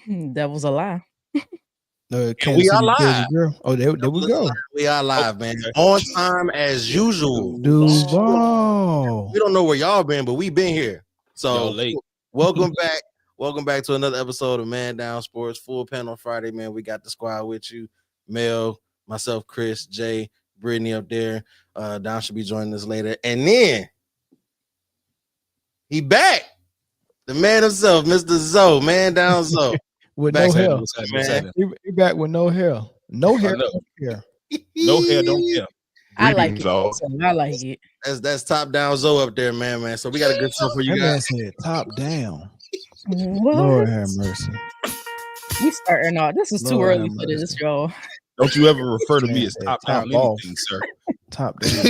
That was a lie. We are live. Oh, there we go. We are live, man. On time as usual. Duval. We don't know where y'all been, but we been here. So late. Welcome back. Welcome back to another episode of Man Down Sports. Full panel Friday, man. We got the squad with you. Mel, myself, Chris, Jay, Brittany up there. Don should be joining us later. And then he back. The man himself, Mr. Zoe, Man Down Zoe. With back no hair. He back with no hair. No hair. No hair. No hair, don't care. I like it. So I like it. That's top down Zoe up there, man. So we got a good stuff for you guys. That man said top down. What? Lord have mercy. We starting off. This is too early for this, y'all. Don't you ever refer to me as top down anything, sir. Top down.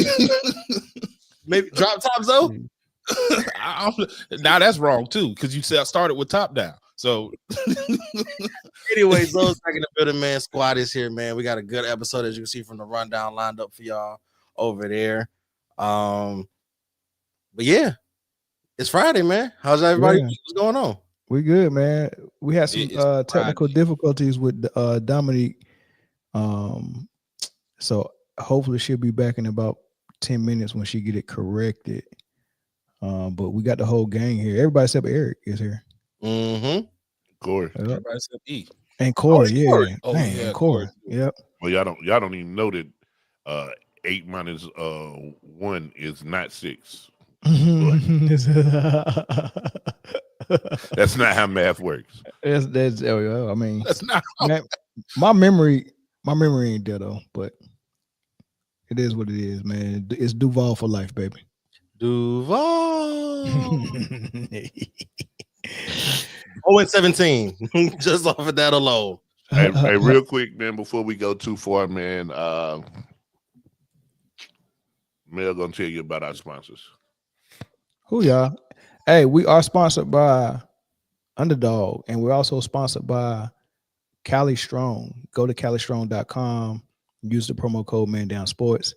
Maybe drop top Zoe. Now that's wrong too, because you said I started with top down. So anyway, Zoe's back in the building, man. Squad is here, man. We got a good episode, as you can see from the rundown lined up for y'all over there. But yeah, it's Friday, man. How's everybody? What's going on? We good, man. We had some technical difficulties with Dominique. So hopefully she'll be back in about 10 minutes when she get it corrected. But we got the whole gang here. Everybody except Eric is here. Mm-hmm. Corey. Everybody except E. And Corey, yeah. Corey. Oh, man, yeah, Corey. Yep. Well, y'all don't even know that 8 minus 1 is not 6. That's not how math works. That's I mean, that's not my memory ain't there though, but it is what it is, man. It's Duval for life, baby. Duval. 0-17, just off of that alone. Hey, real quick, man, before we go too far, man, Mel gonna tell you about our sponsors. Who y'all? Hey, we are sponsored by Underdog, and we're also sponsored by Cali Strong. Go to calistrong.com, use the promo code ManDownSports.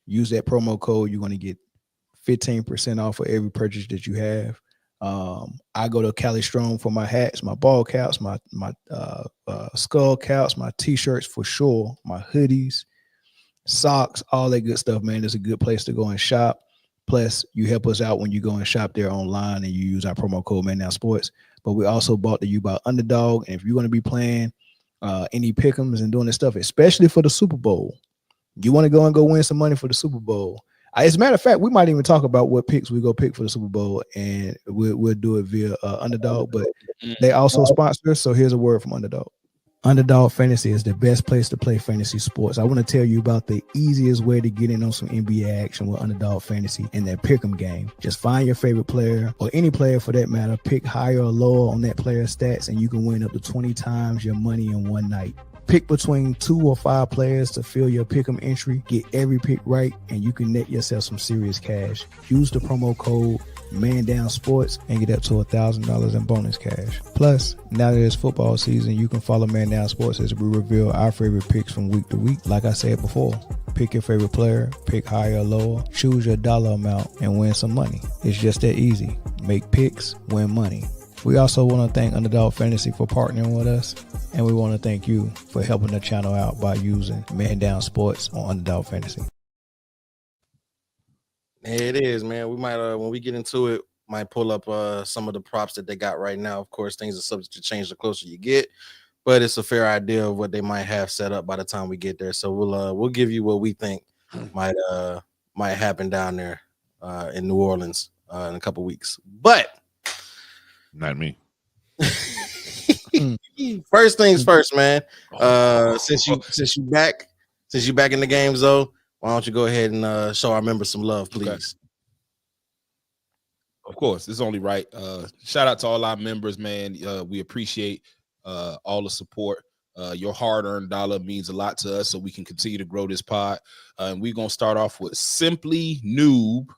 Use that promo code, you're going to get 15% off of every purchase that you have. I go to Cali Strong for my hats, my ball caps, my skull caps, my t-shirts for sure, my hoodies, socks, all that good stuff, man. It's a good place to go and shop. Plus, you help us out when you go and shop there online and you use our promo code ManDownSports. But we also bought to you by Underdog. And if you're going to be playing any pick'ems and doing this stuff, especially for the Super Bowl, you want to go win some money for the Super Bowl. As a matter of fact, we might even talk about what picks we go pick for the Super Bowl, and we'll do it via Underdog. But they also sponsor us, so here's a word from Underdog. Underdog Fantasy is the best place to play fantasy sports. I want to tell you about the easiest way to get in on some NBA action with Underdog Fantasy and their pick'em game. Just find your favorite player, or any player for that matter, pick higher or lower on that player's stats, and you can win up to 20 times your money in one night. Pick between 2 or 5 players to fill your pick'em entry. Get every pick right, and you can net yourself some serious cash. Use the promo code ManDownSports and get up to $1,000 in bonus cash. Plus, now that it's football season, you can follow Man Down Sports as we reveal our favorite picks from week to week. Like I said before, pick your favorite player, pick higher or lower, choose your dollar amount, and win some money. It's just that easy. Make picks, win money. We also want to thank Underdog Fantasy for partnering with us, and we want to thank you for helping the channel out by using Man Down Sports on Underdog Fantasy. It is, man. We might, when we get into it, might pull up some of the props that they got right now. Of course, things are subject to change the closer you get, but it's a fair idea of what they might have set up by the time we get there. So we'll give you what we think might happen down there in New Orleans in a couple weeks. But not me. First things first, man. Since you back in the game, Zoe, why don't you go ahead and show our members some love, please? Okay. Of course, it's only right. Shout out to all our members, man. We appreciate all the support. Your hard-earned dollar means a lot to us, so we can continue to grow this pod. And we're gonna start off with Simply Noob,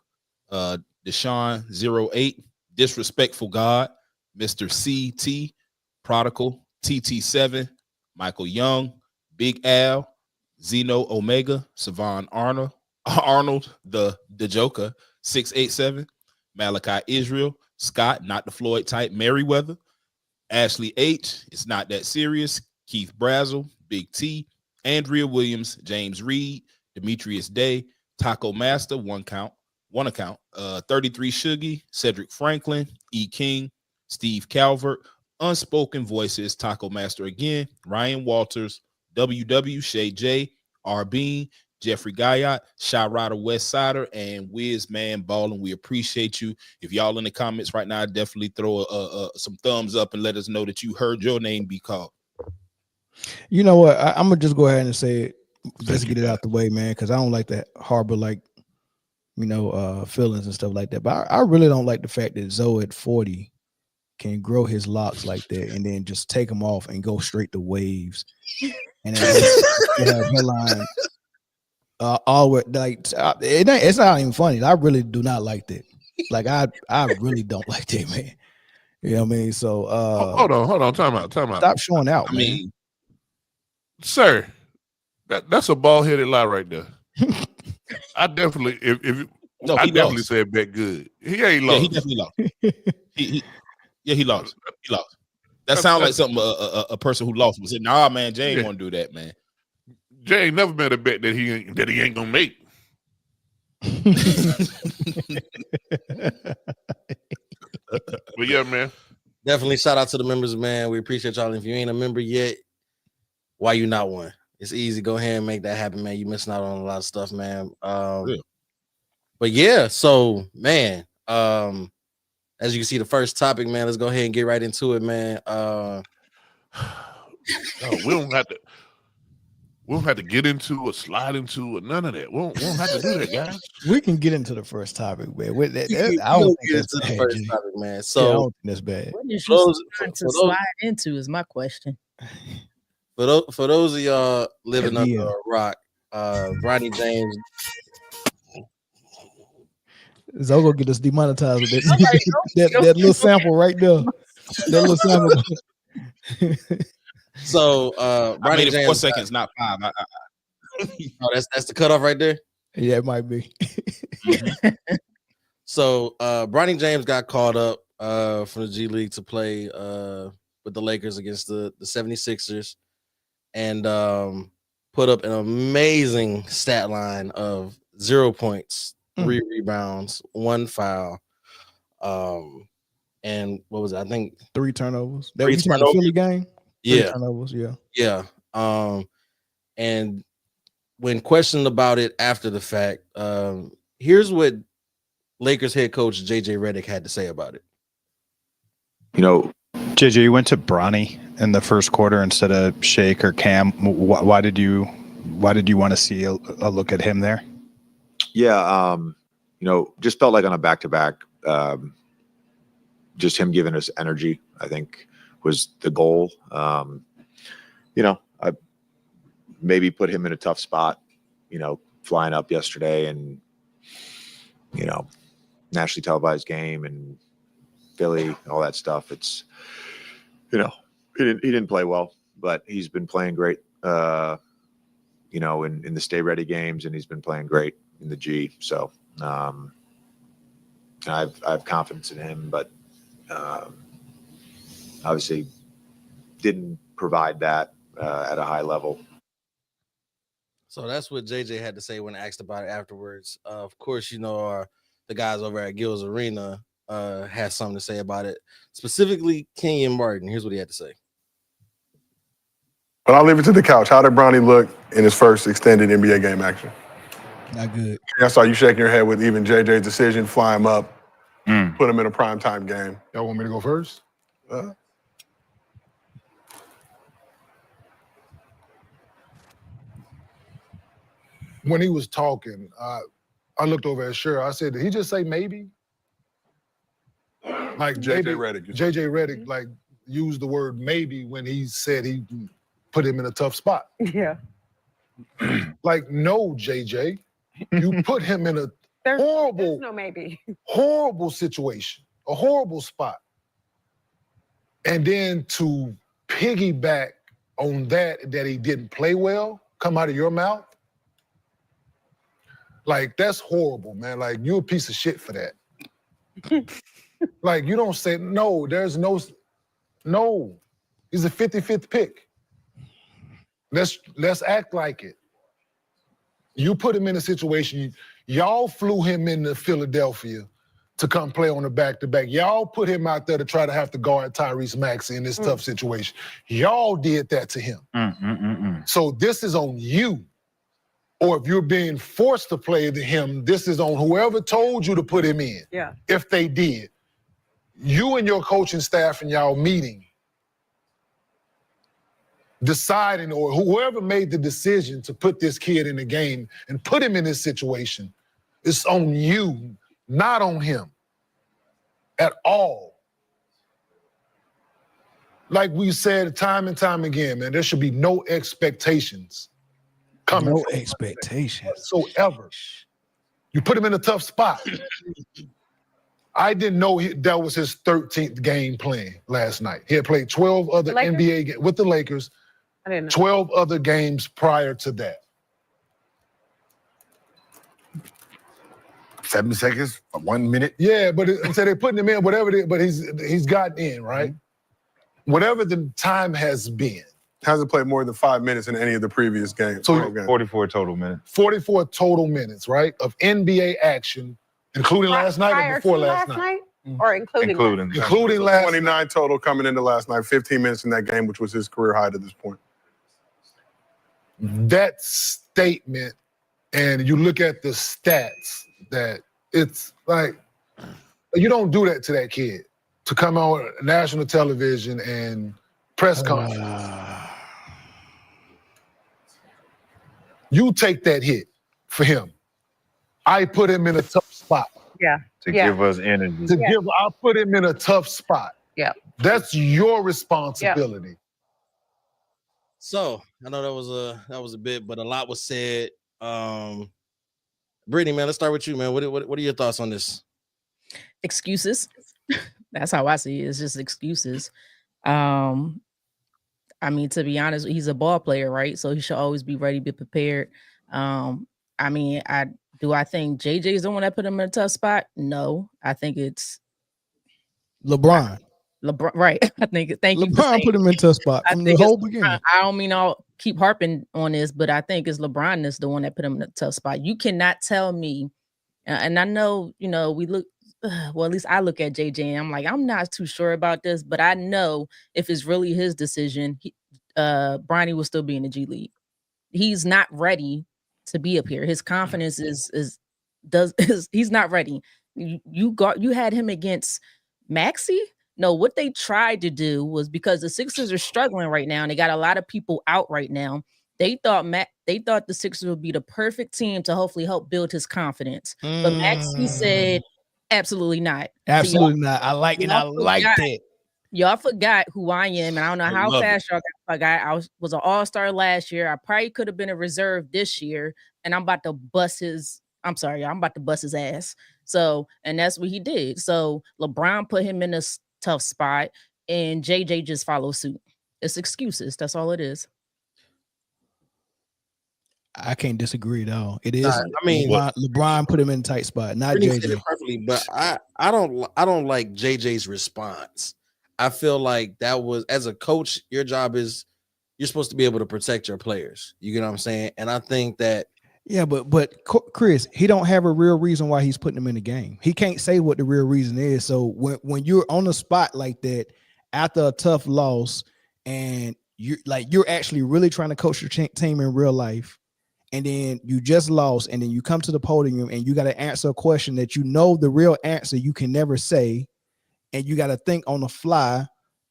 Deshaun08, Disrespectful God, Mr. CT, Prodigal, TT7, Michael Young, Big Al, Zeno Omega, Savon Arnold, the Joker, 687, Malachi Israel, Scott, not the Floyd type, Merriweather, Ashley H. It's Not That Serious. Keith Brazel, Big T, Andrea Williams, James Reed, Demetrius Day, Taco Master, one account, 33 Shuggy, Cedric Franklin, E. King, Steve Calvert, Unspoken Voices, Taco Master again, Ryan Walters, WW, Shay J, R. Bean, Jeffrey Guyot, Shy Rider Westsider, and Wiz Man Ballin. We appreciate you. If y'all in the comments right now, definitely throw some thumbs up and let us know that you heard your name be called. You know what? I'm gonna just go ahead and say it, just to get it out the way, man, because I don't like to harbor feelings and stuff like that. But I really don't like the fact that Zoe at 40 can grow his locks like that and then just take them off and go straight to waves and then have hairline all like it's not even funny. I really do not like that. Like I really don't like that, man. You know what I mean? So hold on, time out. Stop showing out, I man. mean, Sir, that's a ball-headed lie right there. I definitely definitely said bet good. He ain't lost. Yeah, he definitely lost. he lost. He lost. That sounds like something a person who lost would say, nah, man, Jay ain't gonna do that, man. Jay ain't never made a bet that he ain't gonna make. But yeah, man. Definitely shout out to the members, man. We appreciate y'all. If you ain't a member yet, why you not one? It's easy. Go ahead and make that happen, man. You missing out on a lot of stuff, man. But yeah, so man, as you can see, the first topic, man. Let's go ahead and get right into it, man. No, we don't have to get into or slide into or none of that. We don't have to do that, guys. We can get into the first topic, man. I don't think that's bad, first topic, man. So I don't think that's bad. What is you trying to slide into is my question. For those of y'all living under a rock, Bronny James. Zogo get us demonetized with that little sample right there. That little sample. So I made it 4 seconds, not 5. Oh, that's the cutoff right there. Yeah, it might be. So Bronny James got called up from the G League to play with the Lakers against the 76ers and put up an amazing stat line of 0 points, 3 rebounds, 1 foul. And what was it? I think 3 turnovers. That was the Philly game? 3 Yeah. turnovers, yeah. Yeah. And when questioned about it after the fact, here's what Lakers head coach JJ Redick had to say about it. You know, JJ, you went to Bronny in the first quarter instead of Shake or Cam. Why did you want to see a look at him there? Yeah, just felt like on a back-to-back, just him giving us energy, I think, was the goal. I maybe put him in a tough spot, flying up yesterday and, nationally televised game and Philly and all that stuff. It's, he didn't play well, but he's been playing great, in the Stay Ready games, and he's been playing great in the G. So I have confidence in him, but obviously didn't provide that at a high level. So that's what JJ had to say when asked about it afterwards. Of course, the guys over at Gil's Arena had something to say about it. Specifically, Kenyon Martin. Here's what he had to say. But I'll leave it to the couch. How did Bronny look in his first extended NBA game action? Not good. I saw you shaking your head with even JJ's decision, fly him up, put him in a primetime game. Y'all want me to go first? When he was talking, I looked over at Sher. I said, did he just say maybe? Like JJ Redick. JJ Redick, like, used the word maybe when he said he put him in a tough spot. Yeah. Like, no, JJ. You put him in a There's horrible situation, a horrible spot. And then to piggyback on that he didn't play well, come out of your mouth, like, that's horrible, man. Like, you're a piece of shit for that. Like, you don't say, no, there's no, No, he's a 55th pick. Let's act like it. You put him in a situation, y'all flew him into Philadelphia to come play on the back-to-back. Y'all put him out there to try to have to guard Tyrese Maxey in this tough situation. Y'all did that to him. So this is on you. Or if you're being forced to play him, this is on whoever told you to put him in. Yeah. If they did. You and your coaching staff and y'all meeting, deciding, or whoever made the decision to put this kid in the game and put him in this situation, it's on you, not on him at all. Like we said time and time again, man, there should be no expectations coming. No expectations whatsoever. You put him in a tough spot. I didn't know that was his 13th game playing last night. He had played 12 other NBA games with the Lakers, I didn't know. 12 other games prior to that. 7 seconds, 1 minute. Yeah, but so they're putting him in, whatever it is, but he's gotten in, right? Whatever the time has been. Hasn't played more than 5 minutes in any of the previous games. So 44 total minutes. 44 total minutes, right, of NBA action, including last night or before last night? Or including last 29 total coming into last night, 15 minutes in that game, which was his career high to this point. That statement, and you look at the stats, that it's like, you don't do that to that kid, to come on national television and press conference. You take that hit for him. I put him in a tough spot. Yeah. To give us energy. I put him in a tough spot. Yeah. That's your responsibility. So I know that was a bit, but a lot was said. Brittany, man, let's start with you, man. What are your thoughts on this? Excuses. That's how I see it. It's just excuses. I mean, to be honest, he's a ball player, right? So he should always be ready, be prepared. I mean, I think JJ's the one that put him in a tough spot? No, I think it's LeBron. Right. I think. Thank you. LeBron put him in a tough spot from the whole beginning. I don't mean I'll keep harping on this, but I think it's LeBron that's the one that put him in a tough spot. You cannot tell me, and I know, we look. Well, at least I look at JJ and I'm like, I'm not too sure about this, but I know if it's really his decision, Bronny will still be in the G League. He's not ready to be up here. His confidence he's not ready. You had him against Maxey. No, what they tried to do was, because the Sixers are struggling right now and they got a lot of people out right now. They thought the Sixers would be the perfect team to hopefully help build his confidence. But Maxey said, absolutely not. Absolutely not. I like it. I like that. Y'all forgot who I am, and I don't know how fast y'all forgot. I was an all-star last year. I probably could have been a reserve this year, and I'm about to bust his ass. So, and that's what he did. So LeBron put him in a tough spot, and JJ just followed suit. It's excuses. That's all it is. I can't disagree at all. It is. I mean, LeBron put him in a tight spot, not JJ. Perfectly, but I don't like JJ's response. I feel like that was, as a coach, your job is, you're supposed to be able to protect your players. You get what I'm saying? And I think that. Yeah, but Chris, he don't have a real reason why he's putting him in the game. He can't say what the real reason is. So when you're on the spot like that after a tough loss, and you're actually really trying to coach your team in real life, and then you just lost, and then you come to the podium and you got to answer a question that the real answer you can never say, and you got to think on the fly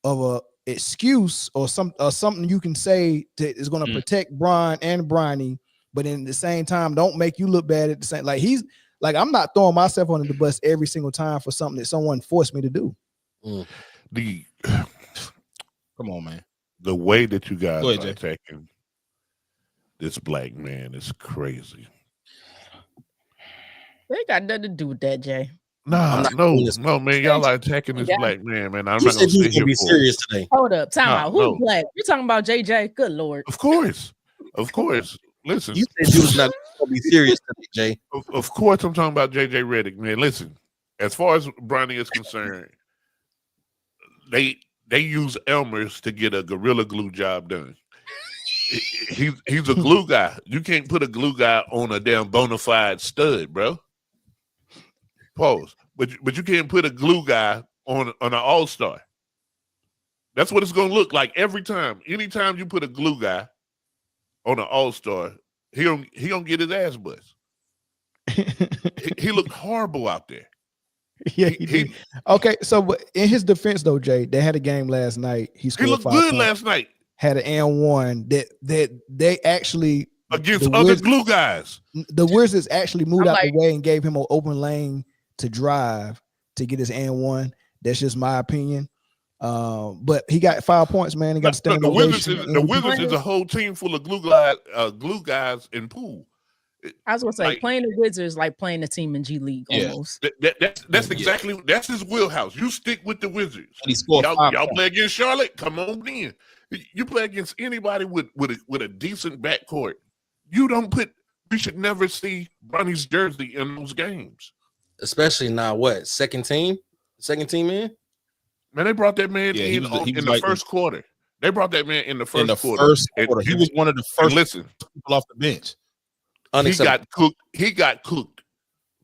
of a excuse or something you can say that is going to protect Bron and Bronny, but in the same time don't make you look bad at the same. Like I'm not throwing myself under the bus every single time for something that someone forced me to do. Come on, man. The way that you guys are attacking this black man is crazy. They got nothing to do with that, Jay. No, man. Y'all are attacking this black man, man. I'm not going to sit here be serious today. Hold up, time out. Who's black? You're talking about JJ? Good Lord. Of course. Listen, you said you was not going to be serious today, Jay. Of course, I'm talking about JJ Redick, man. Listen, as far as Bronny is concerned, they they use Elmer's to get a Gorilla Glue job done. He's a glue guy. You can't put a glue guy on a damn bona fide stud, bro. Pause. But you can't put a glue guy on an all-star. That's what it's gonna look like every time. Anytime you put a glue guy on an all-star, he don't get his ass bust. he looked horrible out there. Yeah, he did. Okay, so but in his defense though, Jay, they had a game last night. He looked 5 good points, last night. Had an and-1 that they actually against other glue guys. The Wizards actually moved out like, the way and gave him an open lane to drive to get his and-1. That's just my opinion. But he got 5 points, man. He got to stand the Wizards is a whole team full of glue guys in pool. I was gonna say playing the Wizards like playing a team in G League almost. That's exactly that's his wheelhouse. You stick with the Wizards. And he scored y'all play against Charlotte. Come on in. You play against anybody with a decent backcourt. We should never see Bronny's jersey in those games. Especially now, second team in? Man, they brought that man in the first quarter. They brought that man in the first quarter. He was one of the first people off the bench. He got cooked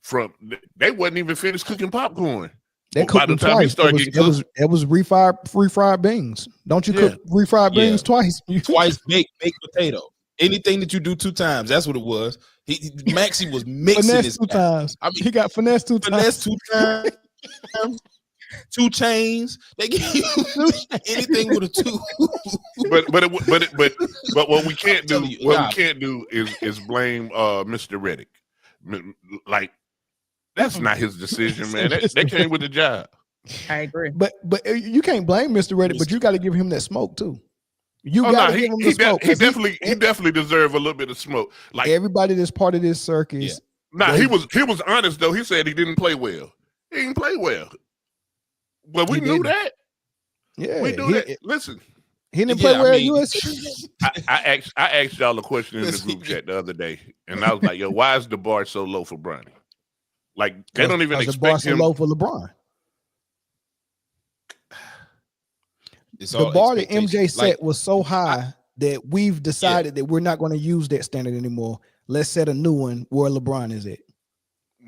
from. They wasn't even finished cooking popcorn. They cooked him twice. It was refried beans. Don't you cook refried beans twice? Twice baked potato. Anything that you do 2 times, that's what it was. Maxey was mixing his 2 times. I mean, he got finesse 2 times. 2 times. 2 chains. They give you anything with a 2. but what we can't do is blame Mr. Redick. Like that's not his decision, man. That came with the job. I agree. But you can't blame Mr. Redick, but you got to give him that smoke too. You got to give him the smoke. He definitely deserve a little bit of smoke. Like everybody that's part of this circus. Yeah. He was honest though. He said he didn't play well. He didn't play well. Well, we knew that. Yeah, we knew that. Listen, he didn't play well at USC. I asked y'all a question in the group chat the other day, and I was like, "Yo, why is the bar so low for Bronny? Like they don't even expect the bar so him low for LeBron." The bar that MJ set was so high that we've decided that we're not going to use that standard anymore. Let's set a new one where LeBron is at.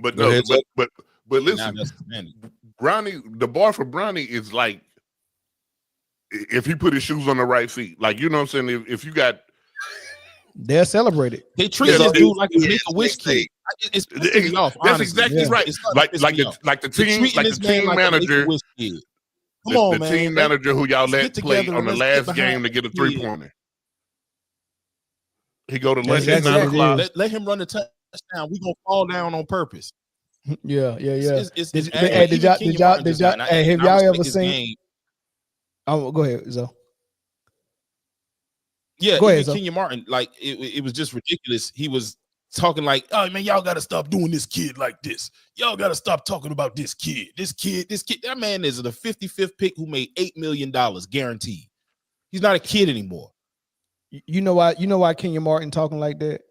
But no, but listen, Bronny, the bar for Bronny is like if he put his shoes on the right feet. Like, you know what I'm saying? If you got they're celebrated. They treat this dude like a Make-A-Wish kid. It's pissing me off. That's exactly right. Like the team manager. Come on, man. The team manager who y'all let play on the last game to get a 3-pointer. He go to lunch at 9 o'clock. Let him run the touchdown. We gonna fall down on purpose. Yeah. Have y'all ever seen? Oh, go ahead, Zo. Yeah, go ahead, Kenya Martin. Like it was just ridiculous. He was talking like, "Oh man, y'all gotta stop doing this kid like this. Y'all gotta stop talking about this kid. This kid. That man is the 55th pick who made $8 million guaranteed. He's not a kid anymore." You know why Kenya Martin talking like that?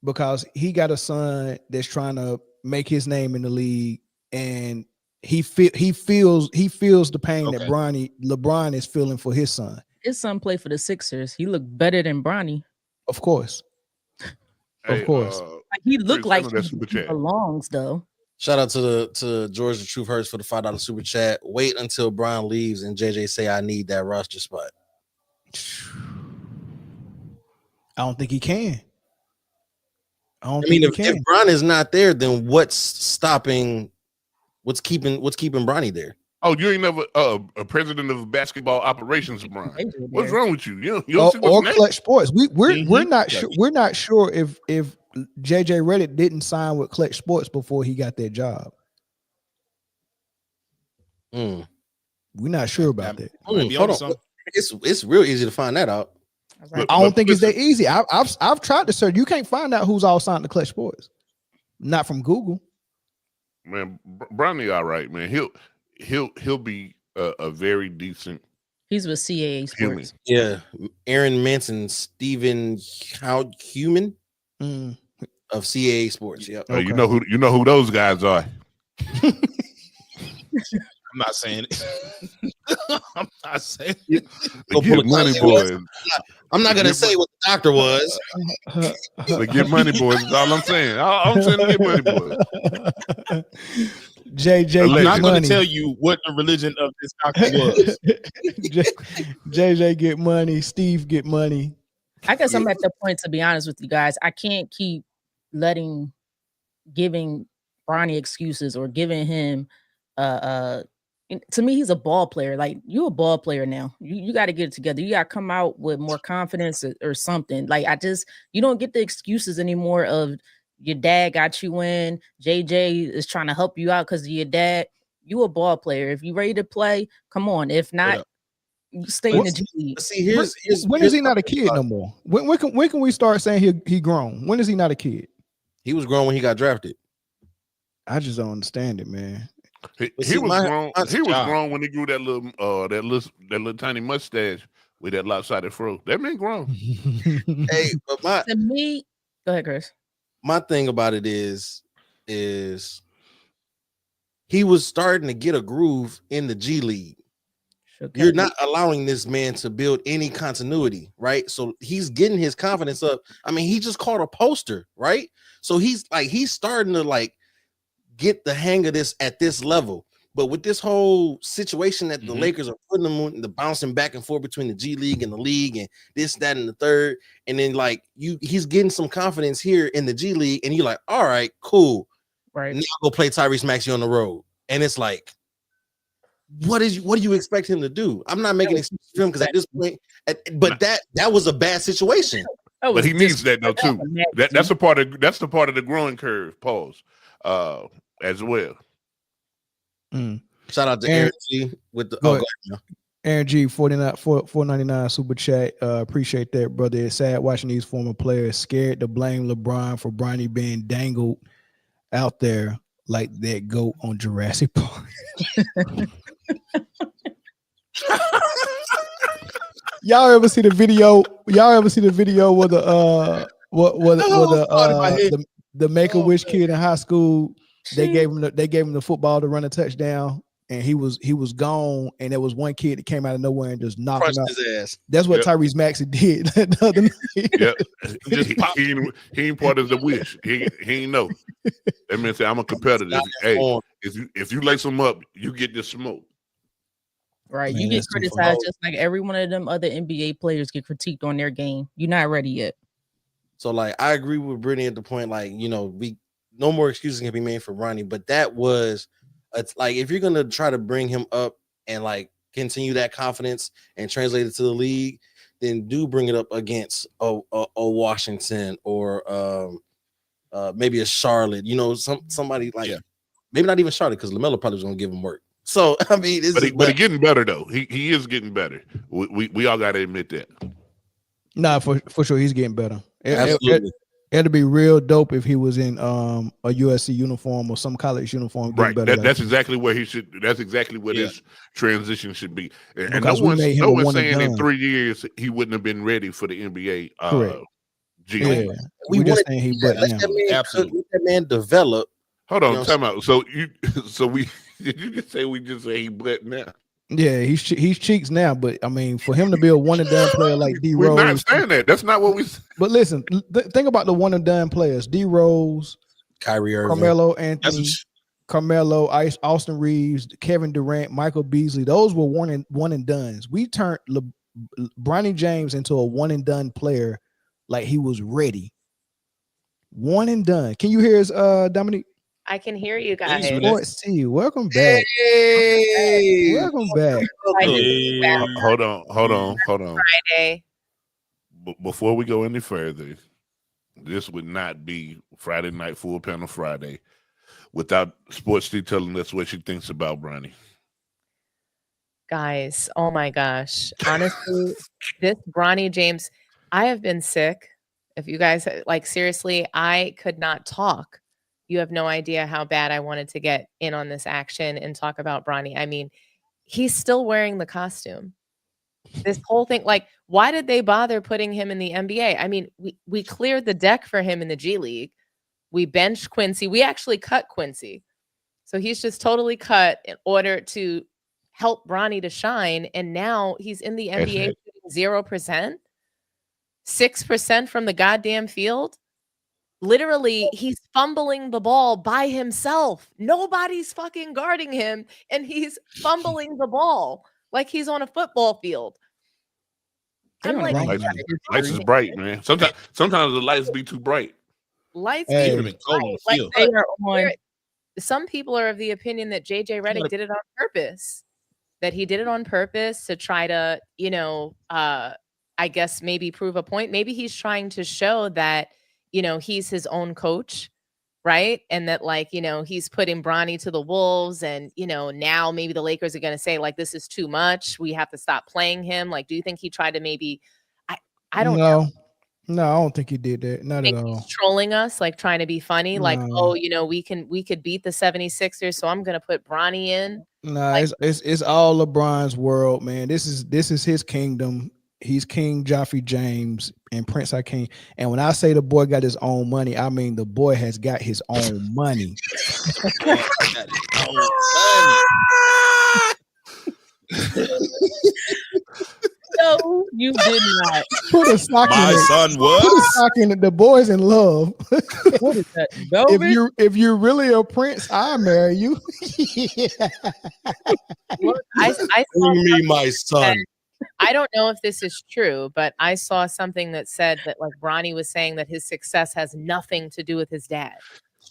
Because he got a son that's trying to make his name in the league, and he feels the pain that LeBron is feeling for his son. His son played for the Sixers. He looked better than Bronny. Of course. Like he looked like he belongs though. Shout out to George the Truth Hurts for the $5 super chat. Wait until Bron leaves and JJ say I need that roster spot. I don't think he can. If Bron is not there, then what's keeping Bronny there? Oh, you ain't never a president of basketball operations, Bron. What's wrong with you? You or Clutch Sports. We're not sure. We're not sure if JJ Redick didn't sign with Clutch Sports before he got that job. We're not sure about that. Hold on. It's real easy to find that out. I don't think it's that easy. I've tried to search. You can't find out who's all signed to Clutch Sports. Not from Google. Man, Bronny, all right, man. He'll be a very decent. He's with CAA Sports. Yeah, Aaron Manson, Stephen Human of CAA Sports. Yeah, you know who those guys are. not saying it. I'm not saying You- it. Go They pull get a money, Kanye West. boys. I'm not They gonna get say what the doctor was. They get money, boys. That's all I'm saying. I'm saying to get money, boys. JJ I'm get not going to money. tell you what the religion of this doctor was. JJ get money. Steve get money. I guess I'm at the point, to be honest with you guys, I can't keep giving Bronny excuses or giving him to me, he's a ball player. Like, you a ball player now. You got to get it together. You got to come out with more confidence or something. Like, you don't get the excuses anymore of your dad got you in. JJ is trying to help you out because of your dad. You a ball player. If you ready to play, come on. If not, you stay in the G League. See, when is he not a kid no more? When can we start saying he grown? When is he not a kid? He was grown when he got drafted. I just don't understand it, man. He was grown. He was grown when he grew that little tiny mustache with that lopsided fro. That man grown. Hey, but to me, go ahead, Chris. My thing about it is he was starting to get a groove in the G League. You're not allowing this man to build any continuity, right? So he's getting his confidence up. I mean, he just caught a poster, right? So he's starting to get the hang of this at this level. But with this whole situation that the Lakers are putting him on, the bouncing back and forth between the G League and the league and this, that, and the third, and then he's getting some confidence here in the G League, and you're like, all right, cool. Right. Now go play Tyrese Maxey on the road. And it's like, what do you expect him to do? I'm not making excuses for him because at this point, but that was a bad situation. But he needs that though too. That's the part of the growing curve. Pause. As well. Shout out to Aaron G with the Aaron G 499 super chat. Appreciate that, brother. It's sad watching these former players scared to blame LeBron for Bronny being dangled out there like that goat on Jurassic Park. Y'all ever see the video? Y'all ever see the video where the Make-A-Wish kid in high school? They gave him the football to run a touchdown, and he was gone. And there was one kid that came out of nowhere and just knocked him out. His ass. That's what Tyrese Maxey did the other night. He ain't part of the wish. He ain't know. That man said, "I'm a competitor. Hey, if you lace him up, you get this smoke." Right, man, you get criticized just like every one of them other NBA players get critiqued on their game. You're not ready yet. So I agree with Brittany at the point, no more excuses can be made for Bronny, but that was if you're gonna try to bring him up and continue that confidence and translate it to the league, then do bring it up against a Washington or maybe a Charlotte. Somebody maybe not even Charlotte because LaMelo probably was gonna give him work. So I mean, but he's getting better though. He is getting better. We all got to admit that. Nah, for sure, he's getting better. Absolutely. It'd be real dope if he was in a USC uniform or some college uniform. Right. That's exactly where he should. That's exactly what his transition should be. And no one's saying in 3 years he wouldn't have been ready for the NBA. Correct. Yeah. We just saying he but now. Absolutely. Let that man develop. Hold on, time out. So we did you just say we just say he but now? Yeah, he's cheeks now, but I mean, for him to be a one and done player like D Rose, we're not saying that. That's not what we. But listen, think about the one and done players: D Rose, Kyrie Irving, Carmelo Anthony, Carmelo, Austin Reeves, Kevin Durant, Michael Beasley. Those were one and dones. We turned Bronny James into a one and done player, like he was ready. One and done. Can you hear us, Dominique? I can hear you guys. Welcome back. Hey. Welcome back. Hey. Hold on. Friday. Before we go any further, this would not be Friday Night Full Panel Friday without Sports D telling us what she thinks about Bronny. Guys, oh my gosh. Honestly, this Bronny James, I have been sick. If you guys seriously, I could not talk. You have no idea how bad I wanted to get in on this action and talk about Bronny. I mean, he's still wearing the costume. This whole thing, why did they bother putting him in the NBA? I mean, we cleared the deck for him in the G League. We benched Quincy. We actually cut Quincy. So he's just totally cut in order to help Bronny to shine. And now he's in the NBA 0%, 6% from the goddamn field. Literally, he's fumbling the ball by himself. Nobody's fucking guarding him, and he's fumbling the ball like he's on a football field. I'm like, lights is bright, man. Sometimes the lights be too bright. Lights Hey. be Would have been cold on the like, field. They are on. some people are of the opinion that JJ Redick did it on purpose. That he did it on purpose to try to, I guess maybe prove a point. Maybe he's trying to show that, he's his own coach, right? And that, like, he's putting Bronny to the wolves, and now maybe the Lakers are going to say, like, this is too much. We have to stop playing him. Like, do you think he tried to maybe? I don't know. No, I don't think he did that. Not at all. He's trolling us, like trying to be funny, like, No. oh, we could beat the 76ers, so I'm gonna put Bronny in. Nah, Like- it's all LeBron's world, man. This is his kingdom. He's King Joffrey James and Prince Hakeem. And when I say the boy got his own money, I mean the boy has got his own money. No, you did not. Put a sock My in it. son Put a was. sock in it. The boy's in love. What is that? Velvet? if you're really a prince, I'll marry you. Look, I saw Me, my son. I don't know if this is true, but I saw something that said that, like, Bronny was saying that his success has nothing to do with his dad.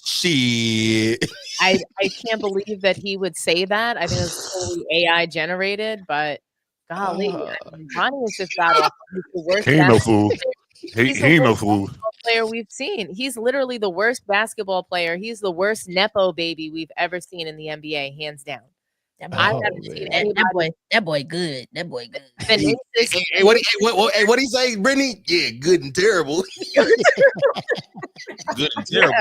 Shit. I can't believe that he would say that. I think it's totally AI generated, but golly, I mean, Bronny is just got off. He's the worst. He ain't no basketball fool. player. He He's the ain't no worst fool. basketball player we've seen. He's literally the worst basketball player. He's the worst nepo baby we've ever seen in the NBA, hands down. I've never seen anybody. That boy good. That boy good. Hey, what he say, Brittany? Yeah, good and terrible. Good and terrible.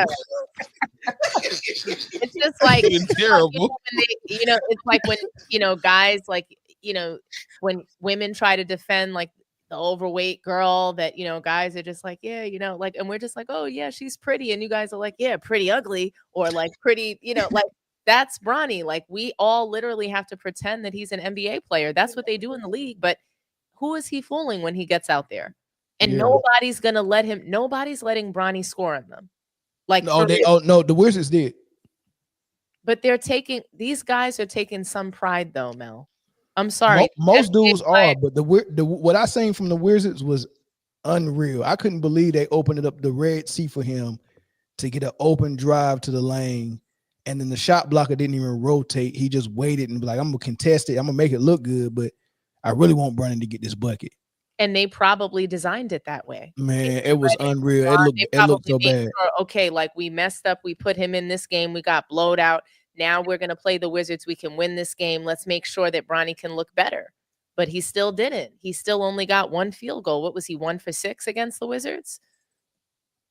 It's just like Good and terrible. it's like when guys, like, when women try to defend, like, the overweight girl, that guys are just like, yeah, like, and we're just like, oh yeah, she's pretty, and you guys are like, yeah, pretty ugly, or like pretty, like, that's Bronny. Like, we all literally have to pretend that he's an NBA player. That's what they do in the league. But who is he fooling when he gets out there? And nobody's gonna let him. Nobody's letting Bronny score on them. Like, no, the Wizards did. But these guys are taking some pride, though, Mel. I'm sorry. Most dudes are, but the what I seen from the Wizards was unreal. I couldn't believe they opened up the Red Sea for him to get an open drive to the lane. And then the shot blocker didn't even rotate. He just waited and be like, I'm going to contest it. I'm going to make it look good, but I really want Bronny to get this bucket. And they probably designed it that way. Man, it was unreal. It looked so bad. Okay, like, we messed up. We put him in this game. We got blowed out. Now we're going to play the Wizards. We can win this game. Let's make sure that Bronny can look better. But he still didn't. He still only got one field goal. What was he, 1 for 6 against the Wizards?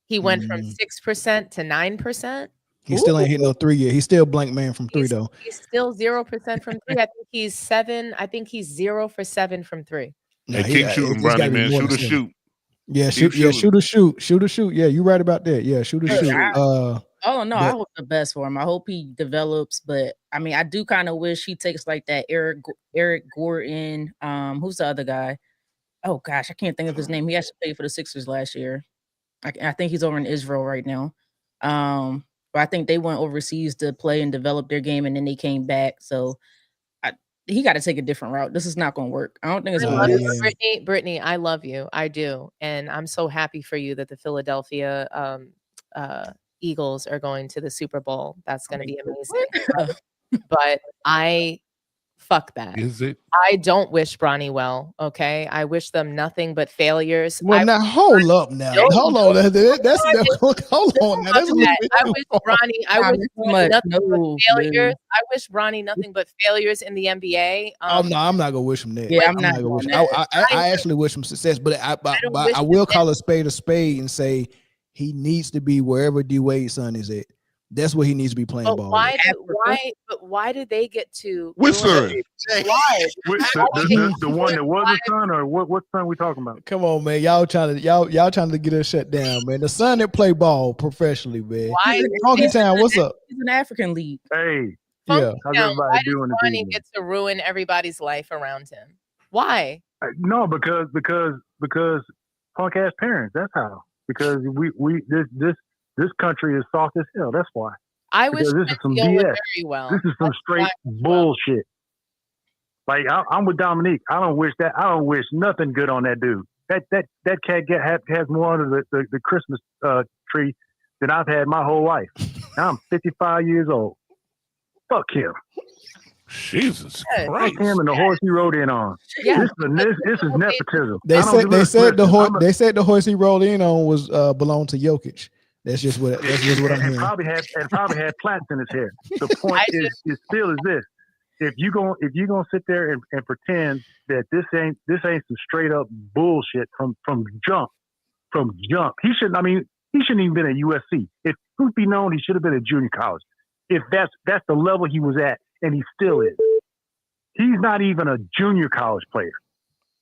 He went from 6% to 9%. He still ain't hit no 3 yet. He's still blank man from 3 though. He's still 0% from 3. I think he's 7. I think he's 0 for 7 from 3. Hey, keep shooting, Bronny, man. Shoot or shoot. Yeah, shoot or shoot. Yeah, you right about that. Yeah, shoot or shoot. Oh no, I hope the best for him. I hope he develops, but I mean, I do kind of wish he takes like that Eric Gordon. Who's the other guy? Oh gosh, I can't think of his name. He actually played for the Sixers last year. I think he's over in Israel right now. But I think they went overseas to play and develop their game, and then they came back. So he got to take a different route. This is not going to work. I don't think it's going to work. Brittany, I love you. I do. And I'm so happy for you that the Philadelphia Eagles are going to the Super Bowl. That's going to be amazing. But fuck that. Is it? I don't wish Bronny well. Okay, I wish them nothing but failures. Well, now hold up. Now hold on. That's hold on. Now, that's I wish Bronny. I wish Bronny nothing but failures. I wish Bronny nothing but failures in the NBA. I'm not gonna wish him that. Yeah, I'm not gonna wish. I actually wish him success, but I will call a spade and say he needs to be wherever D Wade's son is at. That's what he needs to be playing But ball. why? with. Why did they get to? Which son? Why? The one that was a son, or what son we talking about? Come on, man. Y'all trying to get us shut down, man. The son that play ball professionally, man. Why? Funky Town, what's up? He's an African league. Hey, Yeah. how's Now, everybody why does doing this Bronny evening? get to ruin everybody's life around him? Why? No, because punk ass parents. That's how. Because this country is soft as hell. That's why. I wish Because this is some BS. very well. This is some straight bullshit. Like I'm with Dominique. I don't wish nothing good on that dude. That cat has more under the Christmas tree than I've had my whole life. Now I'm 55 years old. Fuck him. Jesus Yeah. Christ. Fuck him and the horse he rode in on. Yeah. This is nepotism. They said the horse he rolled in on was belonged to Jokic. That's just what I'm hearing. Probably had plaits in his hair. The point is still is this: if you gonna sit there and pretend that this ain't some straight up bullshit from jump, he shouldn't. I mean, he shouldn't even been at USC. If truth be known, he should have been at junior college. If that's the level he was at, and he still is. He's not even a junior college player.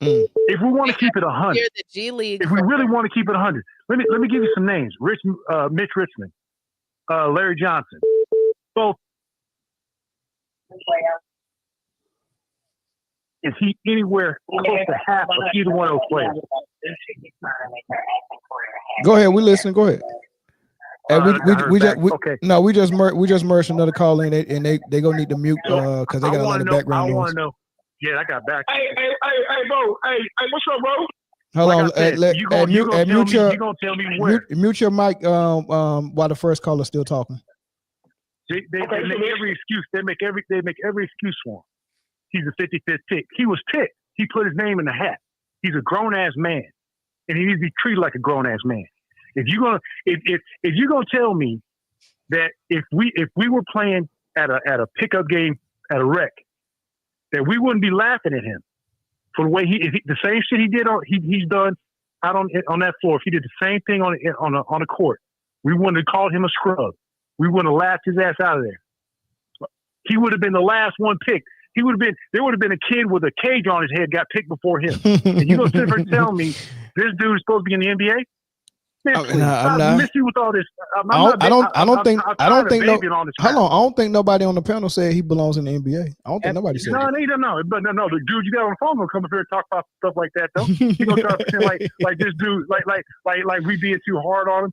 If we want to keep it 100, The G League. if we really want to keep it 100, let me give you some names: Mitch Richmond, Larry Johnson, both. Is he anywhere close to half of either one of those players? Go ahead, we listen. Go ahead. And we just merged another call in, and they gonna need to mute because they got a lot of background I want noise. to know. Yeah, I got back. Hey, bro. Hey, what's up, bro? Hold on, you gonna tell me where? Mute your mic while the first caller's still talking. They make every excuse. They make every excuse for him. He's a 55th pick. He was picked. He put his name in the hat. He's a grown ass man, and he needs to be treated like a grown ass man. If you're gonna tell me that if we were playing at a pickup game at a rec, that we wouldn't be laughing at him for the way the same shit he's done out on that floor. If he did the same thing on a court, we wouldn't have called him a scrub. We wouldn't have laughed his ass out of there. He would have been the last one picked. There would have been a kid with a cage on his head got picked before him. And you gonna sit there and tell me this dude is supposed to be in the NBA? Man, I miss you with all this. I don't think nobody on the panel said he belongs in the NBA. I don't think nobody said that. No. But no, the dude you got on the phone gonna come up here and talk about stuff like that though. He gonna try to pretend like this dude like we being too hard on him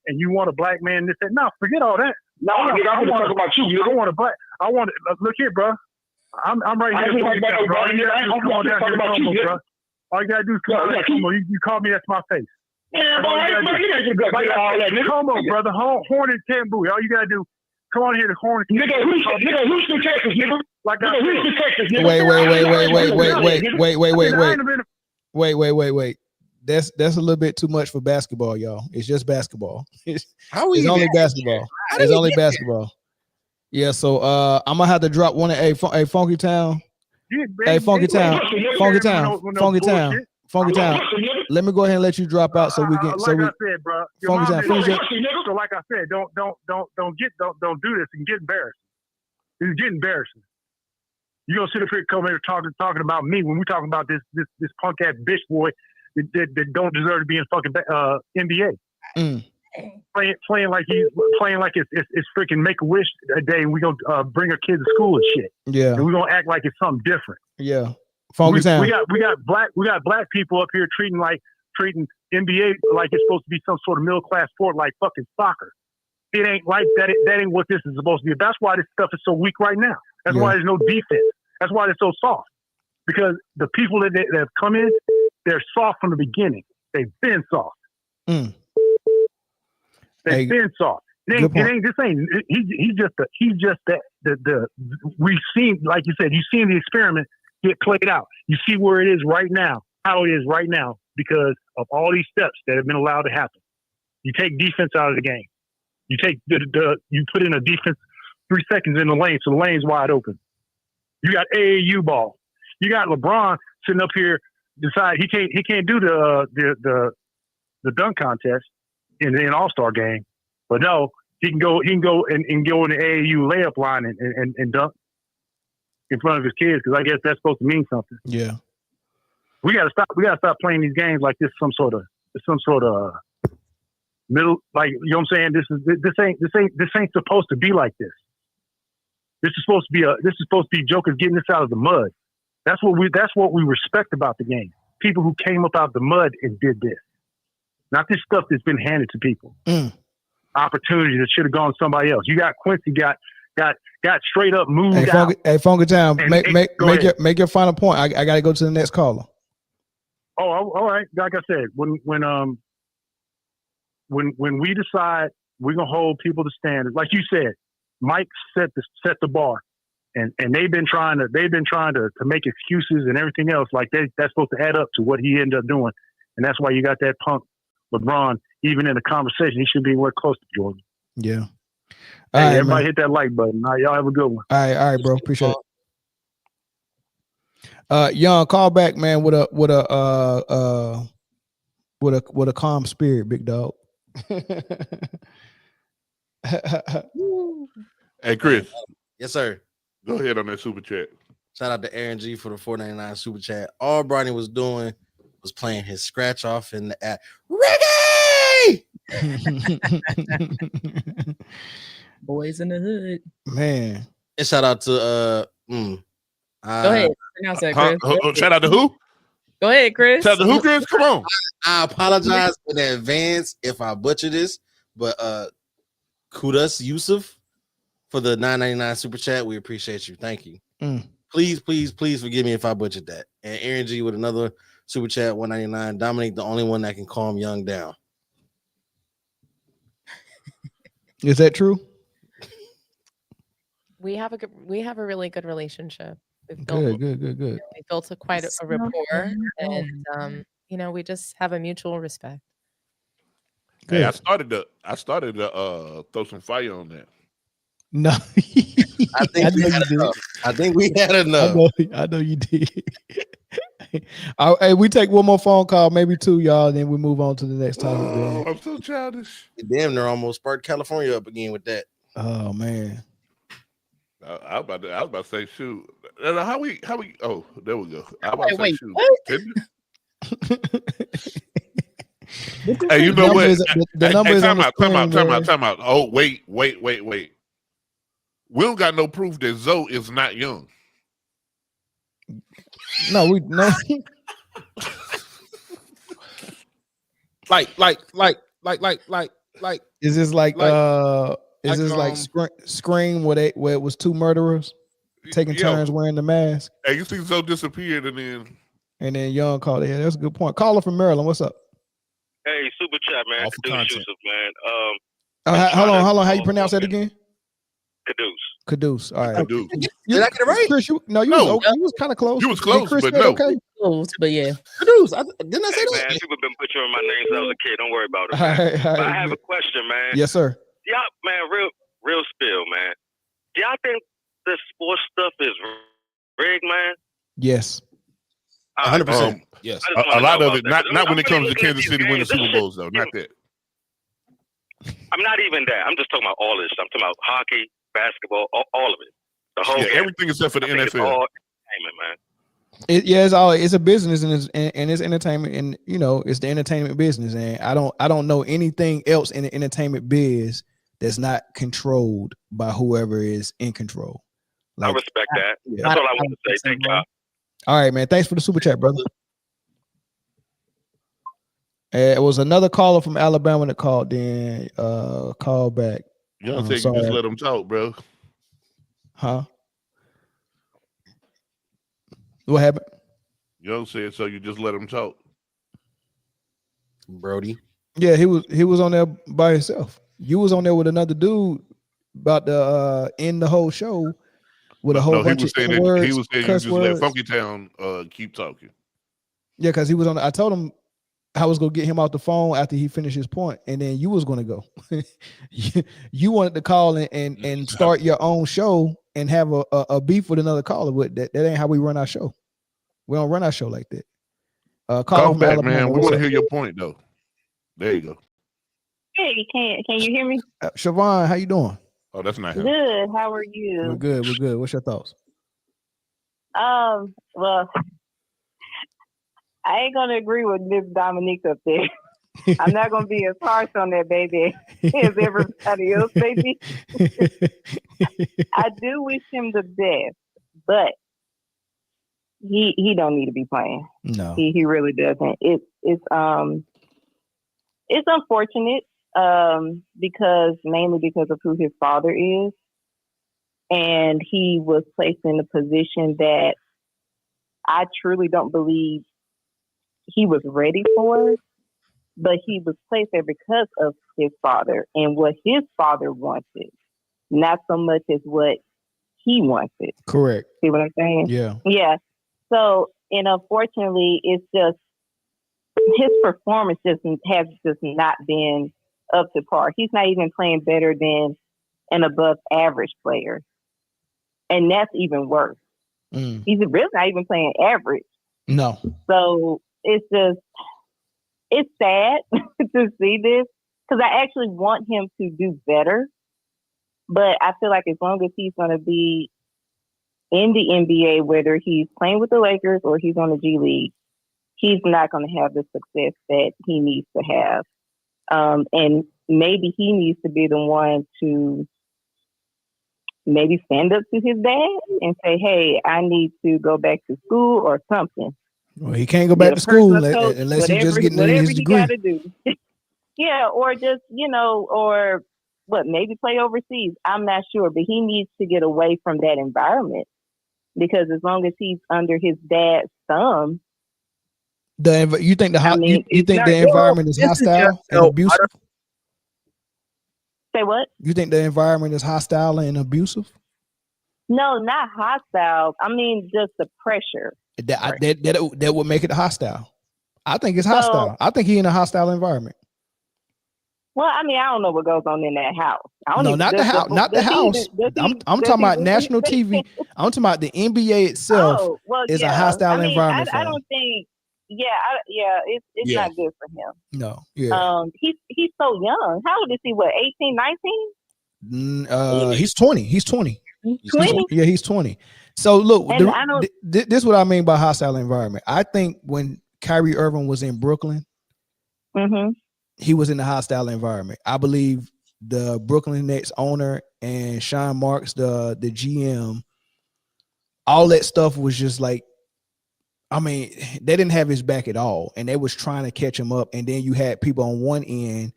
and you want a black man this that. No, forget all that. No, I want to talk about you. I want a black. Look here, bro. I'm right here. All you gotta do is come on. You call me, that's my face. Yeah, come on, brother. Hornet Tamboo. All you gotta do, come on here to Hornet. Nigga, Houston, Texas, nigga. Like I Houston, Texas, nigga. Wait. That's a little bit too much for basketball, y'all. It's just basketball. It's only basketball. It's only basketball. Yeah, so I'm gonna have to drop one at Funky Town. Hey, Funky Town. Let me go ahead and let you drop out so we can. Like I said, bro. Funky Town. So like I said, don't do this and get embarrassed. It's getting embarrassing. You gonna sit up here coming here talking about me when we talking about this punk ass bitch boy that don't deserve to be in fucking NBA. Playing like it's freaking Make-A-Wish day, and we gonna bring our kids to school and shit. Yeah, and we gonna act like it's something different. Yeah, we got black people up here treating NBA like it's supposed to be some sort of middle class sport like fucking soccer. It ain't like that. That ain't what this is supposed to be. That's why this stuff is so weak right now. That's why there's no defense. That's why it's so soft. Because the people that have come in, they're soft from the beginning. They've been soft. They've been soft. He's just the we've seen, like you said, you've seen the experiment get played out. You see where it is right now, how it is right now, because of all these steps that have been allowed to happen. You take defense out of the game. You take you put in a defense 3 seconds in the lane, so the lane's wide open. You got AAU ball. You got LeBron sitting up here decide he can't do the dunk contest in the All-Star game, but no, He can go and go in the AAU layup line and dunk in front of his kids, because I guess that's supposed to mean something. Yeah. We gotta stop playing these games like this some sort of middle, like, you know what I'm saying? This ain't supposed to be like this. This is supposed to be jokers getting this out of the mud. That's what we respect about the game. People who came up out of the mud and did this. Not this stuff that's been handed to people. Opportunities that should have gone to somebody else. You got Quincy got straight up moved out. Hey, Funky Town, make your final point. I gotta go to the next caller. Oh, all right. Like I said, when we decide we're gonna hold people to standards, like you said, Mike set the bar, and they've been trying to make excuses and everything else, like that's supposed to add up to what he ended up doing, and that's why you got that punk LeBron. Even in the conversation, he should be more close to Jordan. Yeah. Hey, everybody hit that like button. All right, y'all have a good one. All right, bro. Appreciate it. Young, call back, man, with a calm spirit, big dog. Hey, Chris. Yes, sir. Go ahead on that super chat. Shout out to Aaron G for the $4.99 super chat. All Bronny was doing was playing his scratch off in the app. Ricky! Boys in the hood. Man. And shout out to go ahead. Pronounce that, Chris. Shout out to who? Go ahead, Chris. Shout out to who, Chris? Come on. I apologize in advance if I butcher this, but kudos Yusuf for the $9.99 super chat. We appreciate you. Thank you. Please forgive me if I butchered that. And Aaron G with another super chat, $1.99. Dominic, the only one that can calm Young down. Is that true? We have a really good relationship. We've Good. We built quite a rapport, and we just have a mutual respect. Good. Hey, I started to throw some fire on that. No, I think we had enough. I know you did. Hey, we take one more phone call, maybe two, y'all, and then we move on to the next topic. Oh, I'm so childish. Damn, they're almost sparked California up again with that. Oh man. I was about to say shoot. How we oh, there we go. I was about to say shoot. Hey, you know what? Time out. Oh, wait. We don't got no proof that Zoe is not young. No. Like. Is this like Scream where it was two murderers taking turns wearing the mask? Hey, you see Zoe disappeared and then Young called it. Yeah, that's a good point. Caller from Maryland. What's up? Hey, super chat, man. Caduce, man. Hold on. How you pronounce that again? Caduce. All right. Did I get it right? Chris, you was kind of close. You was close, Chris but no. Okay. Close, but yeah. Caduce. Didn't I say that? Man, people been butchering my name since I was a kid. Don't worry about it. Man. All right, I have a question, man. Yes, sir. Y'all, man, real spill, man. Do y'all think the sports stuff is rigged, man? Yes. 100%. Yes. A lot of it, not when it comes to Kansas City winning Super Bowls, though. Not that. I'm not even that. I'm just talking about all this. I'm talking about hockey, basketball, all of it. The whole game. Everything except for the NFL. It's all entertainment, man. It's a business and it's entertainment, and it's the entertainment business, and I don't know anything else in the entertainment biz that's not controlled by whoever is in control. I respect that. That's all I want to say. Thank y'all. All right, man. Thanks for the super chat, brother. It was another caller from Alabama that called in. Call back. You don't think you just let them talk, bro? Huh? What happened? You don't say it, so you just let him talk. Brody. Yeah, he was on there by himself. You was on there with another dude about to end the whole show with a whole bunch of words. He was saying you just let Funky Town keep talking. Yeah, because he was on. I told him I was gonna get him off the phone after he finished his point, and then you was gonna go. you wanted to call and start your own show and have a beef with another caller. With that ain't how we run our show. We don't run our show like that. Call back, man. We want to hear your point, though. There you go. Hey, can you hear me? Siobhan, how you doing? Oh, that's not him. Good. How are We're you? good. We're good. What's your thoughts? Well, I ain't gonna agree with Miss Dominique up there. I'm not gonna be as harsh on that baby as everybody else, baby. I do wish him the best, but he don't need to be playing. No. He really doesn't. It's unfortunate, mainly because of who his father is. And he was placed in a position that I truly don't believe he was ready for, but he was placed there because of his father and what his father wanted, not so much as what he wanted. Correct. See what I'm saying? Yeah. Yeah. So, and unfortunately, it's just his performance has just not been up to par. He's not even playing better than an above average player. And that's even worse. He's really not even playing average. No. So it's sad to see this because I actually want him to do better. But I feel like as long as he's going to be in the NBA, whether he's playing with the Lakers or he's on the G League, he's not going to have the success that he needs to have. And maybe he needs to be the one to maybe stand up to his dad and say, hey, I need to go back to school or something. Well, he can't go back to school unless he's just getting whatever his he degree. got to do. Yeah, or just, or maybe play overseas. I'm not sure, but he needs to get away from that environment because as long as he's under his dad's thumb, You think the environment is hostile and abusive? Say what? You think the environment is hostile and abusive? No, not hostile. I mean, just the pressure. That would make it hostile. I think it's hostile. I think he's in a hostile environment. Well, I mean, I don't know what goes on in that house. Not the house. Not the house. I'm talking about national TV. I'm talking about the NBA itself. Oh, well, is a hostile environment. I don't think. It's not good for him. No. Yeah. He's so young. How old is he? What, 18, 19? He's 20. He's 20. 20? Yeah, he's 20. So look, And this is what I mean by hostile environment. I think when Kyrie Irving was in Brooklyn, he was in a hostile environment. I believe the Brooklyn Nets owner and Sean Marks, the GM, all that stuff was just like, I mean, they didn't have his back at all, and they was trying to catch him up. And then you had people on one end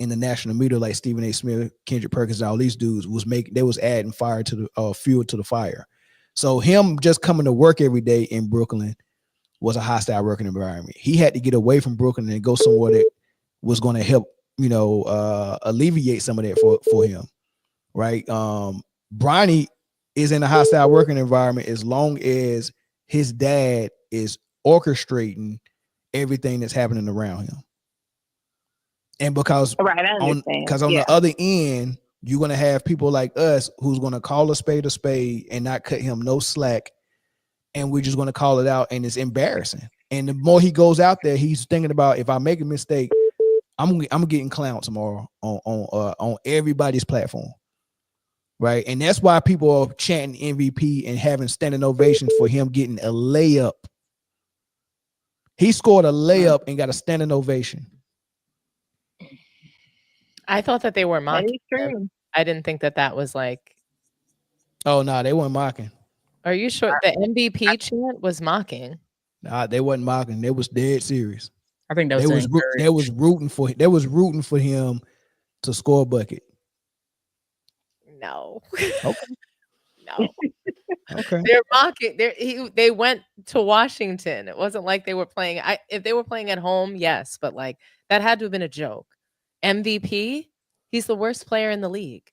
in the national media like Stephen A. Smith, Kendrick Perkins, and all these dudes was adding fire to the fuel to the fire. So him just coming to work every day in Brooklyn was a hostile working environment. He had to get away from Brooklyn and go somewhere that was going to help, alleviate some of that for him, right? Bronny is in a hostile working environment as long as his dad is orchestrating everything that's happening around him. And because on the other end, you're going to have people like us who's going to call a spade and not cut him no slack. And we're just going to call it out. And it's embarrassing. And the more he goes out there, he's thinking about, if I make a mistake, I'm getting clowned tomorrow on everybody's platform. Right. And that's why people are chanting MVP and having standing ovations for him getting a layup. He scored a layup and got a standing ovation. I thought that they were mocking him. I didn't think that was like. Oh, no, they weren't mocking. Are you sure the MVP chant was mocking? Nah, they wasn't mocking. They was dead serious. I think that was rooting for him to score a bucket. No. Okay. No. Okay. They're mocking. They went to Washington. It wasn't like they were playing. If they were playing at home, yes, but like that had to have been a joke. MVP, he's the worst player in the league.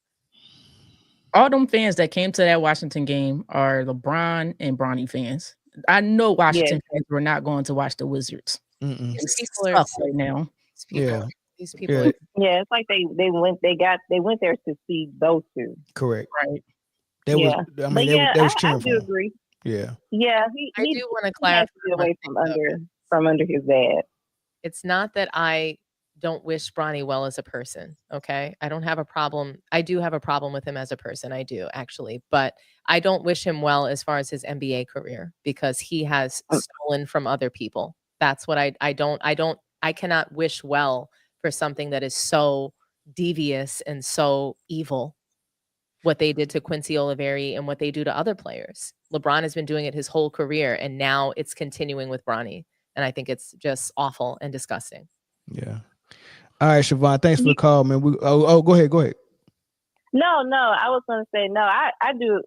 All them fans that came to that Washington game are LeBron and Bronny fans. I know Washington fans were not going to watch the Wizards. These people are right now. These people. Yeah, it's like they went there to see those two. Correct. Right. They was cheering I for do him. agree. Yeah. Yeah, I do want to clarify clarify away from under his dad. It's not that I don't wish Bronny well as a person. Okay. I don't have a problem. I do have a problem with him as a person. I do actually, but I don't wish him well as far as his NBA career because he has stolen from other people. That's what I cannot wish well for something that is so devious and so evil. What they did to Quincy Oliveri and what they do to other players. LeBron has been doing it his whole career, and now it's continuing with Bronny. And I think it's just awful and disgusting. Yeah. All right, Siobhan, thanks for the call, man. Go ahead. No, I was going to say, no, I do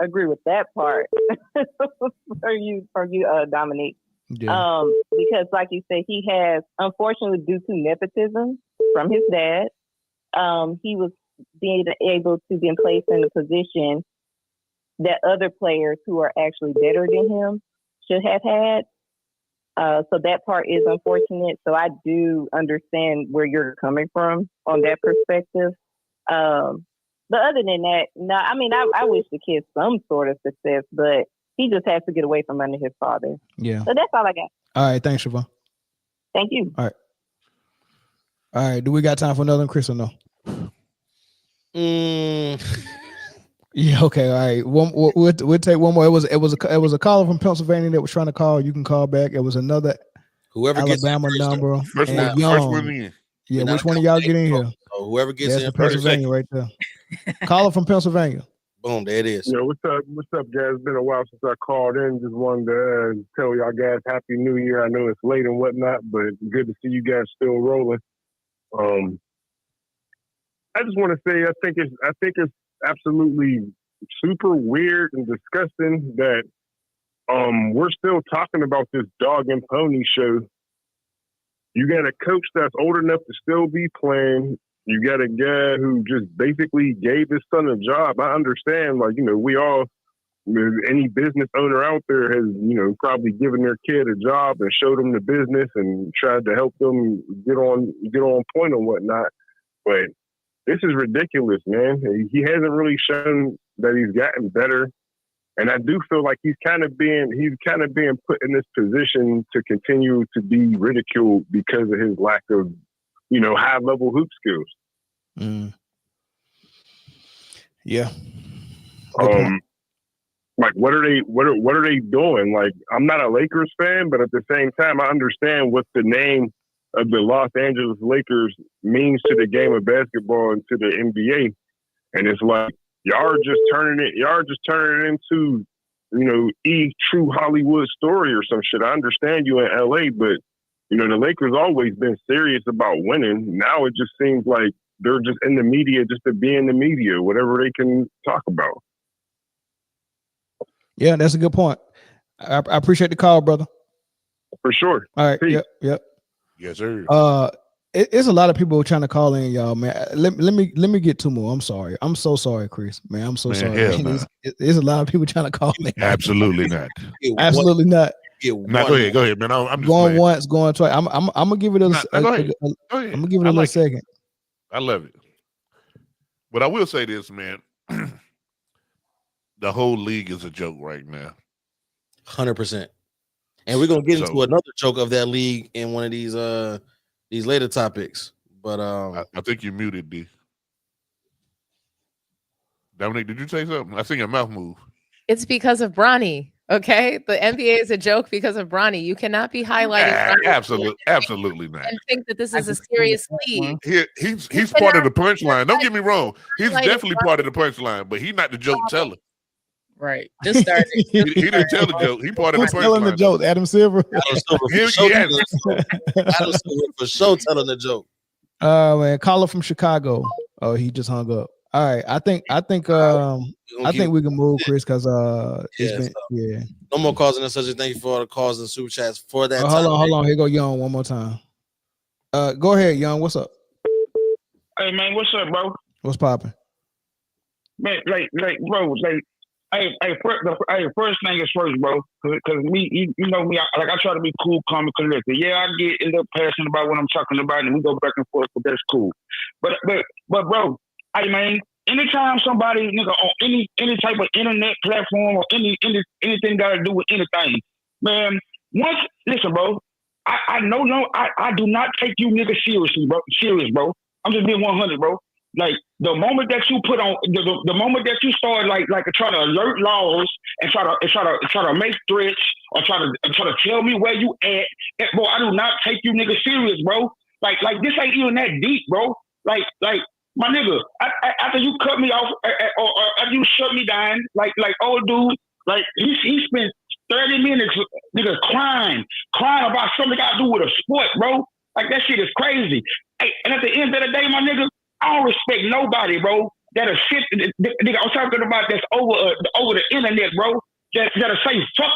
agree with that part for you, Dominique. Yeah. Because like you said, he has, unfortunately, due to nepotism from his dad, he was being able to be placed in a position that other players who are actually better than him should have had. So that part is unfortunate. So I do understand where you're coming from on that perspective. But other than that, no, I mean, I wish the kid some sort of success, but he just has to get away from under his father. Yeah. So that's all I got. All right. Thanks, Siobhan. Thank you. All right. Do we got time for another one, Chris, or no? Yeah. Okay. All right. We'll take one more. It was a caller from Pennsylvania that was trying to call. You can call back. It was another whoever Alabama gets number. First one in. Yeah. Which one of y'all get in here? So whoever gets That's in the Pennsylvania right there. Caller from Pennsylvania. Boom. There it is. Yo, what's up, guys? It's been a while since I called in. Just wanted to tell y'all guys Happy New Year. I know it's late and whatnot, but good to see you guys still rolling. I just want to say I think it's absolutely super weird and disgusting that we're still talking about this dog and pony show. You got a coach that's old enough to still be playing. You got a guy who just basically gave his son a job. I understand, like, we all, any business owner out there has, probably given their kid a job and showed them the business and tried to help them get on point and whatnot. But this is ridiculous, man. He hasn't really shown that he's gotten better. And I do feel like he's kind of being put in this position to continue to be ridiculed because of his lack of, high level hoop skills. Yeah. Like what are they doing? Like, I'm not a Lakers fan, but at the same time, I understand what the name of the Los Angeles Lakers means to the game of basketball and to the NBA. And it's like, y'all are just turning it into, true Hollywood story or some shit. I understand you in LA, but the Lakers always been serious about winning. Now it just seems like they're just in the media just to be in the media, whatever they can talk about. Yeah, that's a good point. I appreciate the call, brother. For sure. All right. Peace. Yep. Yes, sir. It's a lot of people trying to call in, y'all, man. Let me get two more. I'm sorry. I'm so sorry, Chris. Man, I'm so sorry. There's a lot of people trying to call in. Absolutely not. Absolutely not. Now, go ahead, man. I'm just going playing. once, going twice. I'm gonna give it I'm gonna give it a little second. I love it. But I will say this, man. The whole league is a joke right now. 100%. And we're gonna get into another joke of that league in one of these later topics. But I think you're muted, D. Dominic, did you say something? I see your mouth move. It's because of Bronny. Okay, the NBA is a joke because of Bronny. You cannot be highlighting Bronny absolutely not. and think that this is a serious league. He's part of the punchline. Don't get me wrong. He's definitely part of the punchline, but he's not the joke teller. Right. Just started. He didn't tell the joke. He part of the punchline. Telling the joke, Adam Silver. Adam Silver for sure telling the joke. Man, caller from Chicago. Oh, he just hung up. All right, I think we can move, Chris, because no more calls in the subject. Thank you for all the calls and super chats for that. Hold on. Here go Young one more time. Go ahead, Young. What's up? Hey man, what's up, bro? What's popping? Man, bro, first thing is first, bro. Because me, you know me, I try to be cool, calm, and collected. Yeah, I end up passionate about what I'm talking about, and we go back and forth, but that's cool. But bro, hey man, anytime somebody on any type of internet platform or anything got to do with anything, man. Listen, bro. I know, I do not take you niggas seriously, bro. Serious, bro. I'm just being 100, bro. Like the moment that you put on, the moment that you start like trying to alert laws and try to make threats or try to tell me where you at, bro. I do not take you niggas serious, bro. Like this ain't even that deep, bro. Like my nigga, after you cut me off or after you shut me down, like old dude, like he spent 30 minutes, nigga, crying about something got to do with a sport, bro. Like that shit is crazy. Hey, and at the end of the day, my nigga, I don't respect nobody, bro. That'll shit, nigga. I'm talking about that's over the internet, bro. That'll say fuck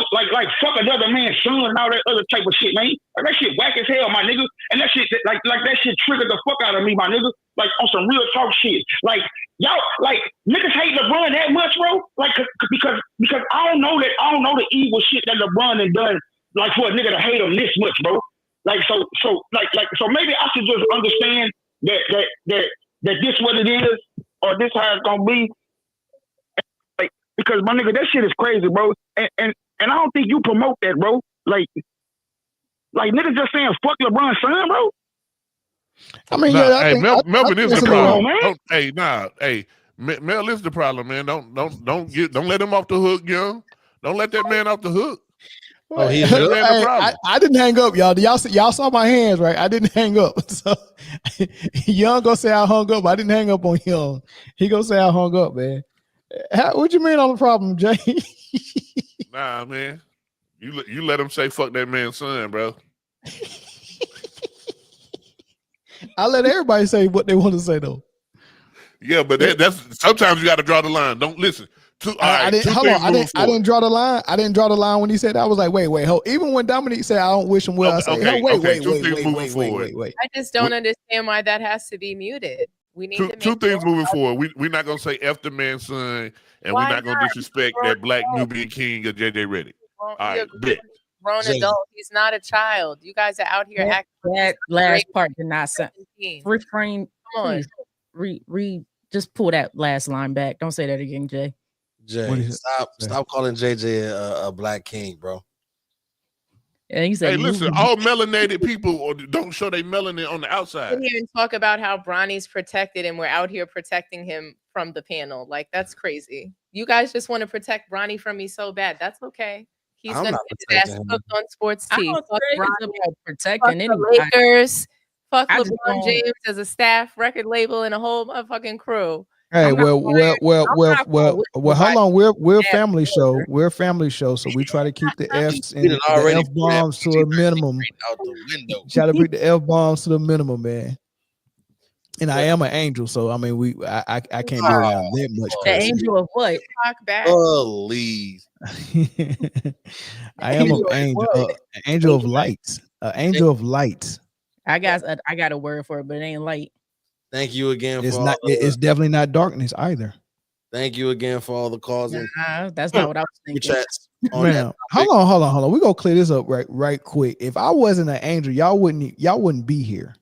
fuck another man's son and all that other type of shit, man. Like that shit whack as hell, my nigga. And that shit like that shit triggered the fuck out of me, my nigga. Like on some real talk shit. Like y'all, like niggas hate LeBron that much, bro. Like because I don't know the evil shit that LeBron has done. Like for a nigga to hate him this much, bro. Like so maybe I should just understand that this what it is or this how it's gonna be. Like because my nigga, that shit is crazy, bro. And I don't think you promote that, bro. Like niggas just saying fuck LeBron's son, bro. I mean, nah, yeah, hey, Melvin is the problem. Mel is the problem, man. Don't let him off the hook, young. Don't let that man off the hook. Oh, he's the problem. I didn't hang up, y'all. Y'all saw my hands, right? I didn't hang up. So Young gonna say I hung up. I didn't hang up on Young. He gonna say I hung up, man. What you mean on the problem, Jay? Nah, man. You let him say fuck that man's son, bro. I let everybody say what they want to say though. Yeah, but that's sometimes you got to draw the line. Don't listen. I didn't draw the line. I didn't draw the line when he said that. I was like, wait, hold. Even when Dominique said I don't wish him well, I said, wait. I just don't understand why that has to be muted. We need two things moving forward. We're not gonna say F the man's son, and we're not gonna disrespect that black Nubian king of JJ Redick. All right, bet. Grown adult. He's not a child. You guys are out here acting. That last part did not sound. Refrain. Come on. Please, just pull that last line back. Don't say that again, Jay. Jay, stop calling JJ a black king, bro. Yeah, he said, hey, listen, all melanated people don't show their melanin on the outside. Sit here and talk about how Bronny's protected and we're out here protecting him from the panel. Like, that's crazy. You guys just want to protect Bronny from me so bad. That's okay. He's going to get his ass cooked on sports TV. Fuck Bronny, protecting fuck the Lakers. Fuck LeBron James as a staff, record label, and a whole motherfucking crew. Hey, well, hold on. We're a family show. We're a family show, so we try to keep the F's and the F bombs to a minimum. Try to bring the F bombs to the minimum, man. And I am an angel, so I mean, I can't be around that much. The angel of what? Talk back. Please. I am an angel of light. An angel of light. I got a word for it, but it ain't light. Thank you again. It's definitely not darkness either. Thank you again for all the calls. That's not what I was thinking. Man, hold on. We gonna clear this up right quick. If I wasn't an angel, y'all wouldn't be here.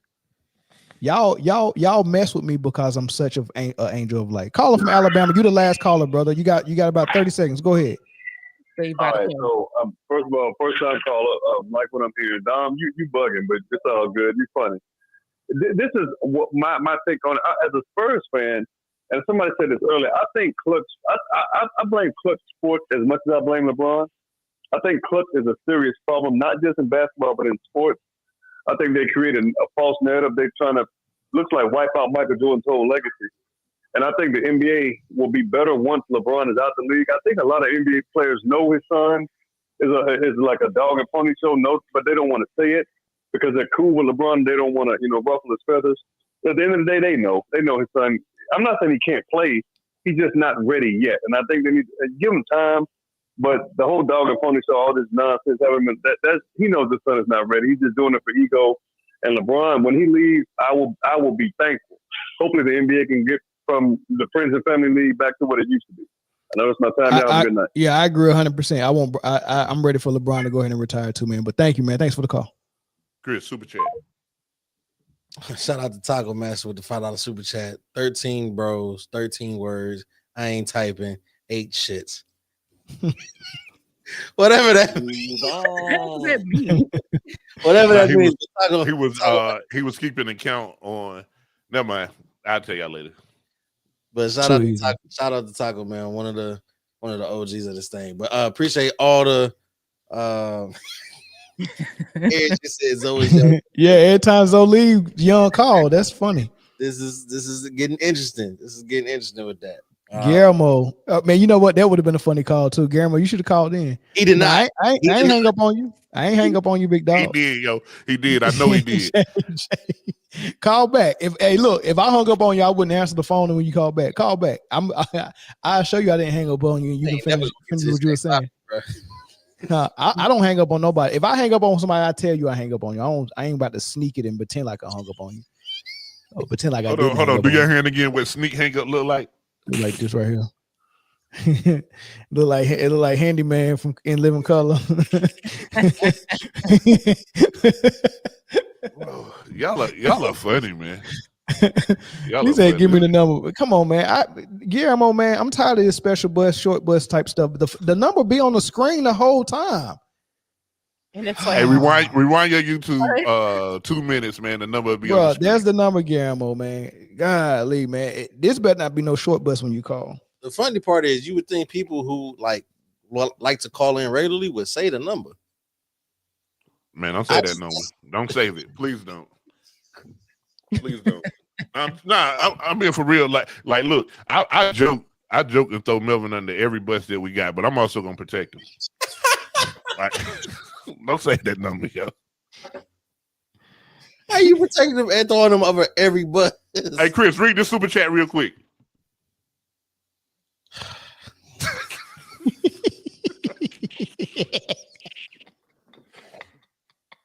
Y'all mess with me because I'm such an angel of light. Caller from Alabama, you the last caller, brother. You got about 30 seconds. Go ahead. All right, so first of all, first time caller, like what I'm hearing, Dom, you bugging, but it's all good. You funny. This is what my take on it. As a Spurs fan, and somebody said this earlier, I think Clutch. I blame Clutch Sports as much as I blame LeBron. I think Clutch is a serious problem, not just in basketball, but in sports. I think they created a false narrative. They're trying to looks like wipe out Michael Jordan's whole legacy. And I think the NBA will be better once LeBron is out the league. I think a lot of NBA players know his son is like a dog and pony show, but they don't want to say it because they're cool with LeBron. They don't want to, ruffle his feathers. At the end of the day, they know his son. I'm not saying he can't play. He's just not ready yet. And I think they need to give him time. But the whole dog and pony show, all this nonsense, he knows his son is not ready. He's just doing it for ego. And LeBron, when he leaves, I will be thankful. Hopefully the NBA can get from the Friends and Family League back to what it used to be. I know it's my time. Y'all have a good night. Yeah, I agree 100%. I'm ready for LeBron to go ahead and retire too, man. But thank you, man. Thanks for the call. Chris, super chat. Shout out to Taco Master with the $5 super chat. 13 bros, 13 words. I ain't typing. 8 shits. Whatever that means. Whatever that means. He was keeping account on. Never mind. I'll tell y'all later. But shout out to Taco, man. One of the OGs of this thing. But appreciate all the Eric just said Zoe's young. Yeah, every time Zoe leave, young call. That's funny. This is getting interesting. This is getting interesting with that. Guillermo, man, you know what? That would have been a funny call too. Guillermo, you should have called in. He did not. I ain't hang up on you. I ain't hang up on you, big dog. He did, yo. He did. I know he did. Call back. If I hung up on you, I wouldn't answer the phone when you call back. Call back. I'll show you I didn't hang up on you, and you can finish what you were saying. No, I don't hang up on nobody. If I hang up on somebody, I tell you I hang up on you. I ain't about to sneak it and pretend like I hung up on you. Oh, pretend like I didn't. Hold on. Do your hand again what sneak hang up look like? Like this right here. It look like Handyman from In Living Color. Y'all are funny, man. He said, "Give me the number." Come on, man. Guillermo, man, I'm tired of this special bus, short bus type stuff. The number be on the screen the whole time. And it's like, hey, rewind your YouTube 2 minutes, man. The number will be on the screen. There's the number, Guillermo, man. Golly, man. This better not be no short bus when you call. The funny part is you would think people who like to call in regularly would say the number. Man, don't say that number. Don't save it. Please don't. Please don't. I'm being for real. Like, look, I joke and throw Melvin under every bus that we got, but I'm also gonna protect him. Like, don't say that number, yo. How you protecting them and throwing them over every bus? Hey, Chris, read this super chat real quick.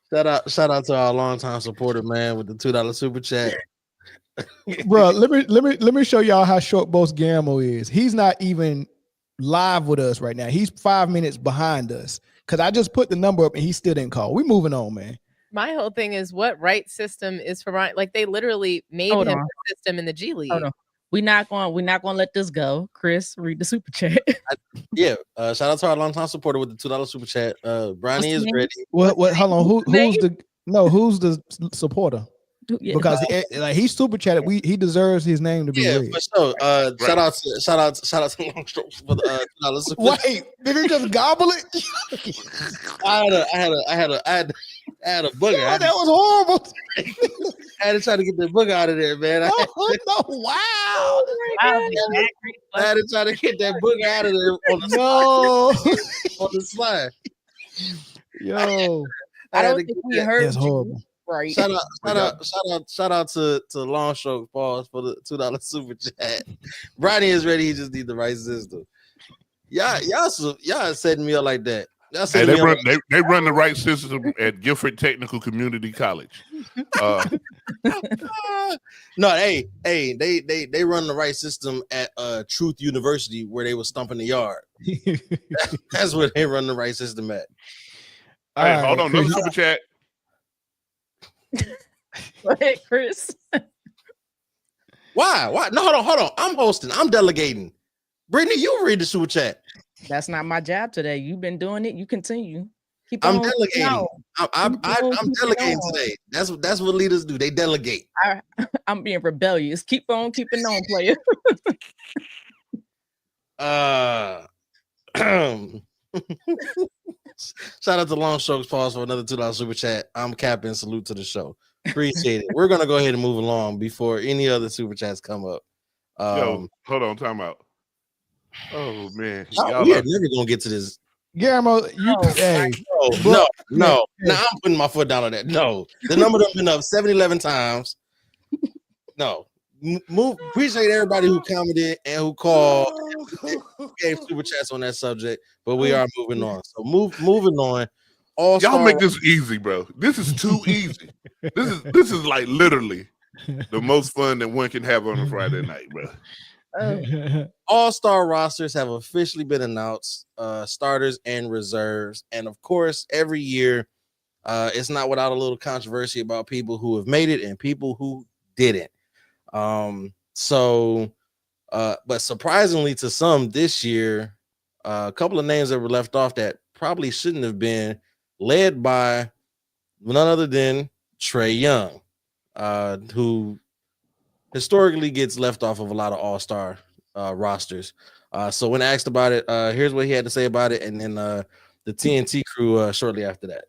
Shout out to our longtime supporter, man, with the $2 super chat. Bro, let me show y'all how short boss Guillermo is. He's not even live with us right now. He's 5 minutes behind us because I just put the number up and he still didn't call. We moving on, man. my whole thing is what right system is for Ryan. Like they literally made him the system in the G League. We're not going to let this go. Chris, read the super chat. Shout out to our longtime supporter with the $2 super chat. Bronny is ready. What? Hold on. Who's the supporter? Because he super chatted. He deserves his name to be read. For sure. Shout out to Longstrokes for the $2 super. Wait, did he just gobble it? I had a booger. Oh, that was horrible. I had to try to get the booger out of there, man. Wow. I had to try to get that booger out of there on the slide. Yo, I don't think we heard. That's horrible. Right. Shout out to Long Stroke Pause for the $2 super chat. Bronny is ready. He just need the right system. Y'all setting me up like that. Hey, they run the right system at Gifford Technical Community College. No, they run the right system at Truth University where they were stumping the yard. That's where they run the right system at. Hey, hold on, no super chat. Go ahead, Chris. Why? No, hold on. I'm hosting. I'm delegating. Brittany, you read the super chat. That's not my job today. You've been doing it. You continue. I'm delegating. I'm delegating today. That's what leaders do. They delegate. I'm being rebellious. Keep on keeping on, player. Shout out to Long Strokes Pause for another $2 super chat. I'm capping. Salute to the show. Appreciate it. We're gonna go ahead and move along before any other super chats come up. Yo, hold on, time out. Oh man, we are never gonna get to this. Guillermo, no. Now I'm putting my foot down on that. No, the number done been up 7-11 times. No, appreciate everybody who commented and who called, and gave super chats on that subject. But we are moving on. So moving on. Y'all make this easy, bro. This is too easy. This is like literally the most fun that one can have on a Friday night, bro. All-star rosters have officially been announced, starters and reserves. And of course, every year, it's not without a little controversy about people who have made it and people who didn't. But surprisingly to some this year, a couple of names that were left off that probably shouldn't have been, led by none other than Trae Young, who historically gets left off of a lot of all-star rosters. So when asked about it, here's what he had to say about it, and then the TNT crew shortly after that.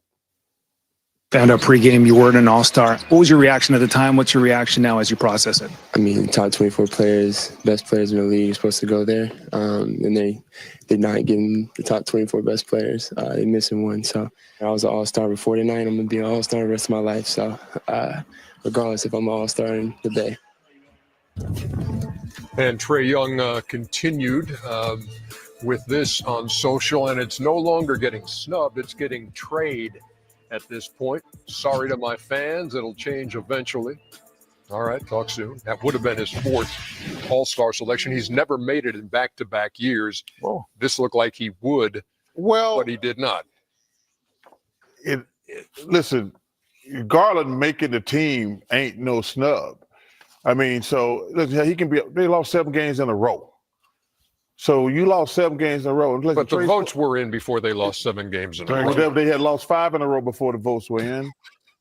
Found out pregame you weren't an all-star. What was your reaction at the time? What's your reaction now as you process it? I mean, top 24 players, best players in the league are supposed to go there. And they're not getting the top 24 best players. They're missing one. So I was an all-star before tonight. I'm going to be an all-star the rest of my life. So regardless if I'm an all-star in the Bay. And Trae Young continued with this on social, and it's no longer getting snubbed. It's getting trade at this point. Sorry to my fans. It'll change eventually. All right, talk soon. That would have been his fourth all-star selection. He's never made it in back-to-back years. Whoa. This looked like he would, but he did not. Listen, Garland making the team ain't no snub. I mean, so look, he can be. They lost 7 games in a row. So you lost 7 games in a row. Listen, But the votes were in before they lost 7 games in a row. They had lost 5 in a row before the votes were in.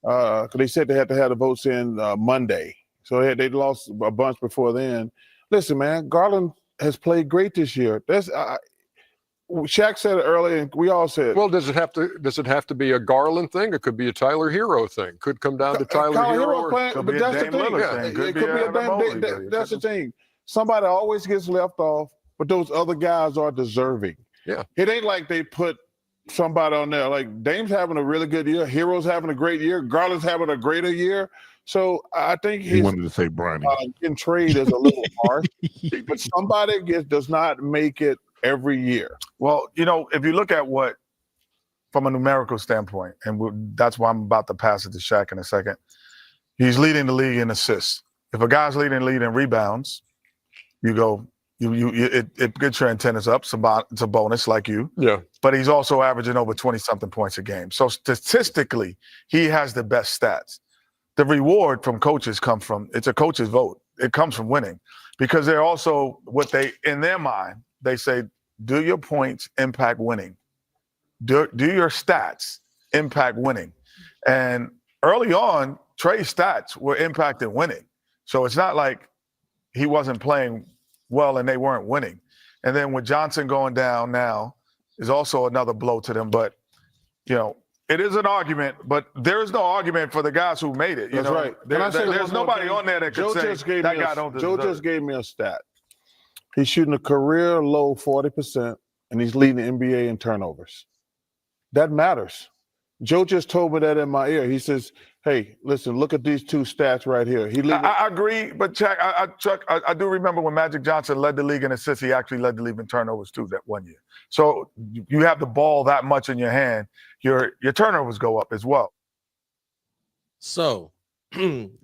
Because they said they had to have the votes in Monday. So they lost a bunch before then. Listen, man, Garland has played great this year. Shaq said it earlier, and we all said. Well, does it have to be a Garland thing? It could be a Tyler Hero thing. Could come down to Tyler Hero. But that's the thing. It could be a damn. That's the thing. Somebody always gets left off, but those other guys are deserving. Yeah. It ain't like they put somebody on there. Like Dame's having a really good year. Hero's having a great year. Garland's having a greater year. So I think he wanted to say Bronny. In trade is a little harsh, but somebody does not make it every year. Well, if you look at what, from a numerical standpoint, and that's why I'm about to pass it to Shaq in a second, he's leading the league in assists. If a guy's leading the league in rebounds, you go, it gets your antennas up. It's a bonus like you. Yeah. But he's also averaging over 20-something points a game. So statistically, he has the best stats. The reward from coaches it's a coach's vote. It comes from winning, because they're also in their mind, they say, do your points impact winning? Do your stats impact winning? And early on, Trae's stats were impacting winning. So it's not like he wasn't playing well and they weren't winning. And then with Johnson going down now is also another blow to them. But, it is an argument, but there is no argument for the guys who made it. That's right. There's nobody on there that could say that guy don't deserve it. Joe just gave me a stat. He's shooting a career low 40%, and he's leading the NBA in turnovers. That matters. Joe just told me that in my ear. He says, hey, listen, look at these 2 stats right here. I agree, but Chuck, I do remember when Magic Johnson led the league in assists, he actually led the league in turnovers too that one year. So you have the ball that much in your hand, your turnovers go up as well. So,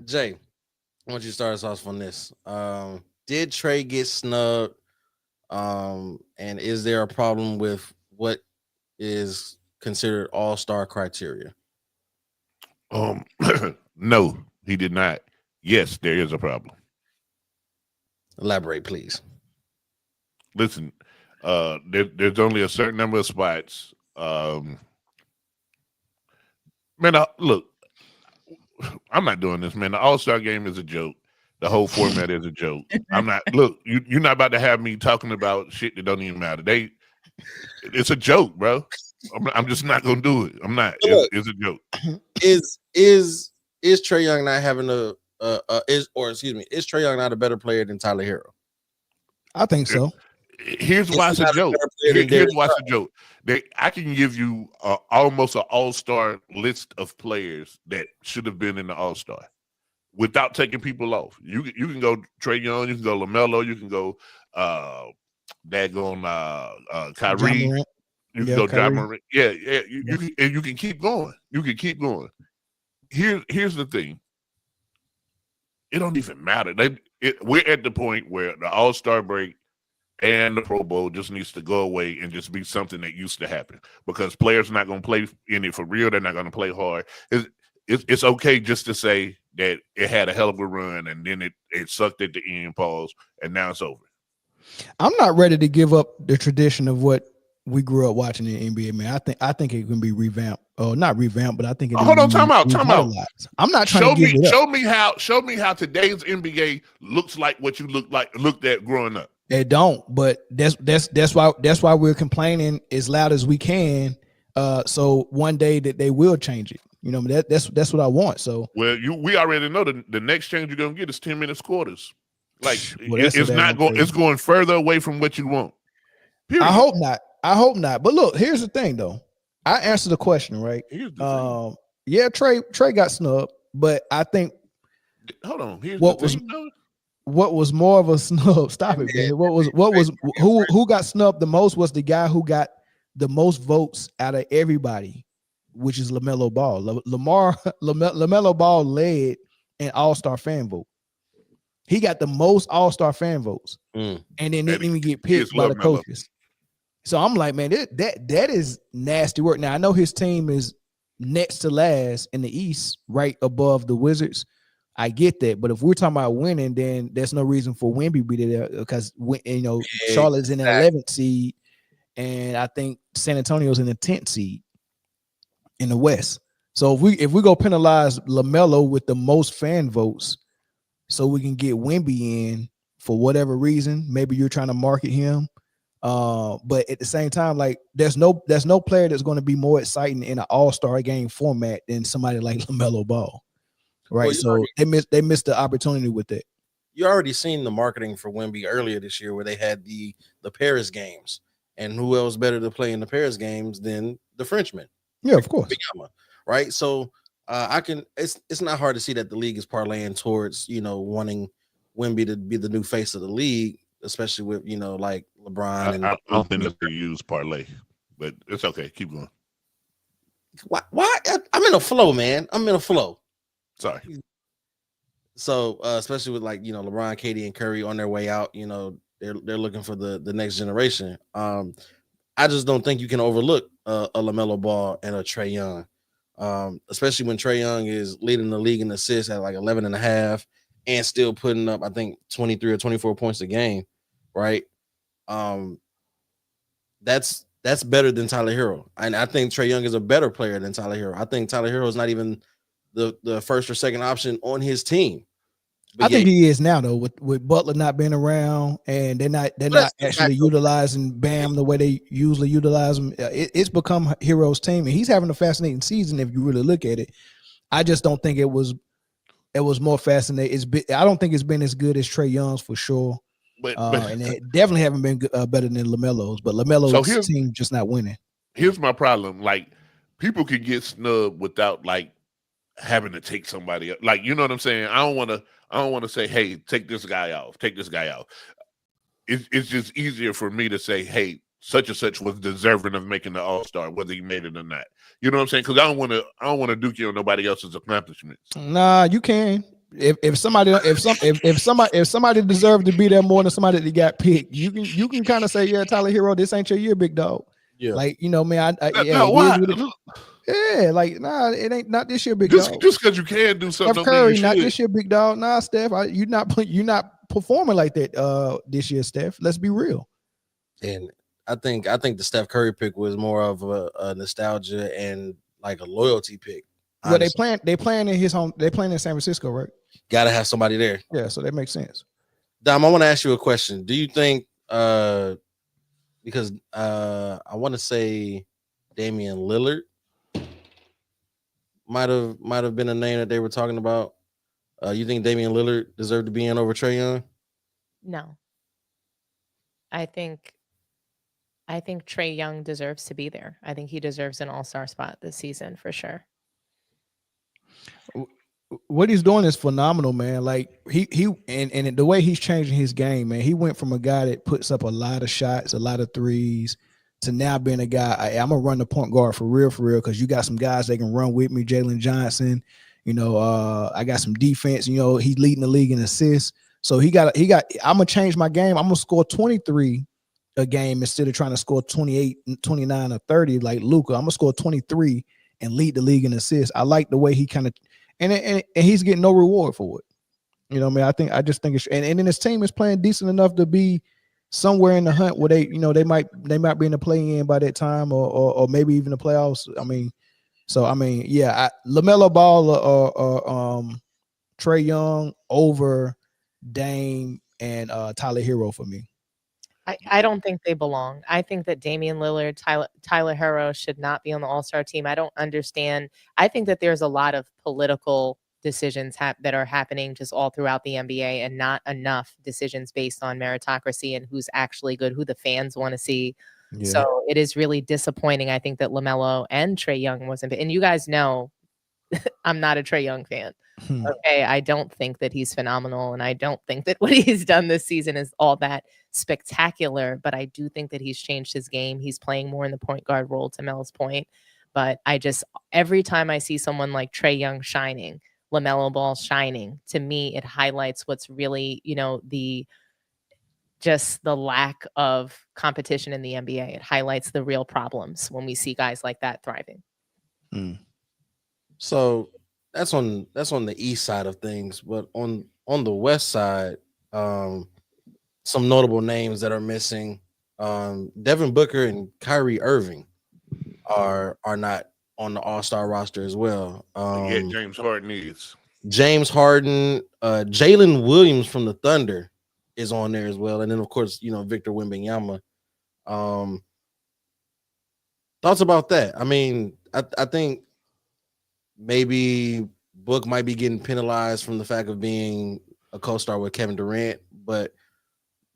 Jay, I want you to start us off on this. Did Trae get snubbed? And is there a problem with what is considered all-star criteria? No, he did not. Yes, there is a problem. Elaborate, please. Listen, there's only a certain number of spots. Look, I'm not doing this, man. The All-Star game is a joke. The whole format is a joke. I'm not. Look, you're not about to have me talking about shit that don't even matter. It's a joke, bro. I'm just not gonna do it. I'm not. It's a joke. Is Trae Young not having is Trae Young not a better player than Tyler Hero? I think so. Here's why it's a joke. Here's why it's a joke. I can give you almost an all-star list of players that should have been in the all-star without taking people off. You can go Trae Young, you can go LaMelo, you can go Kyrie. You can go John Morant. Yeah. You can keep going. You can keep going. Here's the thing. It don't even matter. We're at the point where the All-Star break and the Pro Bowl just needs to go away and just be something that used to happen, because players are not going to play in it for real. They're not going to play hard. It's okay just to say that it had a hell of a run and then it sucked at the end, pause, and now it's over. I'm not ready to give up the tradition of what we grew up watching the NBA, man. I think it can be revamped. Oh, not revamped, but I think it Hold on, time out. revitalized. I'm not trying to give it up. Show me how today's NBA looks like what you looked at growing up. It don't, but that's why we're complaining as loud as we can. So one day that they will change it. You know, that's what I want. So we already know the next change you're gonna get is 10-minute quarters. Like it's going further away from what you want. Period. I hope not. But look, here's the thing though. I answered the question, right? Yeah, Trey got snubbed, but I think hold on. What was more of a snub? Stop it, man. Who got snubbed the most was the guy who got the most votes out of everybody, which is LaMelo Ball. LaMelo Ball led an All-Star fan vote. He got the most All-Star fan votes, and then didn't even get picked by the coaches. So I'm like, man, that is nasty work. Now I know his team is next to last in the East, right above the Wizards. I get that, but if we're talking about winning, then there's no reason for Wemby to be there because Charlotte's in the 11th seed, and I think San Antonio's in the 10th seed in the West. So if we go penalize LaMelo with the most fan votes, so we can get Wemby in for whatever reason, maybe you're trying to market him. But at the same time, like there's no player that's going to be more exciting in an all-star game format than somebody like LaMelo Ball. Right. Well, so they missed the opportunity with it. You already seen the marketing for Wemby earlier this year where they had the Paris games. And who else better to play in the Paris games than the Frenchman? Yeah, of course. Right. So it's not hard to see that the league is parlaying towards, wanting Wemby to be the new face of the league, especially with, like LeBron. I don't think that's to use parlay, but it's okay. Keep going. Why? I'm in a flow, man. I'm in a flow. Sorry. So especially with LeBron, KD, and Curry on their way out, they're looking for the next generation. I just don't think you can overlook a LaMelo Ball and a Trae Young, especially when Trae Young is leading the league in assists at like 11.5 and still putting up, I think, 23 or 24 points a game, right? That's better than Tyler Hero, and I think Trae Young is a better player than Tyler Hero. I think Tyler Hero is not even the first or second option on his team. But I think he is now though, with Butler not being around and they're not actually utilizing Bam the way they usually utilize him. It's become Hero's team, and he's having a fascinating season if you really look at it. I just don't think it was more fascinating. I don't think it's been as good as Trae Young's for sure. And they definitely haven't been better than LaMelo's. But LaMelo's team just not winning. Here's my problem: like people can get snubbed without having to take somebody up. Like, you know what I'm saying? I don't want to say, hey, take this guy off. It's just easier for me to say, hey, such and such was deserving of making the All-Star, whether he made it or not. You know what I'm saying? Because I don't want to duke you on nobody else's accomplishments. Nah, you can. If somebody deserved to be there more than somebody that got picked, you can kind of say, yeah, Tyler Hero, this ain't your year, big dog. Yeah. Like, man, yeah, like, nah, it ain't not this year, big dog. Just because you can do something. Steph Curry, not this year, big dog. Nah, Steph, you're not performing like that this year, Steph. Let's be real. And I think the Steph Curry pick was more of a nostalgia and like a loyalty pick. Well, they playing in his home. They playing in San Francisco, right? Got to have somebody there. Yeah, so that makes sense. Dom, I want to ask you a question. Do you think because I want to say Damian Lillard might have been a name that they were talking about. You think Damian Lillard deserved to be in over Trae Young? No. I think Trae Young deserves to be there. I think he deserves an all-star spot this season for sure. What he's doing is phenomenal, man. Like he and the way he's changing his game, man. He went from a guy that puts up a lot of shots, a lot of threes, to now being a guy. I'm gonna run the point guard for real, because you got some guys that can run with me. Jalen Johnson, I got some defense. He's leading the league in assists. So he got. I'm gonna change my game. I'm gonna score 23 a game instead of trying to score 28, 29, or 30 like Luka. I'm gonna score 23 and lead the league in assists. I like the way he kind of. And he's getting no reward for it. I just think it's and then his team is playing decent enough to be somewhere in the hunt where they might be in the play-in by that time, or maybe even the playoffs. I mean, yeah, LaMelo Ball or Trae Young over Dame and Tyler Hero for me. I don't think they belong. I think that Damian Lillard, Tyler Hero should not be on the All-Star team. I don't understand. I think that there's a lot of political decisions that are happening just all throughout the NBA, and not enough decisions based on meritocracy and who's actually good, who the fans want to see. Yeah. So it is really disappointing. I think that LaMelo and Trae Young wasn't. And you guys know I'm not a Trae Young fan. Okay, I don't think that he's phenomenal, and I don't think that what he's done this season is all that spectacular, but I do think that he's changed his game. He's playing more in the point guard role, to Mel's point. But every time I see someone like Trae Young shining, LaMelo Ball shining, to me, it highlights what's really, the lack of competition in the NBA. It highlights the real problems when we see guys like that thriving. So that's on the east side of things, but on the west side, some notable names that are missing. Devin Booker and Kyrie Irving are not on the All-Star roster as well. Yet James Harden is. James Harden, Jalen Williams from the Thunder is on there as well, and then of course Victor Wembanyama. Thoughts about that? I mean, I think maybe Book might be getting penalized from the fact of being a co-star with Kevin Durant, but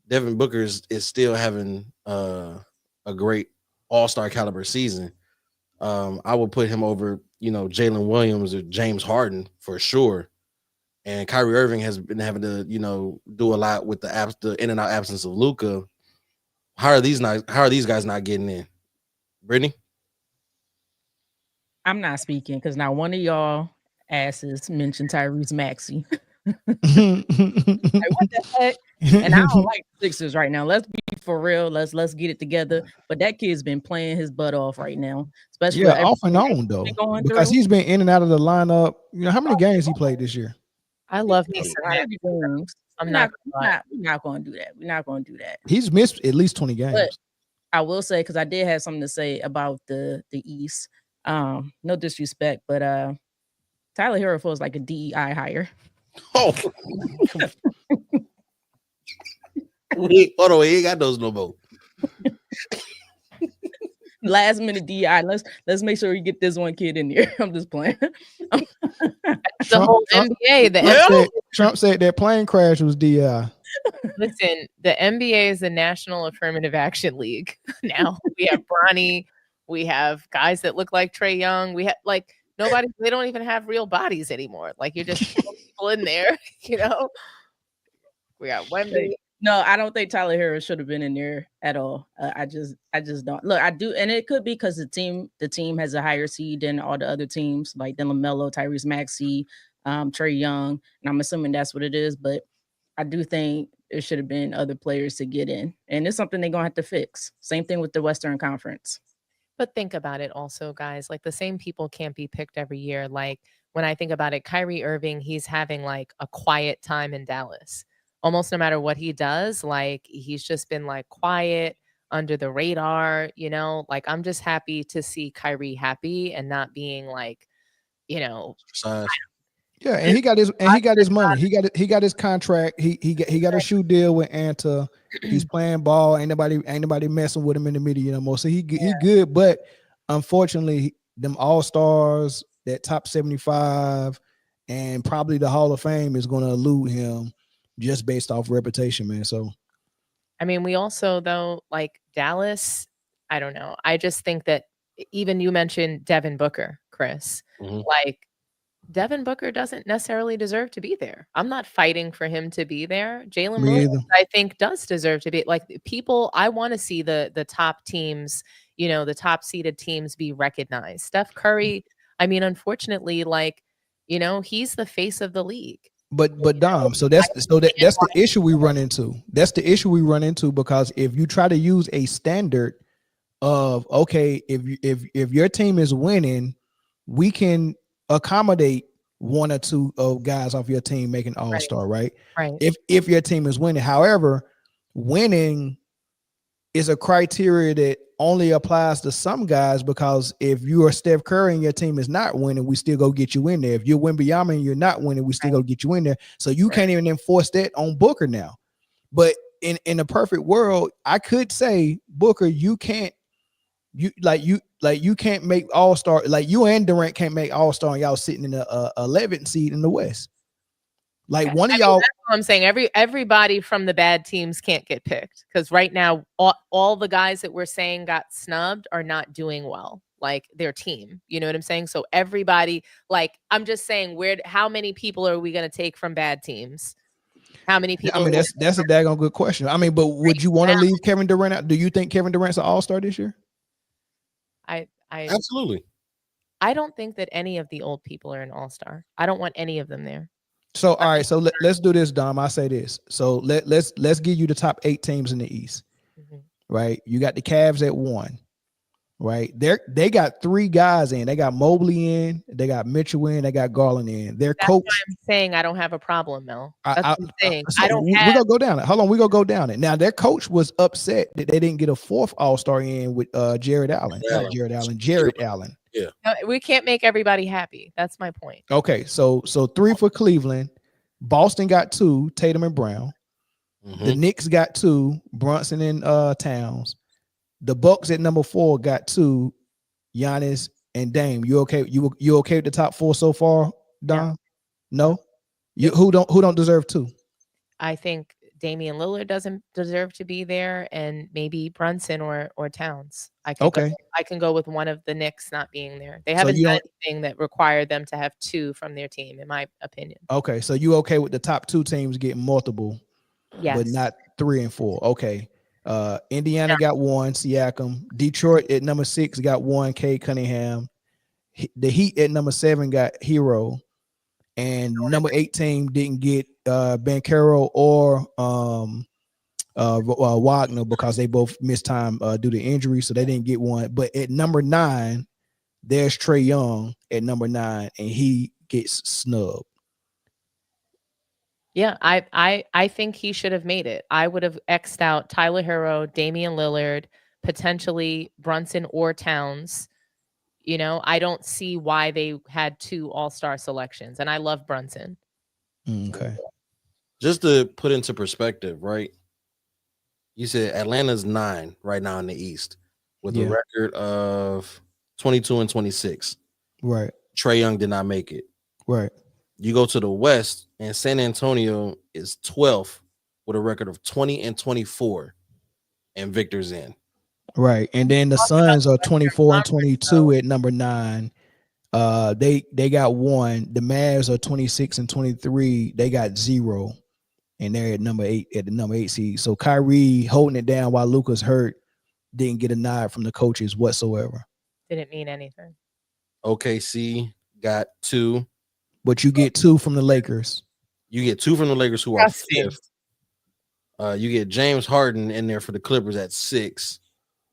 Devin Booker is still having a great all-star caliber season. I would put him over, Jalen Williams or James Harden for sure. And Kyrie Irving has been having to, do a lot with the in and out absence of Luka. How are these guys not getting in? Brittany? I'm not speaking because now one of y'all asses mentioned Tyrese Maxey. Like, what the heck? And I don't like the Sixers right now. Let's be for real. Let's get it together. But that kid's been playing his butt off right now, especially off and on though, because he's been in and out of the lineup. How many games he played this year? I love me some games. We're not going to do that. We're not going to do that. He's missed at least 20 games. But I will say, because I did have something to say about the East. No disrespect, but Tyler Hero feels like a DEI hire. Oh, hold on, he ain't got those no more. Last minute DEI. Let's make sure we get this one kid in there. I'm just playing. The whole NBA. Trump said that plane crash was DEI. Listen, the NBA is the National Affirmative Action League. Now we have Bronny. We have guys that look like Trae Young. We have they don't even have real bodies anymore. Like, you're just people in there, We got Wemby. No, I don't think Tyler Hero should have been in there at all. I just don't. Look, I do, and it could be because the team has a higher seed than all the other teams, like then LaMelo, Tyrese Maxey, Trae Young, and I'm assuming that's what it is. But I do think it should have been other players to get in, and it's something they're gonna have to fix. Same thing with the Western Conference. But think about it also, guys. Like, the same people can't be picked every year. Like, when I think about it, Kyrie Irving, he's having like a quiet time in Dallas. Almost no matter what he does, like, he's just been like quiet, under the radar, Like, I'm just happy to see Kyrie happy and not being like, Yeah, and he got his money. He got his contract. He got a shoe deal with Anta. He's playing ball. Ain't nobody messing with him in the media no more. So he good. But unfortunately, them all-stars, that top 75, and probably the Hall of Fame is going to elude him just based off reputation, man. So, I mean, we also, though, like Dallas, I don't know. I just think that even you mentioned Devin Booker, Chris, like, Devin Booker doesn't necessarily deserve to be there. I'm not fighting for him to be there. Jalen Williams, I think, does deserve to be. Like, people, I want to see the top teams, the top seeded teams be recognized. Steph Curry, I mean, unfortunately, like, he's the face of the league. But Dom, so that's the issue we run into. That's the issue we run into, because if you try to use a standard of, okay, if your team is winning, we can accommodate one or two of guys off your team making all-star, right? Right. If your team is winning. However, winning is a criteria that only applies to some guys, because if you are Steph Curry and your team is not winning, we still go get you in there. If you're Wembanyama and you're not winning, we still go get you in there. So you can't even enforce that on Booker now. But in a perfect world, I could say, Booker, you can't make All-Star. Like, you and Durant can't make All-Star, and y'all sitting in the 11th seed in the West. Like, one of y'all. That's what I'm saying. Everybody from the bad teams can't get picked, because right now all the guys that we're saying got snubbed are not doing well, like their team. You know what I'm saying? So everybody, like, I'm just saying, how many people are we going to take from bad teams? How many people? I mean, that's a daggone good question. I mean, but would you want to leave Kevin Durant out? Do you think Kevin Durant's an All-Star this year? I Absolutely. I don't think that any of the old people are an All-Star. I don't want any of them there. So, all right. So let's do this, Dom. I say this. So let's give you the top 8 teams in the East. Right. You got the Cavs at 1. Right. They got 3 guys in. They got Mobley in. They got Mitchell in. They got Garland in. Their coach. Why I'm saying I don't have a problem, Mel. That's what I'm saying. We're gonna go down it. Hold on. We're gonna go down it. Now, their coach was upset that they didn't get a 4th All-Star in with Jared Allen. Jared Allen. Yeah. No, we can't make everybody happy. That's my point. Okay, so 3 for Cleveland. Boston got 2, Tatum and Brown. The Knicks got 2, Brunson and Towns. The Bucks at number 4 got 2, Giannis and Dame. You okay? You okay with the top 4 so far, Don? Yeah. No? Who don't deserve 2? I think Damian Lillard doesn't deserve to be there, and maybe Brunson or Towns. I can go with one of the Knicks not being there. They haven't done anything that required them to have 2 from their team, in my opinion. Okay, so you okay with the top 2 teams getting multiple, yes, but not 3 and 4. Okay. Indiana got 1, Siakam. Detroit at number 6 got 1, Cade Cunningham. The Heat at number 7 got Hero. And number 18 didn't get Banchero or Wagner, because they both missed time due to injury, so they didn't get one. But at number 9, there's Trae Young at number 9, and he gets snubbed. Yeah, I think he should have made it. I would have X'd out Tyler Hero, Damian Lillard, potentially Brunson or Towns. You know, I don't see why they had 2 All-Star selections, and I love Brunson. Okay. Just to put into perspective, right? You said Atlanta's 9 right now in the East with a record of 22 and 26. Right. Trae Young did not make it. Right. You go to the West, and San Antonio is 12th with a record of 20 and 24, and Victor's in. Right. And then the Suns are 24 and 22 at number 9. They got 1. The Mavs are 26 and 23. They got 0. And they're at number 8 at the number 8 seed. So Kyrie holding it down while Luka's hurt didn't get a nod from the coaches whatsoever. Didn't mean anything. OKC got 2. But you get 2 from the Lakers. You get 2 from the Lakers, who are 5th. You get James Harden in there for the Clippers at 6.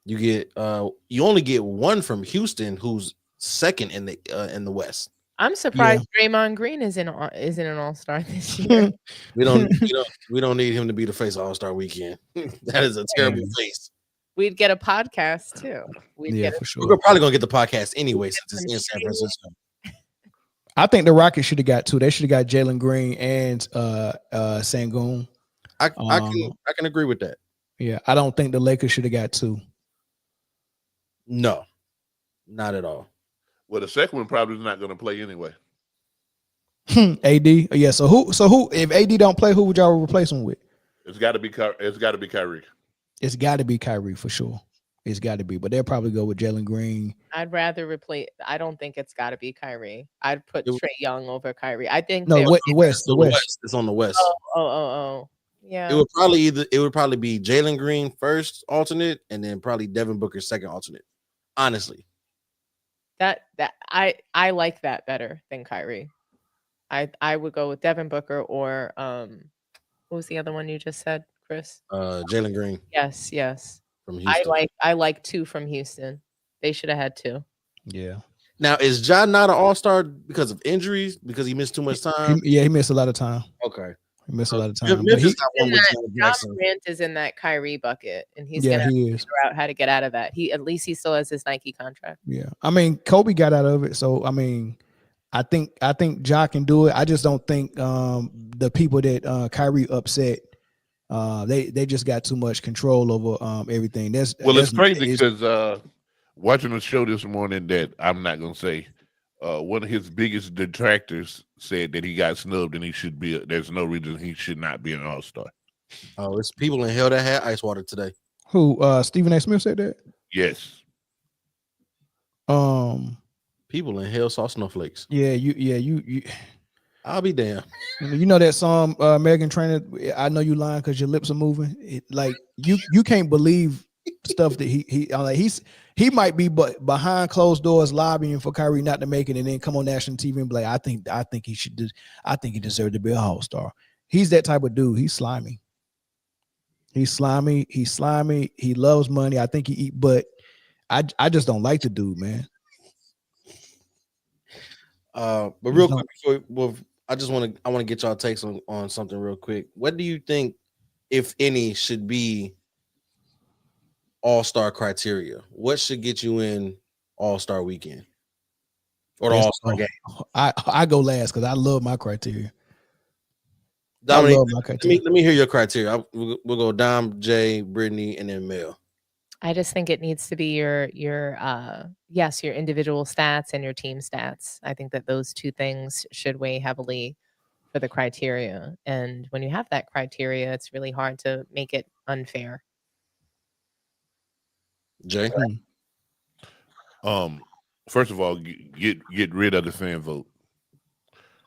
You get you only get 1 from Houston, who's 2nd in the West. I'm surprised Draymond Green isn't an All-Star this year. we don't need him to be the face of All-Star weekend. That is a terrible face. We'd get a podcast too. For sure. We're probably gonna get the podcast anyway since it's in San Francisco. I think the Rockets should have got 2. They should have got Jalen Green and Sengun. I can agree with that. Yeah, I don't think the Lakers should have got 2. No, not at all. Well, the second one probably is not going to play anyway. AD, yeah. So who? If AD don't play, who would y'all replace him with? It's got to be Kyrie. It's got to be Kyrie for sure. It's got to be, but they'll probably go with Jalen Green. I'd rather replace. I don't think it's got to be Kyrie. I'd put Trae Young over Kyrie. I think the West. It's on the West. Oh. Yeah. It would probably be Jalen Green first alternate, and then probably Devin Booker second alternate. Honestly, that I like that better than Kyrie. I would go with Devin Booker or what was the other one you just said, Chris? Jalen Green. Yes. From Houston. I like 2 from Houston. They should have had 2. Yeah. Now, is Ja not an All-Star because of injuries? Because he missed too much time? He missed a lot of time. Okay. He missed a lot of time. But Memphis he, got one with James John Jackson. Morant is in that Kyrie bucket, and he's Yeah, gonna he figure is. out how to get out of that. At least he still has his Nike contract. Yeah, I mean, Kobe got out of it, so I mean, I think Ja can do it. I just don't think the people that Kyrie upset, they just got too much control over everything. It's crazy because watching the show this morning that I'm not gonna say, one of his biggest detractors said that he got snubbed and he should be. There's no reason he should not be an All-Star. Oh, it's people in hell that had ice water today. Who? Stephen A. Smith said that. Yes. People in hell saw snowflakes. Yeah, you. I'll be damned. You know that song, Megan Trainor. I know you lying because your lips are moving. Like you can't believe stuff that he might be but behind closed doors lobbying for Kyrie not to make it, and then come on national TV and be like, I think he should. I think he deserved to be an All-Star. He's that type of dude. He's slimy. He's slimy. He loves money. I think he eat, but I just don't like the dude, man. But real quick before, I want to get y'all takes on something real quick. What do you think, if any, should be All-Star criteria? What should get you in All-Star weekend or the All-Star game? I go last because I love my criteria. Dominique, let me hear your criteria. We'll go Dom, Jay, Brittany, and then Mel. I just think it needs to be your individual stats and your team stats. I think that those two things should weigh heavily for the criteria. And when you have that criteria, it's really hard to make it unfair. Jay? First of all, get rid of the fan vote.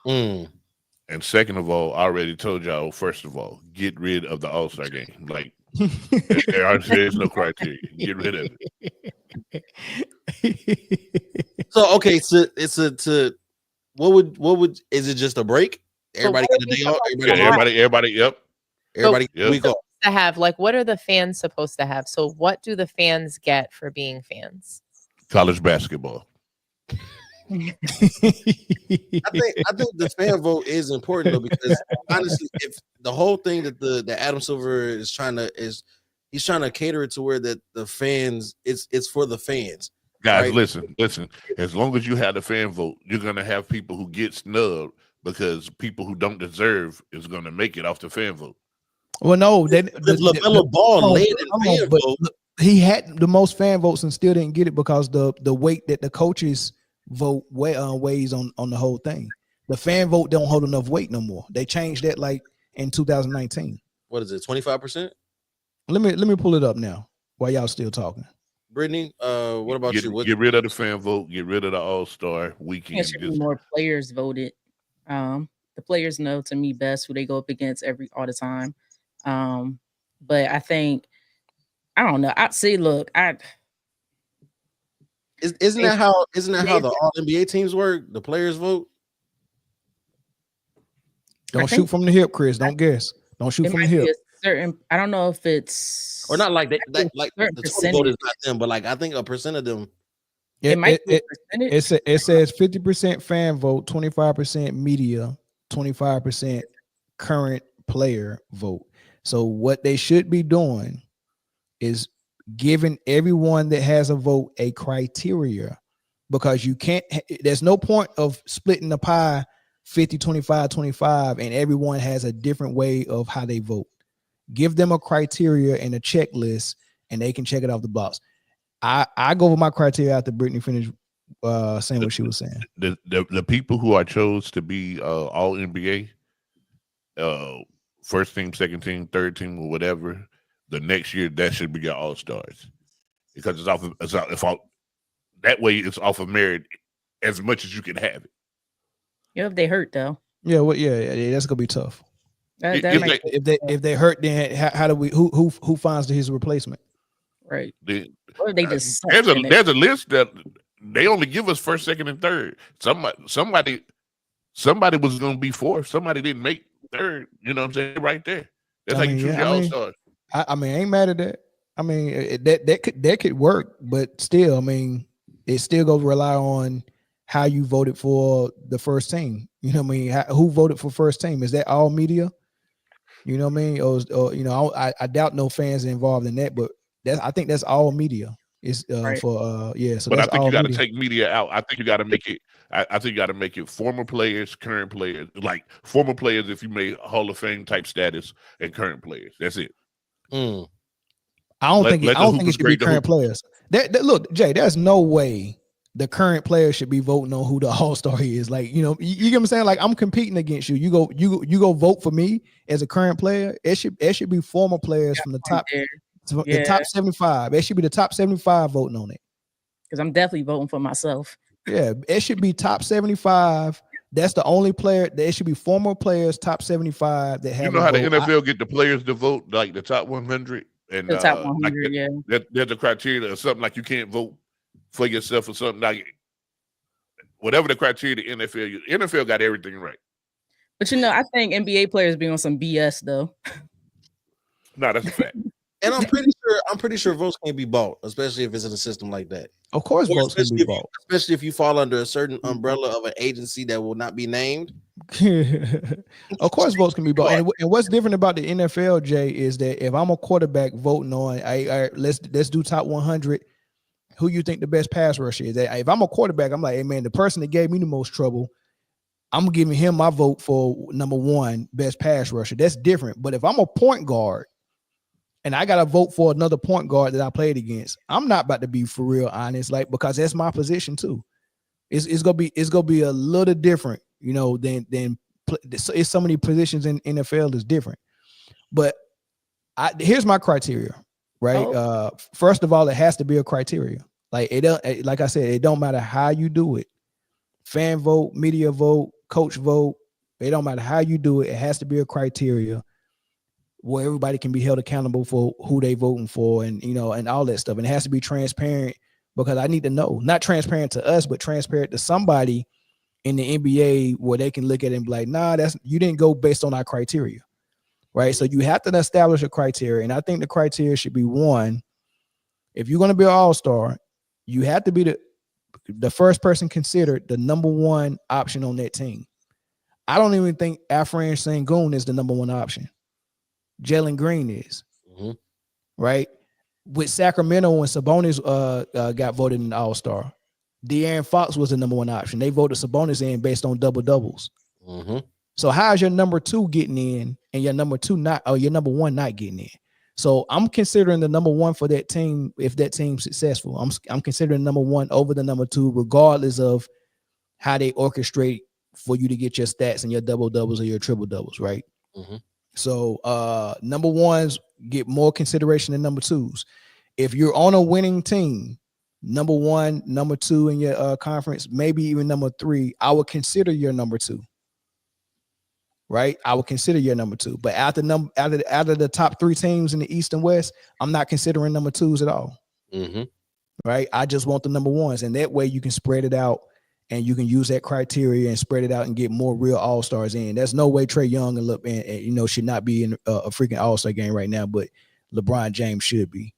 And second of all, I already told y'all, first of all, get rid of the All-Star game. Like, there's no criteria. Get rid of it. So, okay, so what would is it just a break? Everybody get a day off? Everybody, yep. Everybody week off. To have, like, what are the fans supposed to have? So what do the fans get for being fans? College basketball. I think the fan vote is important though, because honestly, if the whole thing that Adam Silver is he's trying to cater it to where that the fans it's for the fans. Guys, right? listen. As long as you have the fan vote, you're gonna have people who get snubbed because people who don't deserve is gonna make it off the fan vote. Well, no, LaMelo Ball led in fan vote. He had the most fan votes and still didn't get it because the weight that the coaches vote weighs on the whole thing. The fan vote don't hold enough weight no more. They changed that like in 2019. What is it? 25%? Let me pull it up now while y'all still talking. Brittany, what about you? Get rid of the fan vote. Get rid of the All-Star weekend. There should be more players voted. The players know to me best who they go up against all the time. But I think I don't know. Isn't that how the all NBA teams work? The players vote. Don't shoot from the hip, Chris. Don't guess. Don't shoot from the hip. I don't know if it's or not like that. Like the total vote is not them, but like I think a percent of them. It might be a percentage. It says 50% fan vote, 25% media, 25% current player vote. So what they should be doing is giving everyone that has a vote a criteria, because you can't, there's no point of splitting the pie 50, 25, 25, and everyone has a different way of how they vote. Give them a criteria and a checklist, and they can check it off the box. I go over my criteria after Brittany finished saying what she was saying. The people who are chose to be all NBA, first team, second team, third team, or whatever, the next year that should be your All-Stars, because it's off that way it's off of merit as much as you can have it. Yeah, if they hurt though. Yeah, well, yeah, that's gonna be tough. If they hurt, then how do we who finds his replacement? Right. Or they just there's a list that they only give us first, second, and third. Somebody was going to be fourth. Somebody didn't make third. You know what I'm saying? Right there. That's how you choose your All-Stars. I mean, I ain't mad at that. I mean, that could work, but still, I mean, it still goes rely on how you voted for the first team. You know what I mean? Who voted for first team? Is that all media? You know what I mean? Or you know, I doubt no fans are involved in that, but I think that's all media. It's Right. for So But I that's think all you got to media. take media out. I think you got to make it. I think you got to make it former players, current players, like former players if you made Hall of Fame type status, and current players. That's it. I don't think Let it the should hoopers be grade the current hoopers. players. Look, Jay, there's no way the current player should be voting on who the all-star is. Like, you know, you get what I'm saying? Like, I'm competing against you. You go vote for me as a current player. It should be former players from the top the top 75. It should be the top 75 voting on it. Because I'm definitely voting for myself. Yeah, it should be top 75. That's the only player. It should be former players, top 75 that have. You know how the NFL get the players to vote, like the top 100, and The top 100, like there's a criteria or something like you can't vote for yourself or something like whatever the criteria. The NFL got everything right. But you know, I think NBA players be on some BS though. No, that's a fact. And I'm pretty sure votes can't be bought, especially if it's in a system like that. Of course, votes can be bought, especially if you fall under a certain umbrella of an agency that will not be named. Of course, votes can be bought. And what's different about the NFL, Jay, is that if I'm a quarterback voting on, let's do top 100. Who you think the best pass rusher is? If I'm a quarterback, I'm like, hey man, the person that gave me the most trouble, I'm giving him my vote for number 1 best pass rusher. That's different. But if I'm a point guard and I got to vote for another point guard that I played against, I'm not about to be for real honest, like, because that's my position too. It's gonna be a little different, you know, than it's so many positions in NFL is different. But here's my criteria, right? First of all, it has to be a criteria. Like like I said, it don't matter how you do it. Fan vote, media vote, coach vote. It don't matter how you do it. It has to be a criteria where everybody can be held accountable for who they voting for, and you know, and all that stuff. And it has to be transparent, because I need to know, not transparent to us, but transparent to somebody in the NBA where they can look at it and be like, nah, you didn't go based on our criteria, right? So you have to establish a criteria. And I think the criteria should be, 1, if you're going to be an all-star, you have to be the first person considered the number 1 option on that team. I don't even think Afran Sengun is the number 1 option. Jalen Green is, right? With Sacramento, when Sabonis got voted an all-star, De'Aaron Fox was the number 1 option. They voted Sabonis in based on double-doubles. So how is your number 2 getting in and your number 2 not, or your number 1 not getting in? So I'm considering the number 1 for that team. If that team's successful, I'm considering number 1 over the number 2, regardless of how they orchestrate for you to get your stats and your double-doubles or your triple-doubles, right? So number 1s get more consideration than number 2s. If you're on a winning team, number 1, number 2 in your conference, maybe even number 3, I would consider your number 2. Right? I would consider your number 2. But out of the top 3 teams in the East and West, I'm not considering number 2s at all. Right? I just want the number 1s. And that way you can spread it out, and you can use that criteria and spread it out and get more real all-stars in. There's no way Trae Young and you know, should not be in a freaking all-star game right now, but LeBron James should be,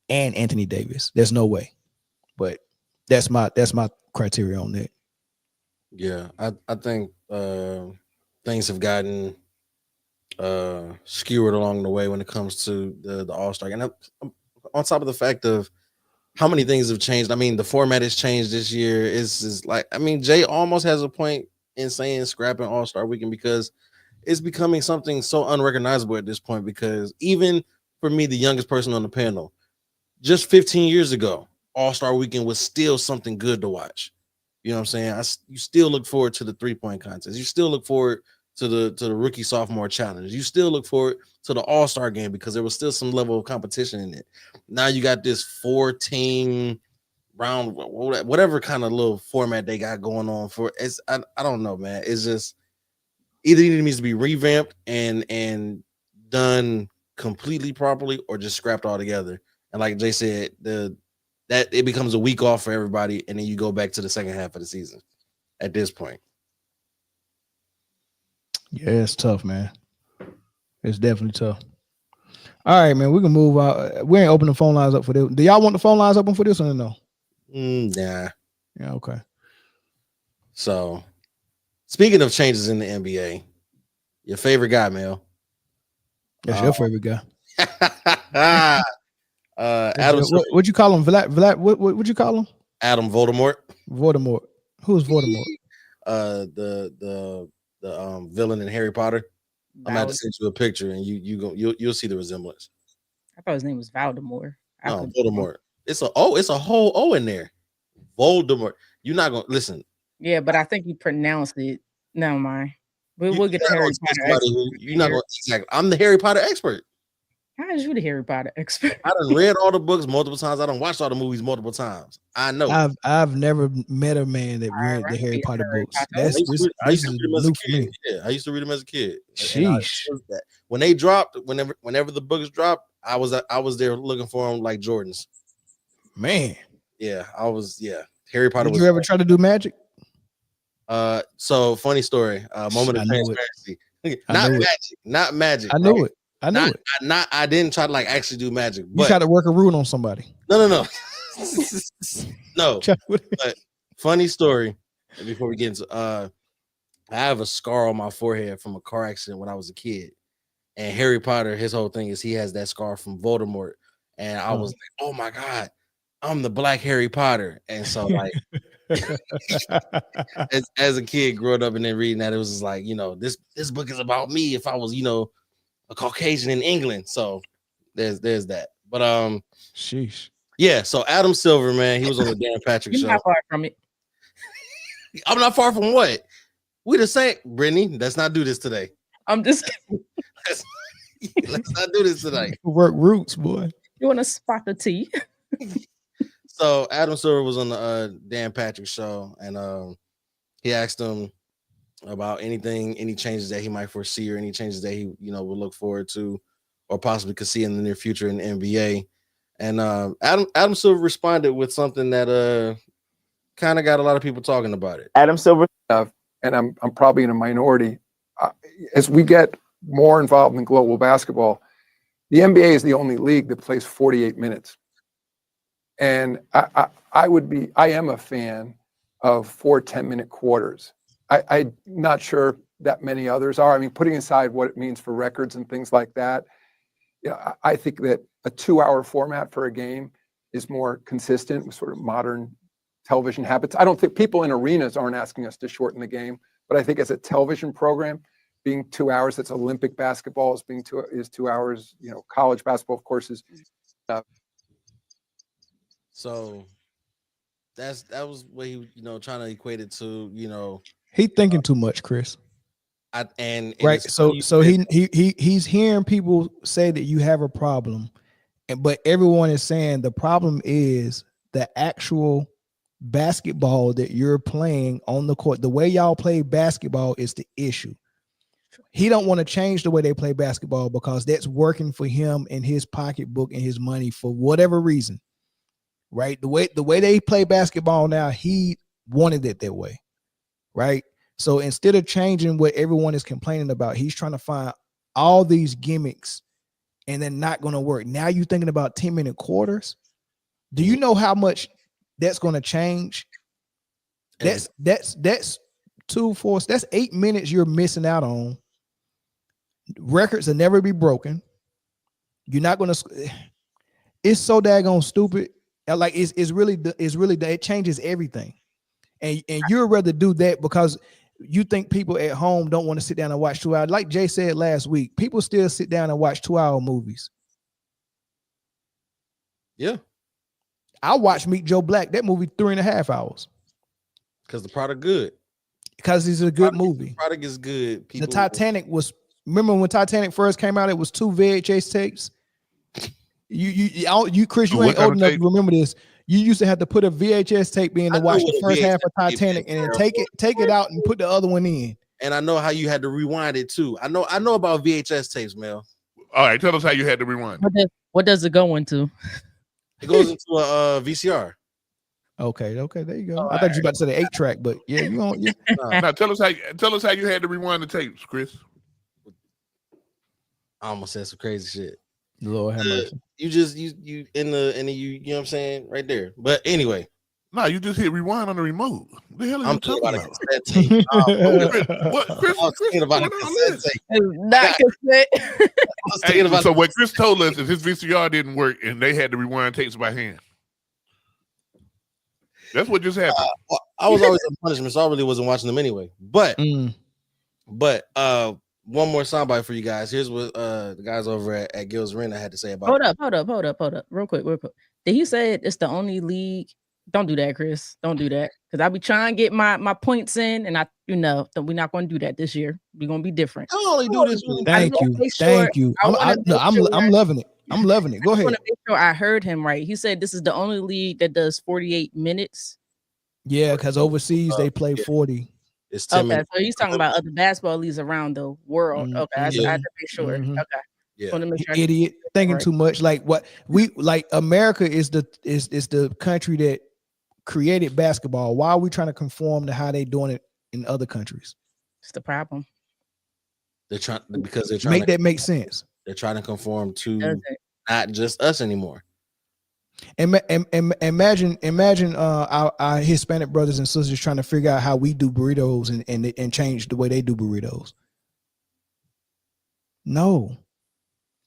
and Anthony Davis. There's no way. But that's my criteria on that. Yeah, I think things have gotten skewered along the way when it comes to the all-star. And on top of the fact of how many things have changed. I mean, the format has changed this year. Is like, I mean, Jay almost has a point in saying scrapping All-Star Weekend, because it's becoming something so unrecognizable at this point. Because even for me, the youngest person on the panel, just 15 years ago, All-Star Weekend was still something good to watch. You know what I'm saying? You still look forward to the 3-point contest. You still look forward to the rookie sophomore challenge. You still look forward to the All-Star game, because there was still some level of competition in it. Now you got this 4-team round, whatever kind of little format they got going on for. I don't know, man. It's just either it needs to be revamped and done completely properly, or just scrapped altogether. And like Jay said, that it becomes a week off for everybody, and then you go back to the second half of the season at this point. Yeah, it's tough, man. It's definitely tough. All right, man. We can move out. We ain't open the phone lines up for this. Do y'all want the phone lines open for this or no? Nah. Yeah, okay. So, speaking of changes in the NBA, your favorite guy, Mel. That's your favorite guy. Adam. What'd you call him? Vlad. What'd you call him? Adam Voldemort. Voldemort. Who's Voldemort? The villain in Harry Potter. I'm about to send you a picture, and you'll see the resemblance. I thought his name was Voldemort. No, Voldemort. It's a whole O in there. Voldemort. You're not gonna listen. Yeah, but I think you pronounced it. Never mind. We'll get to Harry Potter. You're not going exactly. I'm the Harry Potter expert. How is you the Harry Potter expert? I done read all the books multiple times. I done watched all the movies multiple times. I know. I've never met a man that read the Harry Potter books. I used to read them as a kid. Yeah, I used to read them as a kid. Sheesh. When they dropped, whenever the books dropped, I was there looking for them like Jordans. Man. Yeah, I was. Yeah, Harry Potter. Did you ever try to do magic? So funny story. Moment of transparency. Not magic. I knew it. I didn't try to like actually do magic. You tried to work a rune on somebody. No. No. But funny story. Before we get into I have a scar on my forehead from a car accident when I was a kid. And Harry Potter, his whole thing is he has that scar from Voldemort. And I was like, oh my God, I'm the Black Harry Potter. And so like as a kid growing up and then reading that, it was just like, this book is about me if I was, a Caucasian in England. So there's that. But sheesh. Yeah, so Adam Silver, man, he was on the Dan Patrick show. You're not far from it. I'm not far from what? We the same, Brittany. Let's not do this today. I'm just kidding. Let's not do this today. Work roots, boy. You want to spot the tea? So Adam Silver was on the Dan Patrick show, and he asked him about any changes that he might foresee or any changes that he would look forward to or possibly could see in the near future in the NBA. And Adam Silver responded with something that kind of got a lot of people talking about it. Adam Silver, and I'm probably in a minority. As we get more involved in global basketball, the NBA is the only league that plays 48 minutes. And I am a fan of 4 10-minute quarters. I'm not sure that many others are. I mean, putting aside what it means for records and things like that, I think that a 2-hour format for a game is more consistent with sort of modern television habits. I don't think people in arenas aren't asking us to shorten the game, but I think as a television program, being 2 hours, that's Olympic basketball is 2 hours. College basketball, of course, is. So that was what he trying to equate it to. He thinking too much, Chris. Right. So he's hearing people say that you have a problem, but everyone is saying the problem is the actual basketball that you're playing on the court. The way y'all play basketball is the issue. He don't want to change the way they play basketball because that's working for him and his pocketbook and his money for whatever reason. Right? The way they play basketball now, he wanted it that way. Right? So instead of changing what everyone is complaining about, he's trying to find all these gimmicks and they're not going to work. Now you're thinking about 10-minute quarters. Do you know how much that's going to change? That's 2 4. That's 8 minutes you're missing out on. Records will never be broken. You're not going to. It's so daggone stupid. Like it's really it changes everything. And you'd rather do that because you think people at home don't want to sit down and watch 2 hours. Like Jay said last week, people still sit down and watch 2-hour movies. Yeah. I watched Meet Joe Black, that movie 3.5 hours. Because the product good. Because it's a good movie. The product is good. The Titanic was, remember when Titanic first came out, it was 2 VHS tapes. You Chris, you ain't old enough to remember this. You used to have to put a VHS tape in to watch the first half of Titanic and then take it out and put the other one in. And I know how you had to rewind it too. I know about VHS tapes, Mel. All right, tell us how you had to rewind. What does it go into? It goes into a VCR. Okay, there you go. I thought you were about to say the 8-track, but yeah, you on. Yeah. Now tell us how you had to rewind the tapes, Chris. I almost said some crazy shit. Lord have mercy. You know what I'm saying, right there. But anyway, No, you just hit rewind on the remote. What the hell are I'm you thinking talking about a about? cassette tape. What, Chris? I was thinking about a what's going on cassette this? tape. Not cassette. I was thinking Hey, about so what Chris told us is his VCR didn't work and they had to rewind tapes by hand. That's what just happened. I was always in punishment, so I really wasn't watching them anyway. But one more soundbite for you guys. Here's what the guys over at Gil's Arena had to say about Hold up. Real quick. Did he say it's the only league? Don't do that, Chris. Don't do that. Because I be trying to get my points in, and we're not going to do that this year. We're going to be different. I only do this. Thank you. I'm loving it. I'm loving it. Go I ahead. want to make sure I heard him right. He said this is the only league that does 48 minutes. Yeah, because overseas they play 40. It's 10 Okay, minutes. so he's talking about other basketball leagues around the world. Okay, I had to make sure. Okay. Yeah. Want to make sure I Idiot, thinking right. too much. Like what we like. America is the country that created basketball. Why are we trying to conform to how they doing it in other countries? It's the problem. They're trying to Make that make sense. They're trying to conform to not just us anymore. Imagine our Hispanic brothers and sisters trying to figure out how we do burritos and change the way they do burritos. No,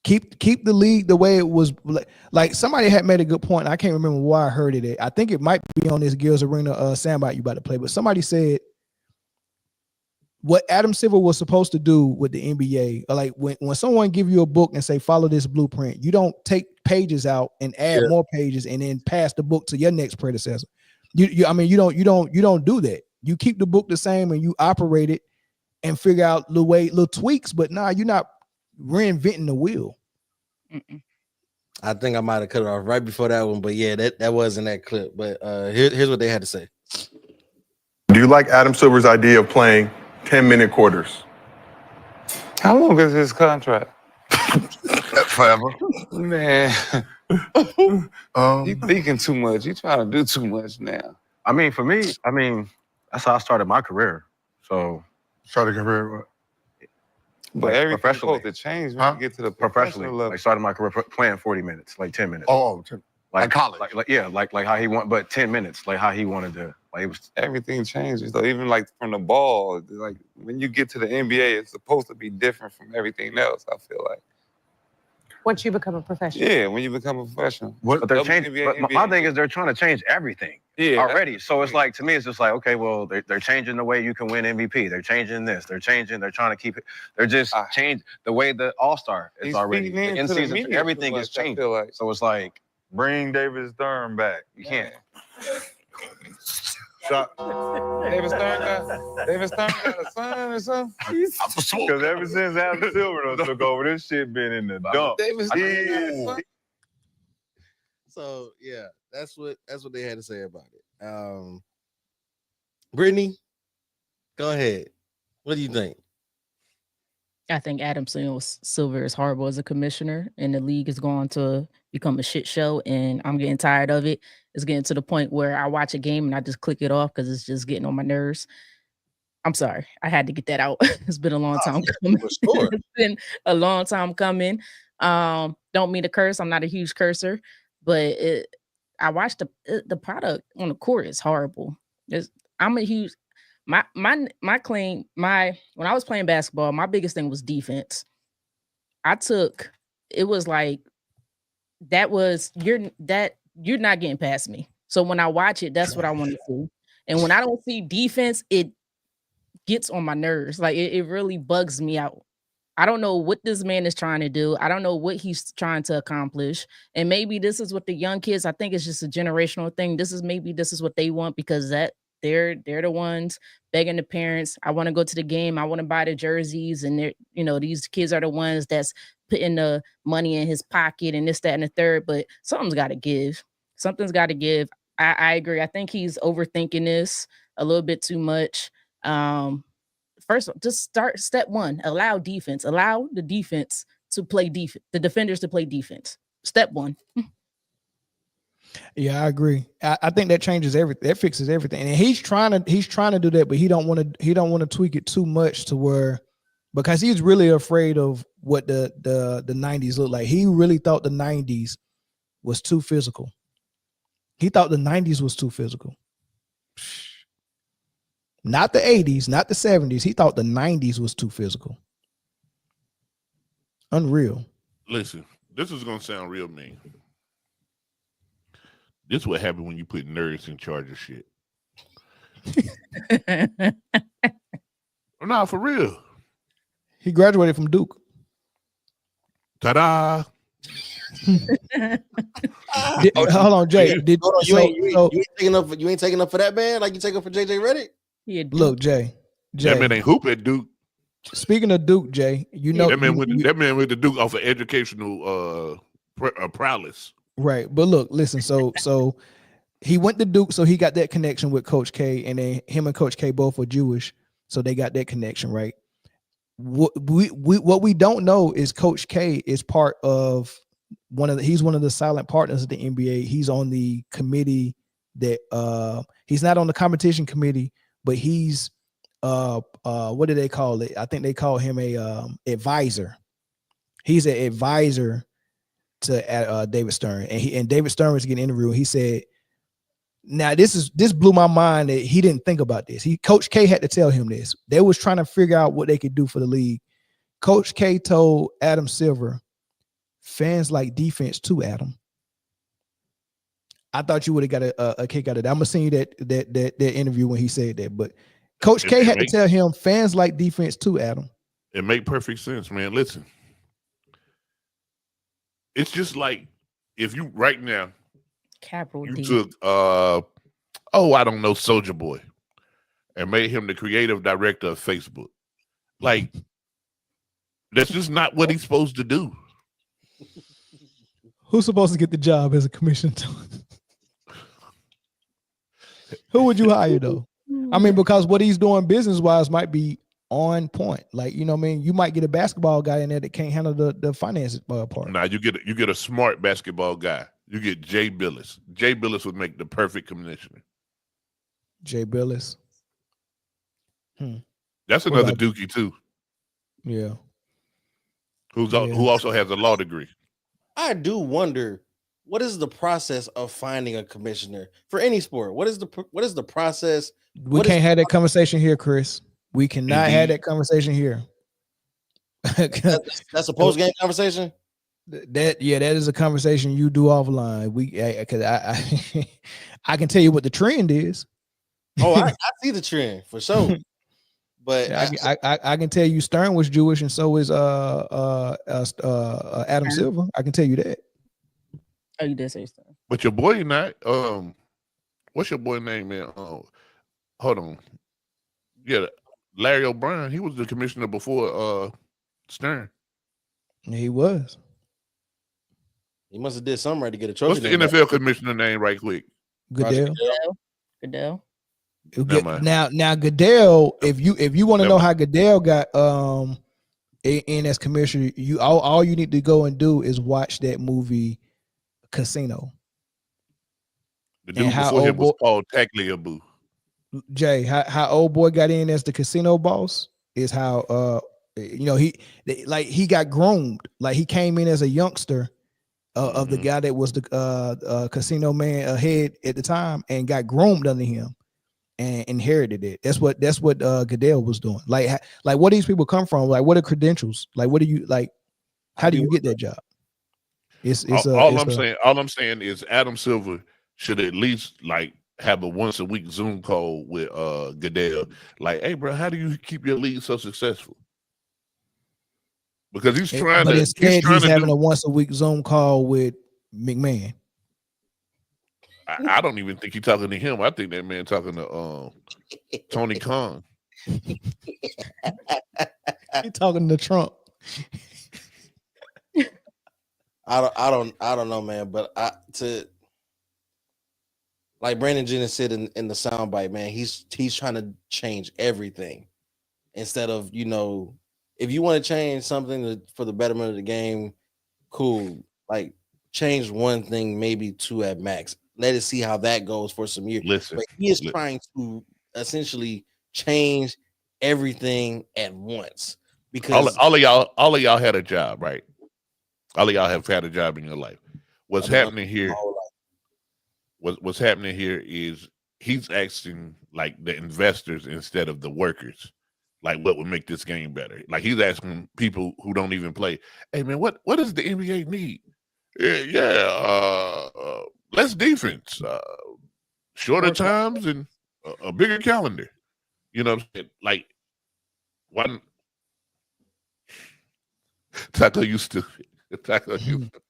keep the league the way it was. Like somebody had made a good point. I can't remember why I heard it. I think it might be on this Gil's Arena soundbite you about to play. But somebody said what Adam Silver was supposed to do with the NBA, like when someone give you a book and say follow this blueprint, you don't take pages out and add more pages and then pass the book to your next predecessor. You don't do that. You keep the book the same and you operate it and figure out little tweaks. But you're not reinventing the wheel. I think I might have cut it off right before that one, but yeah, that wasn't that clip. But here's what they had to say. Do you like Adam Silver's idea of playing 10-minute quarters? How long is his contract? Forever. Man, you thinking too much. You trying to do too much now. I mean, for me, that's how I started my career. So started a career what? But everything's supposed to change when you get to the professionally professional level. Like started my career playing 40 minutes, like 10 minutes. Like college. Like how he want, but 10 minutes, like how he wanted to. Like it was everything changes. So even like from the ball, like when you get to the NBA, it's supposed to be different from everything else. I feel like. Once you become a professional. Yeah, when you become a professional. But they're changing. But my thing is they're trying to change everything. Already. So it's like to me, it's just like okay, well they're changing the way you can win MVP. They're changing this. They're trying to keep it. They're just changing the way the All-Star is already in season. Everything is changing. Like. So it's like Bring David Stern back. You can't. David Stern got a son or something? Because ever since Adam Silver took over, this shit been in the dump. So yeah, that's what they had to say about it. Brittany, go ahead. What do you think? I think Adam Silver is horrible as a commissioner, and the league is going to become a shit show, and I'm getting tired of it. It's getting to the point where I watch a game and I just click it off because it's just getting on my nerves. I'm sorry. I had to get that out. It's been a long time coming. Sure. It's been a long time coming. Don't mean to curse. I'm not a huge cursor, but I watched the product on the court is horrible. I'm a huge when I was playing basketball, my biggest thing was defense. It was like you're not getting past me. So when I watch it, that's what I want to see. And when I don't see defense, it gets on my nerves. Like it really bugs me out. I don't know what this man is trying to do. I don't know what he's trying to accomplish. And maybe this is what the young kids, I think it's just a generational thing. This is what they want because they're the ones begging the parents. I want to go to the game. I want to buy the jerseys. And these kids are the ones that's putting the money in his pocket and this, that, and the third. But something's got to give. Something's got to give. I agree. I think he's overthinking this a little bit too much. First, just start step one. Allow defense. Allow the defense to play defense. The defenders to play defense. Step one. Yeah, I agree. I think that changes everything. That fixes everything. And he's trying to do that, but he don't want to tweak it too much to where, because he's really afraid of what the 90s look like. He really thought the 90s was too physical. He thought the 90s was too physical. Not the 80s, not the 70s. He thought the 90s was too physical. Unreal. Listen, this is gonna sound real mean. This is what happened when you put nerds in charge of shit. Nah, for real. He graduated from Duke. Ta-da! Hold on, Jay. You ain't taking up for that man like you take up for JJ Redick? Look, Jay. That man ain't hoop at Duke. Speaking of Duke, Jay, you know that man went to Duke off of educational prowess. Right, but look, listen. So he went to Duke, so he got that connection with Coach K, and then him and Coach K both were Jewish, so they got that connection, right? What we don't know is Coach K is part of he's one of the silent partners of the NBA. He's on the committee that he's not on the competition committee, but he's what do they call it? I think they call him a advisor. He's an advisor to David Stern, and David Stern was getting interviewed. He said, "Now this blew my mind that he didn't think about this. Coach K had to tell him this. They was trying to figure out what they could do for the league. Coach K told Adam Silver, fans like defense too, Adam." I thought you would have got a kick out of that. I'm gonna send you that interview when he said that, but Coach K had to tell him fans like defense too, Adam. It made perfect sense, man. Listen, it's just like if you right now you took I don't know, Soulja Boy, and made him the creative director of Facebook. Like, that's just not what he's supposed to do. Who's supposed to get the job as a commissioner? Who would you hire though? I mean, because what he's doing business-wise might be on point. Like, you know what I mean? You might get a basketball guy in there that can't handle the finance part. Nah, you get a smart basketball guy. You get Jay Billis. Jay Billis would make the perfect commissioner. Jay Billis. That's another Dookie too. Yeah. Who also has a law degree. I do wonder, what is the process of finding a commissioner for any sport? What is the process? We can't have that conversation here, Chris. We cannot have that conversation here. That's a post-game conversation? That is a conversation you do offline. Because I can tell you what the trend is. Oh, I see the trend for sure. But I can tell you Stern was Jewish, and so is Adam Silver. I can tell you that. Oh, you did say Stern. But your boy not. What's your boy name, man? Hold on. Yeah, Larry O'Brien. He was the commissioner before Stern. He was. He must have did something right to get a trophy. What's the NFL commissioner name, right quick? Goodell. Goodell. Now Goodell. If you want to know how Goodell got in as commissioner, all you need to go and do is watch that movie Casino. The dude before him was called Tagliabue. Jay, how old boy got in as the casino boss is how he got groomed. Like, he came in as a youngster of the guy that was the casino man ahead at the time, and got groomed under him and inherited it. That's what Goodell was doing. Like where these people come from? Like, what are credentials? Like, what do you like? How do you get that job? All I'm saying is Adam Silver should at least like have a once a week Zoom call with Goodell. Like, hey, bro, how do you keep your league so successful? Because he's trying to. Instead, he's having a once a week Zoom call with McMahon. I don't even think he's talking to him. I think that man talking to Tony Khan. He talking to Trump. I don't know, man. But like Brandon Jennings said in the soundbite, man, he's trying to change everything instead of, if you want to change something for the betterment of the game, cool. Like, change one thing, maybe two at max. Let it see how that goes for some years. But he is trying to essentially change everything at once, because all of y'all had a job, right? All of y'all have had a job in your life. What's happening here? what's happening here is he's asking like the investors instead of the workers, like what would make this game better. Like he's asking people who don't even play, hey man, what does the NBA need? Less defense, shorter times, and a bigger calendar. You know what I'm saying? Like one Taco used to. Taco used to.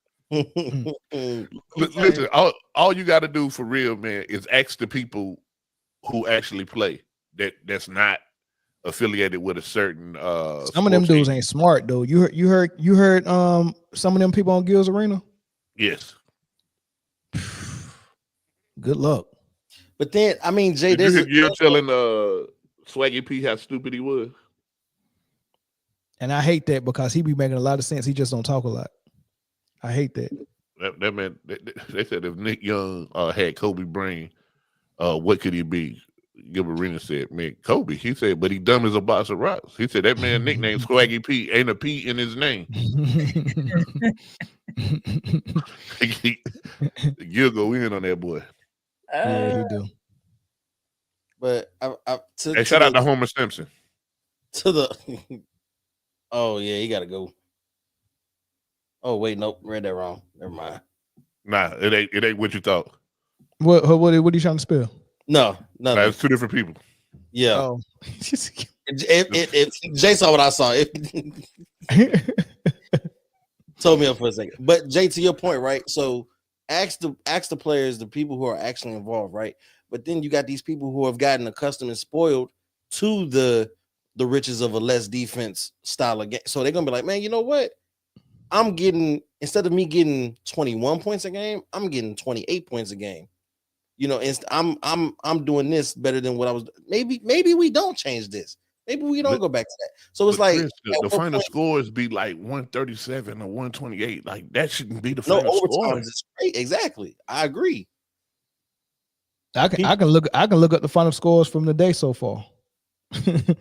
Listen, all you got to do for real, man, is ask the people who actually play that's not affiliated with a certain. Some of them dudes ain't smart though. You heard some of them people on Gil's Arena. Yes. Good luck. But then, I mean, Jay, you're telling Swaggy P how stupid he was. And I hate that because he be making a lot of sense. He just don't talk a lot. I hate that. That man, they said if Nick Young had Kobe brain, what could he be? Gil Arena said, man, Kobe. He said, but he dumb as a box of rocks. He said that man nicknamed Swaggy P ain't a P in his name. Gil go in on that boy. Yeah, he do. But hey, shout out to Homer Simpson. To the oh yeah, he gotta go. Oh wait, nope, read that wrong. Never mind. Nah, it ain't what you thought. What are you trying to spell? No, nah, it's two different people. Yeah. Oh. if Jay saw what I saw, told me up for a second. But Jay, to your point, right? So ask the players, the people who are actually involved, right? But then you got these people who have gotten accustomed and spoiled to the riches of a less defense style of game. So they're gonna be like, man, you know what? I'm getting, instead of me getting 21 points a game, I'm getting 28 points a game. You know, I'm doing this better than what I was. Maybe we don't change this. Maybe we don't go back to that. So it's like Chris, the final scores be like 137 or 128. Like that shouldn't be the no final overtime score. is great. Exactly, I agree. I can look up the final scores from the day so far. Jay,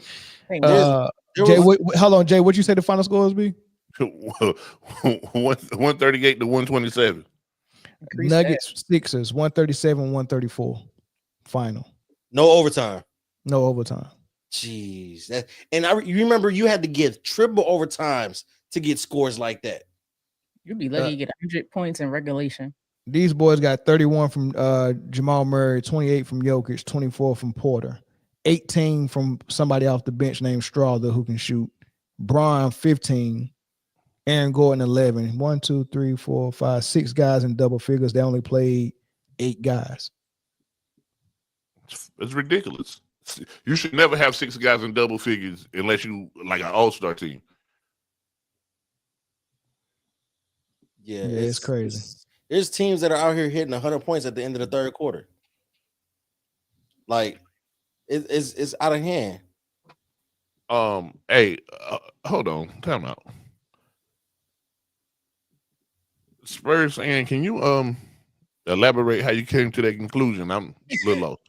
hold on, Jay. What you say the final scores be? 138 to 127. Nuggets, Sixers, 137, 134. Final. No overtime. No overtime. Jeez, you remember you had to give triple overtimes to get scores like that. You'd be lucky to get 100 points in regulation. These boys got 31 from Jamal Murray, 28 from Jokic, 24 from Porter, 18 from somebody off the bench named Strawther who can shoot. Bron 15. Aaron Gordon 11. 1, 2, 3, 4, 5, 6 guys in double figures. They only played 8 guys. It's ridiculous. You should never have 6 guys in double figures unless you like an all-star team. Yeah, it's crazy. There's teams that are out here hitting 100 points at the end of the third quarter. Like it's out of hand. Hey, hold on, time out. Spurs fan, can you elaborate how you came to that conclusion? I'm a little lost.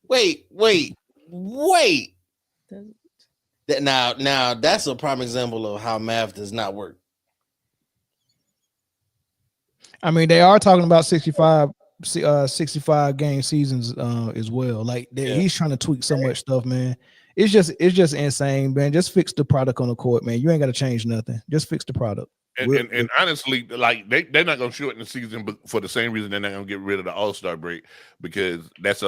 Wait. That now that's a prime example of how math does not work. I mean, they are talking about 65 game seasons as well. Like he's trying to tweak so much stuff, man. It's just insane, man. Just fix the product on the court, man. You ain't got to change nothing. Just fix the product. And honestly, like they're not gonna shorten the season, but for the same reason they're not gonna get rid of the All-Star break, because that's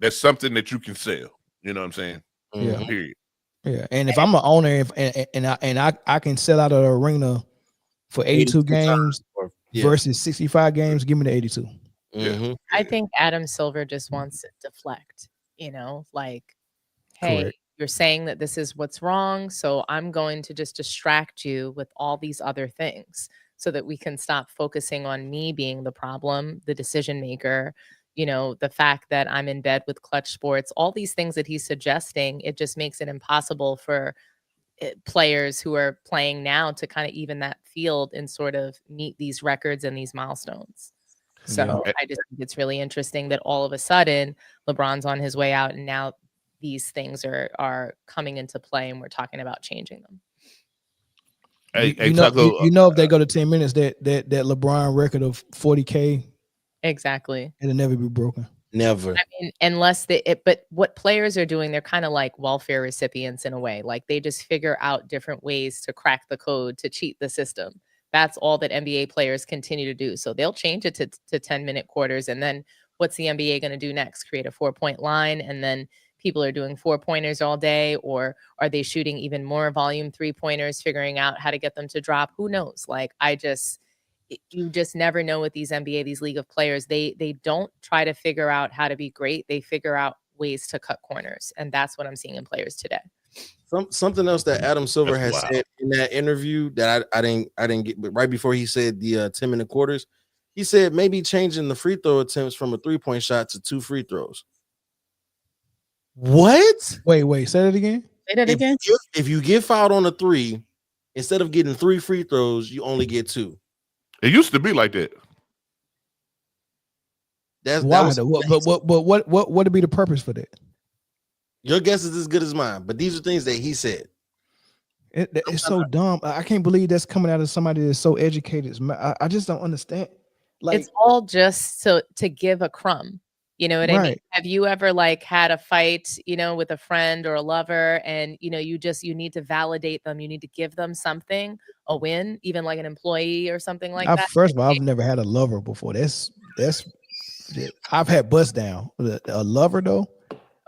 that's something that you can sell. You know what I'm saying? Yeah. Period. Yeah. And if I'm an owner, and I can sell out of the arena for 82 games versus 65 games, give me the 82. Mm-hmm. I think Adam Silver just wants to deflect. You know, like, hey. Correct. You're saying that this is what's wrong, so I'm going to just distract you with all these other things so that we can stop focusing on me being the problem, the decision maker, you know, the fact that I'm in bed with Clutch Sports, all these things that he's suggesting. It just makes it impossible for players who are playing now to kind of even that field and sort of meet these records and these milestones. So I just think it's really interesting that all of a sudden LeBron's on his way out and now these things are coming into play and we're talking about changing them. You know, if they go to 10 minutes, that LeBron record of 40K Exactly. It'll never be broken. Never. I mean, unless but what players are doing, they're kind of like welfare recipients in a way. Like they just figure out different ways to crack the code to cheat the system. That's all that NBA players continue to do. So they'll change it to 10-minute quarters. And then what's the NBA going to do next? Create a 4-point line. And then people are doing 4-pointers all day, or are they shooting even more volume 3-pointers, figuring out how to get them to drop? Who knows? Like you just never know with these NBA, these league of players. They don't try to figure out how to be great. They figure out ways to cut corners. And that's what I'm seeing in players today. Something else that Adam Silver has said in that interview that I didn't get, but right before he said the 10-minute quarters, he said maybe changing the free throw attempts from a 3-point shot to 2 free throws. What? Wait, say that again. Say that again. If you get fouled on a 3, instead of getting 3 free throws, you only get 2. It used to be like that. Why? What would be the purpose for that? Your guess is as good as mine, but these are things that he said. It's so dumb. I can't believe that's coming out of somebody that's so educated. I just don't understand. Like, it's all just to give a crumb. You know what I mean? Have you ever like had a fight, with a friend or a lover, and you need to validate them. You need to give them something, a win, even like an employee or something like that. First of all, I've never had a lover before. That's I've had bust down. A lover though.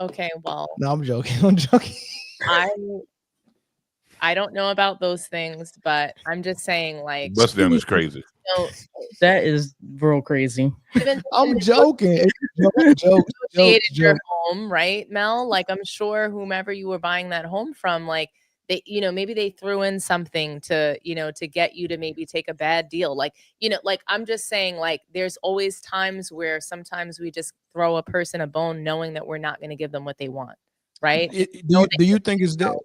Okay, well. No, I'm joking. I don't know about those things, but I'm just saying, like, bust down is crazy. That is real crazy. I'm joking. Negotiated your home, right, Mel? Like, I'm sure whomever you were buying that home from, like, they, maybe they threw in something to, to get you to maybe take a bad deal. Like, like, I'm just saying, like, there's always times where sometimes we just throw a person a bone knowing that we're not going to give them what they want, right? Do you think it's that?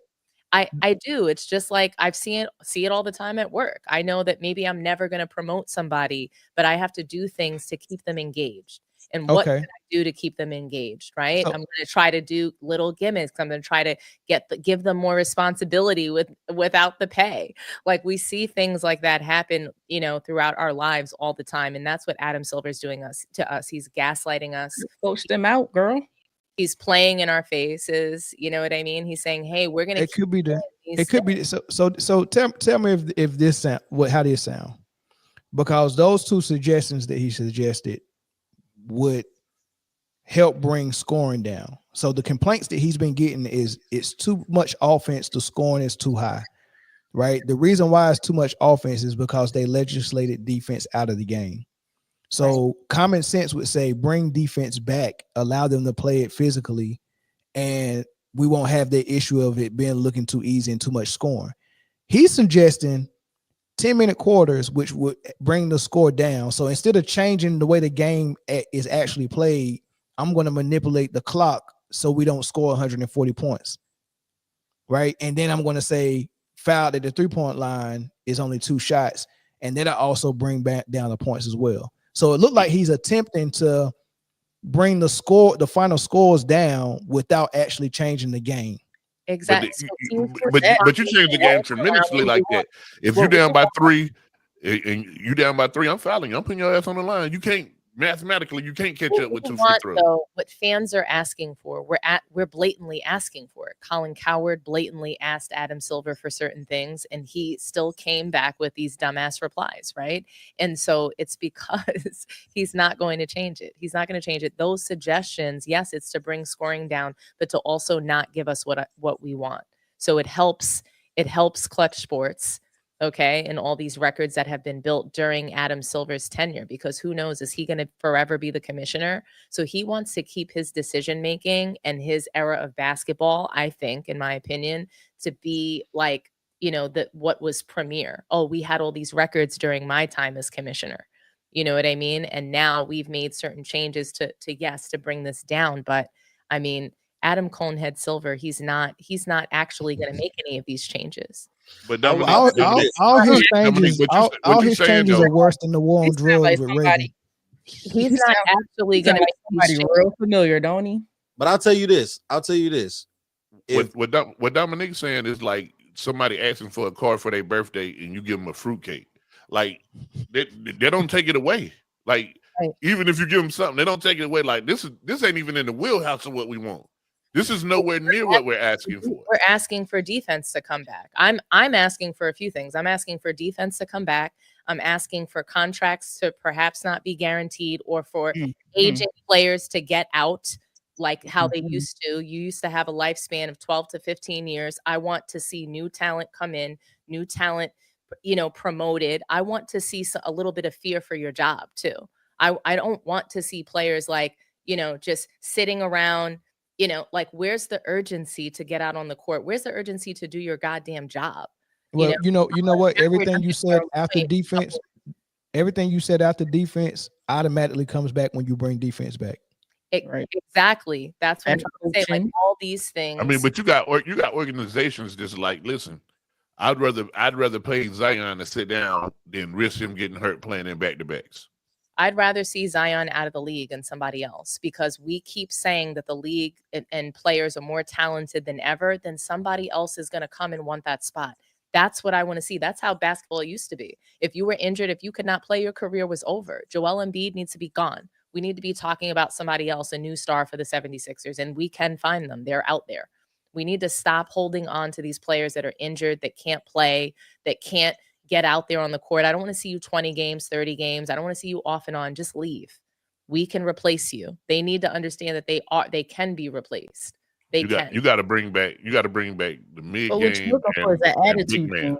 I do. It's just like I've see it all the time at work. I know that maybe I'm never going to promote somebody, but I have to do things to keep them engaged. And what can I do to keep them engaged, right? I'm going to try to do little gimmicks. I'm going to try to give them more responsibility without the pay. Like we see things like that happen, throughout our lives all the time. And that's what Adam Silver's doing to us. He's gaslighting us. Coach them out, girl. He's playing in our faces. You know what I mean? He's saying, "Hey, we're gonna." It could be that. It could be so. Tell me if this sound how this sound, because those 2 suggestions that he suggested would help bring scoring down. So the complaints that he's been getting is it's too much offense. The scoring is too high, right? The reason why it's too much offense is because they legislated defense out of the game. So common sense would say bring defense back, allow them to play it physically, and we won't have the issue of it being looking too easy and too much scoring. He's suggesting 10-minute quarters, which would bring the score down. So instead of changing the way the game is actually played, I'm going to manipulate the clock so we don't score 140 points, right? And then I'm going to say fouled at the 3-point line is only 2 shots, and then I also bring back down the points as well. So it looked like he's attempting to bring the final scores down without actually changing the game. Exactly. But you change the game tremendously like that. If you're down by 3 and you down by 3, I'm fouling you. I'm putting your ass on the line. You can't mathematically, you can't catch up with 2 free throws. Though, what fans are asking for, we're blatantly asking for it. Colin Cowherd blatantly asked Adam Silver for certain things, and he still came back with these dumbass replies, right? And so it's because he's not going to change it. He's not going to change it. Those suggestions, yes, it's to bring scoring down, but to also not give us what we want. So it helps Clutch Sports. Okay, and all these records that have been built during Adam Silver's tenure, because who knows, is he going to forever be the commissioner? So he wants to keep his decision making and his era of basketball, I think, in my opinion, to be like, what was premier. Oh, we had all these records during my time as commissioner. You know what I mean? And now we've made certain changes to bring this down. But I mean, Adam Conehead Silver, he's not actually going to make any of these changes. But all his changes are worse than the war on drugs with Reagan. He's not actually going to make somebody real familiar, don't he? But I'll tell you this. What Dominique's saying is like somebody asking for a card for their birthday and you give them a fruitcake. Like they don't take it away. Like Even if you give them something, they don't take it away. Like this ain't even in the wheelhouse of what we want. This is nowhere near what we're asking for. We're asking for defense to come back. I'm asking for a few things. I'm asking for defense to come back. I'm asking for contracts to perhaps not be guaranteed, or for aging players to get out like how they used to. You used to have a lifespan of 12 to 15 years. I want to see new talent come in, new talent, promoted. I want to see a little bit of fear for your job too. I don't want to see players like, just sitting around, like, where's the urgency to get out on the court? Where's the urgency to do your goddamn job? Well, you know what? Everything you said after defense, automatically comes back when you bring defense back. Exactly. That's what I'm trying to say. Like all these things. I mean, but you got organizations just like, listen, I'd rather play Zion to sit down than risk him getting hurt playing in back-to-backs. I'd rather see Zion out of the league than somebody else, because we keep saying that the league and players are more talented than ever. Then somebody else is going to come and want that spot. That's what I want to see. That's how basketball used to be. If you were injured, if you could not play, your career was over. Joel Embiid needs to be gone. We need to be talking about somebody else, a new star for the 76ers, and we can find them. They're out there. We need to stop holding on to these players that are injured, that can't play, that can't get out there on the court. I don't want to see you 20 games, 30 games. I don't want to see you off and on. Just leave. We can replace you. They need to understand that they can be replaced. You got to bring back the mid game and big man.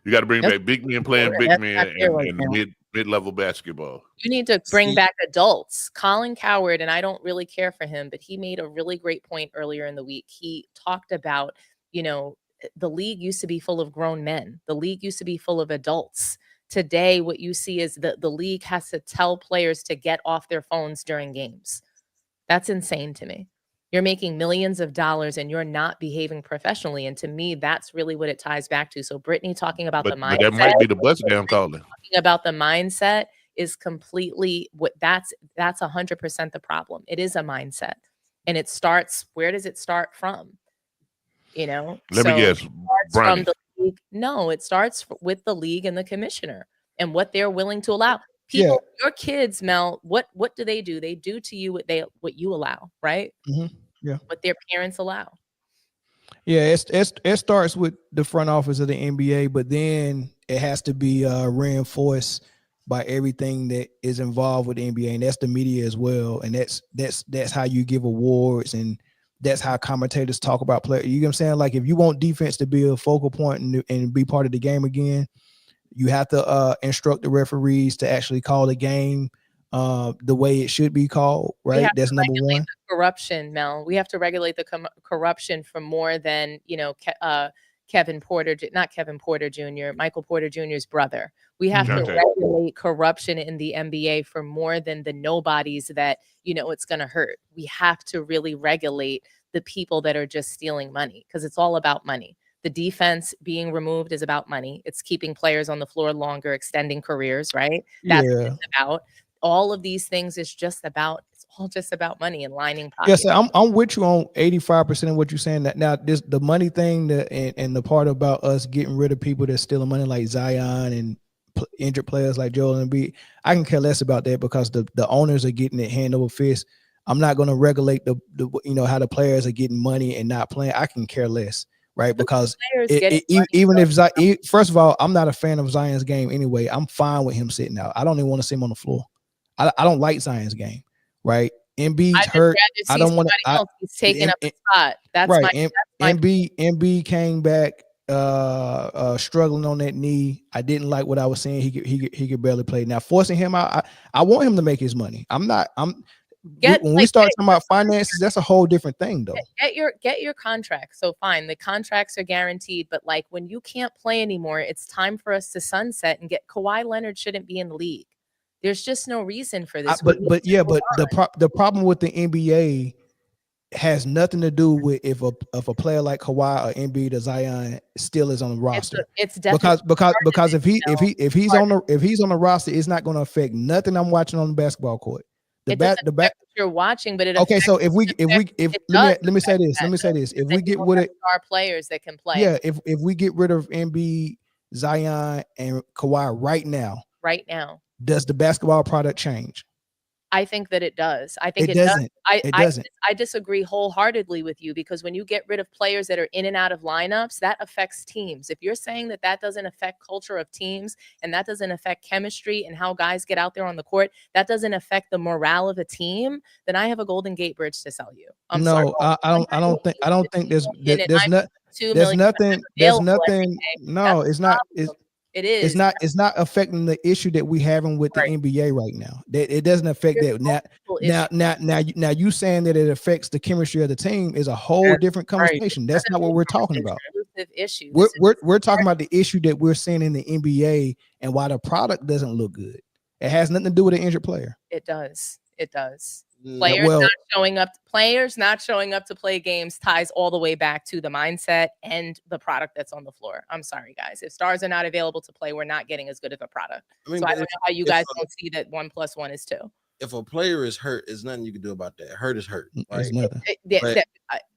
You got to bring back big men playing big men and mid-level basketball. You need to bring back adults. Colin Cowherd, and I don't really care for him, but he made a really great point earlier in the week. He talked about, the league used to be full of grown men. The league used to be full of adults. Today, what you see is that the league has to tell players to get off their phones during games. That's insane to me. You're making millions of dollars and you're not behaving professionally. And to me, that's really what it ties back to. So Brittany talking about the mindset. But that might be the bus down calling. Talking about the mindset is completely that's 100% the problem. It is a mindset. And it starts, where does it start from? Let me guess. From the league. No, it starts with the league and the commissioner and what they're willing to allow. People, your kids, Mel, what do? They do to you what you allow, right? Yeah. What their parents allow. Yeah, it starts with the front office of the NBA, but then it has to be reinforced by everything that is involved with the NBA, and that's the media as well. And that's how you give awards, and that's how commentators talk about players. You know what I'm saying? Like, if you want defense to be a focal point and be part of the game again, you have to instruct the referees to actually call the game the way it should be called, right? That's number one. Corruption, Mel. We have to regulate the corruption for more than, Kevin Porter, not Kevin Porter Jr., Michael Porter Jr.'s brother. We have to regulate corruption in the NBA for more than the nobodies that, it's going to hurt. We have to really regulate the people that are just stealing money, because it's all about money. The defense being removed is about money. It's keeping players on the floor longer, extending careers, right? That's what it's about. All of these things is all just about money and lining pockets. Yes, I'm with you on 85% of what you're saying. That now the money thing and the part about us getting rid of people that's stealing money like Zion and injured players like Joel Embiid, I can care less about that, because the owners are getting it hand over fist. I'm not going to regulate the how the players are getting money and not playing. I can care less. Right, because even if first of all, I'm not a fan of Zion's game anyway. I'm fine with him sitting out. I don't even want to see him on the floor. I don't like Zion's game. Right, Embiid's hurt. I don't want to. He's taking up a spot. That's right. Embiid came back struggling on that knee. I didn't like what I was saying. He could barely play. Now forcing him out, I want him to make his money. When we start talking about finances, that's a whole different thing, though. Get your contract. So fine, the contracts are guaranteed, but like, when you can't play anymore, it's time for us to sunset and get Kawhi Leonard shouldn't be in the league. There's just no reason for this. But the problem with the NBA has nothing to do with if a player like Kawhi or Embiid or Zion still is on the roster. It's definitely because if he's on the roster, it's not going to affect nothing I'm watching on the basketball court. The back you're watching, but it okay. So if let me say this. If we get rid of our players that can play, yeah. If we get rid of Embiid, Zion, and Kawhi right now, does the basketball product change? I think that it does. I think it doesn't. It doesn't. I disagree wholeheartedly with you, because when you get rid of players that are in and out of lineups, that affects teams. If you're saying that that doesn't affect culture of teams, and that doesn't affect chemistry and how guys get out there on the court, that doesn't affect the morale of a team, then I have a Golden Gate Bridge to sell you. I'm sorry. I don't think there's $2 nothing. There's nothing. No, it's not. It is. It's not affecting the issue that we having with the NBA right now. It doesn't affect that. Now you saying that it affects the chemistry of the team is a whole different conversation. That's not what we're talking about. We're talking about the issue that we're seeing in the NBA and why the product doesn't look good. It has nothing to do with an injured player. It does. It does. Players not showing up to play games ties all the way back to the mindset and the product that's on the floor. I'm sorry, guys. If stars are not available to play, we're not getting as good of a product. I don't know how you guys don't see that 1 + 1 is 2. If a player is hurt, there's nothing you can do about that. Hurt is hurt. Right? There's nothing.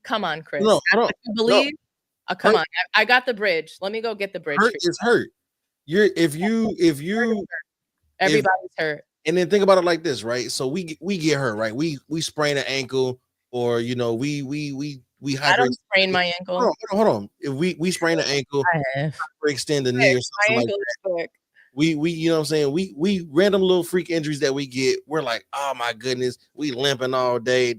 Come on, Chris. No, you believe? Come on. I got the bridge. Let me go get the bridge. Hurt is hurt. Everybody's hurt. And then think about it like this, right? So we get hurt, right? We sprain an ankle, or we I don't sprain my ankle. Hold on. If we sprain an ankle, or extend the knee or something like that. We you know what I'm saying? We random little freak injuries that we get. We're like, oh my goodness, we limping all day,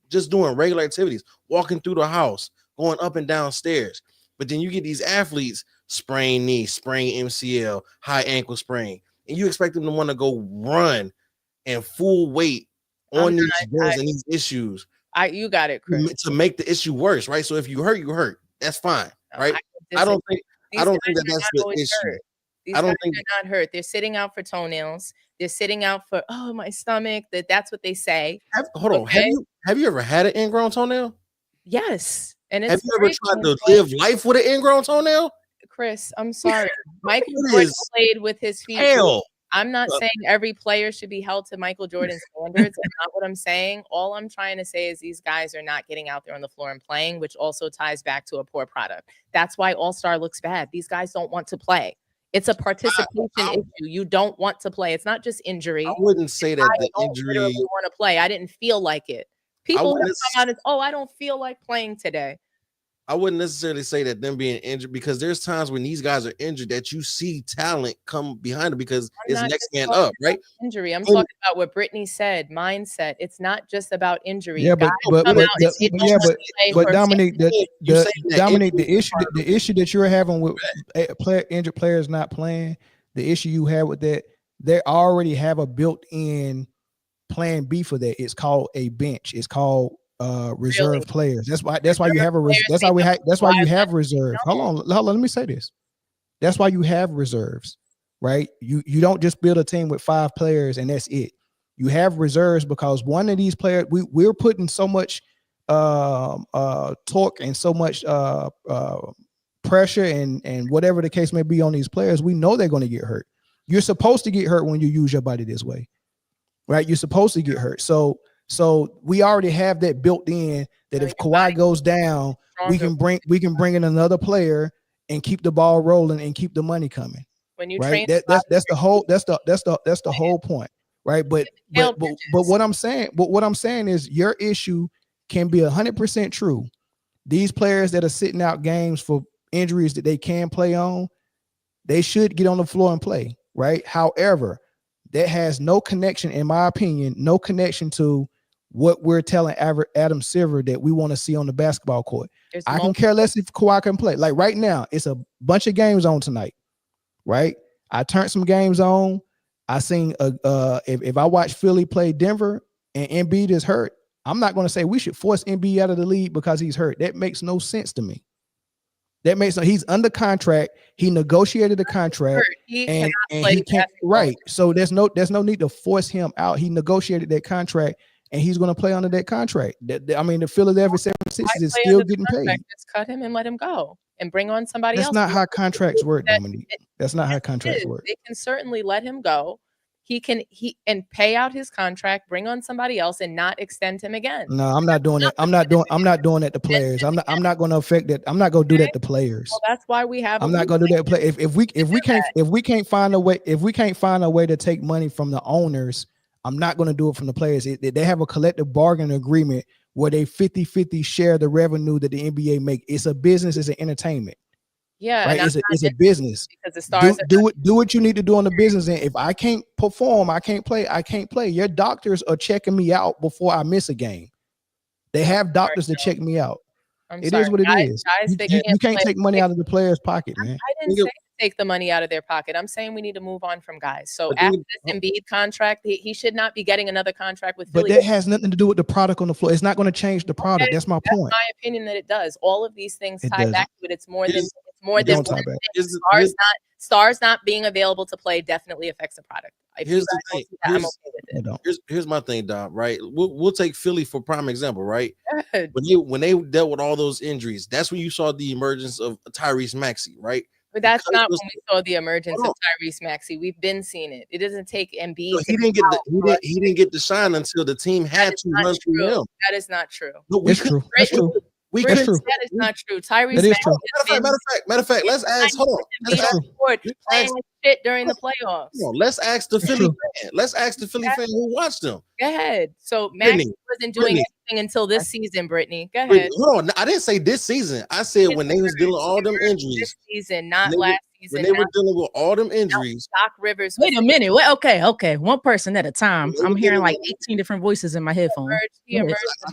just doing regular activities, walking through the house, going up and down stairs. But then you get these athletes, sprain knee, sprain MCL, high ankle sprain. And you expect them to want to go run and full weight on these bills and these issues. You got it, Chris. To make the issue worse, right? So if you hurt, you hurt. That's fine, right? I don't think that's the issue. These guys are not hurt. They're sitting out for toenails. They're sitting out for my stomach. That's what they say. Hold on. Have you ever had an ingrown toenail? Yes. And it's have you ever tried to live life with an ingrown toenail? Chris, I'm sorry. Michael Jordan played with his feet. Hell. I'm not saying every player should be held to Michael Jordan's standards. That's not what I'm saying. All I'm trying to say is these guys are not getting out there on the floor and playing, which also ties back to a poor product. That's why All-Star looks bad. These guys don't want to play. It's a participation issue. You don't want to play. It's not just injury. I wouldn't say that the injury. Want to play. I didn't feel like it. People have come out as, I don't feel like playing today. I wouldn't necessarily say that them being injured, because there's times when these guys are injured that you see talent come behind them because it's next man up, right? Injury. I'm talking about what Brittany said, mindset. It's not just about injury. Yeah, but Dominique, the issue that you're having with injured players not playing, the issue you have with that, they already have a built-in plan B for that. It's called a bench. It's called reserve players. That's why you have you have reserves. Hold on, let me say this. That's why you have reserves, right? You don't just build a team with 5 players and that's it. You have reserves because one of these players, we're putting so much torque and so much pressure and whatever the case may be on these players. We know they're going to get hurt. You're supposed to get hurt when you use your body this way, right? You're supposed to get hurt. So we already have that built in that if Kawhi goes down, we can bring in another player and keep the ball rolling and keep the money coming. When you right, that's the whole point, right? But what I'm saying is your issue can be 100% true. These players that are sitting out games for injuries that they can play on, they should get on the floor and play, right? However, that has no connection, in my opinion, no connection to what we're telling Adam Silver that we want to see on the basketball court. I can care less if Kawhi can play. Like right now, it's a bunch of games on tonight, right? I turned some games on. I seen if I watch Philly play Denver and Embiid is hurt, I'm not going to say we should force Embiid out of the league because he's hurt. That makes no sense to me. He's under contract. He negotiated a contract, and he can't. Right. So there's no need to force him out. He negotiated that contract, and he's going to play under that contract. The Philadelphia 76ers is still getting paid. Just cut him and let him go, and bring on somebody else. That's not how contracts work, Dominique. That's not how contracts work. They can certainly let him go. he and pay out his contract, bring on somebody else, and not extend him again. No, I'm not doing it. I'm not doing that to players. I'm not going to affect it. I'm not going to do that to players. Well, that's why we have. I'm not going to do that. Play if we can't find a way to take money from the owners, I'm not going to do it from the players. They have a collective bargaining agreement where they 50-50 share the revenue that the NBA make. It's a business. It's an entertainment. Yeah, right. It's a business. Because the Stars do what you need to do on the business. And if I can't perform, I can't play. Your doctors are checking me out before I miss a game. They have doctors that check me out. It is what it is. You can't take money out of the player's pocket, man. I didn't say take the money out of their pocket. I'm saying we need to move on from guys. So after this Embiid contract, he should not be getting another contract with Philly. But that has nothing to do with the product on the floor. It's not going to change the product. Okay, That's my point. My opinion that it does. All of these things tie doesn't. back to it. It's more than one thing. Stars not being available to play definitely affects the product. Here's the thing. Here's my thing, Dom. Right, we'll take Philly for prime example. Right, when they dealt with all those injuries, that's when you saw the emergence of Tyrese Maxey. Right. But that's not when we saw the emergence of Tyrese Maxey. We've been seeing it. It doesn't take Embiid. So he didn't get the shine until the team had to run through him. That is not true. No, That's true. That's true. That is not true. Tyrese That is true. Matter of fact, let's ask. Hold on. Playing like shit during the playoffs. Let's ask the Philly fan. Let's ask the Philly fan who watched them. Go ahead. So Maxey wasn't doing anything until this season, Brittany. Go ahead. Hold on. I didn't say this season. I said when they was dealing with all them injuries. This season, not last season. When they were dealing with all them injuries. Doc Rivers. Wait a minute. Well, okay. One person at a time. I'm hearing like 18 different voices in my headphones.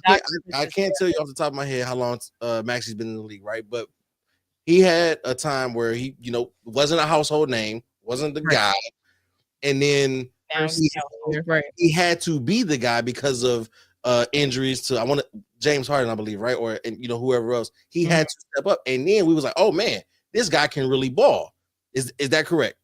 I can't tell you off the top of my head how long Maxey's been in the league, right? But he had a time where he, wasn't a household name, wasn't the guy, and then he had to be the guy because of injuries to James Harden, I believe, right? Or whoever else. He had to step up, and then we was like, oh man, this guy can really ball. Is that correct?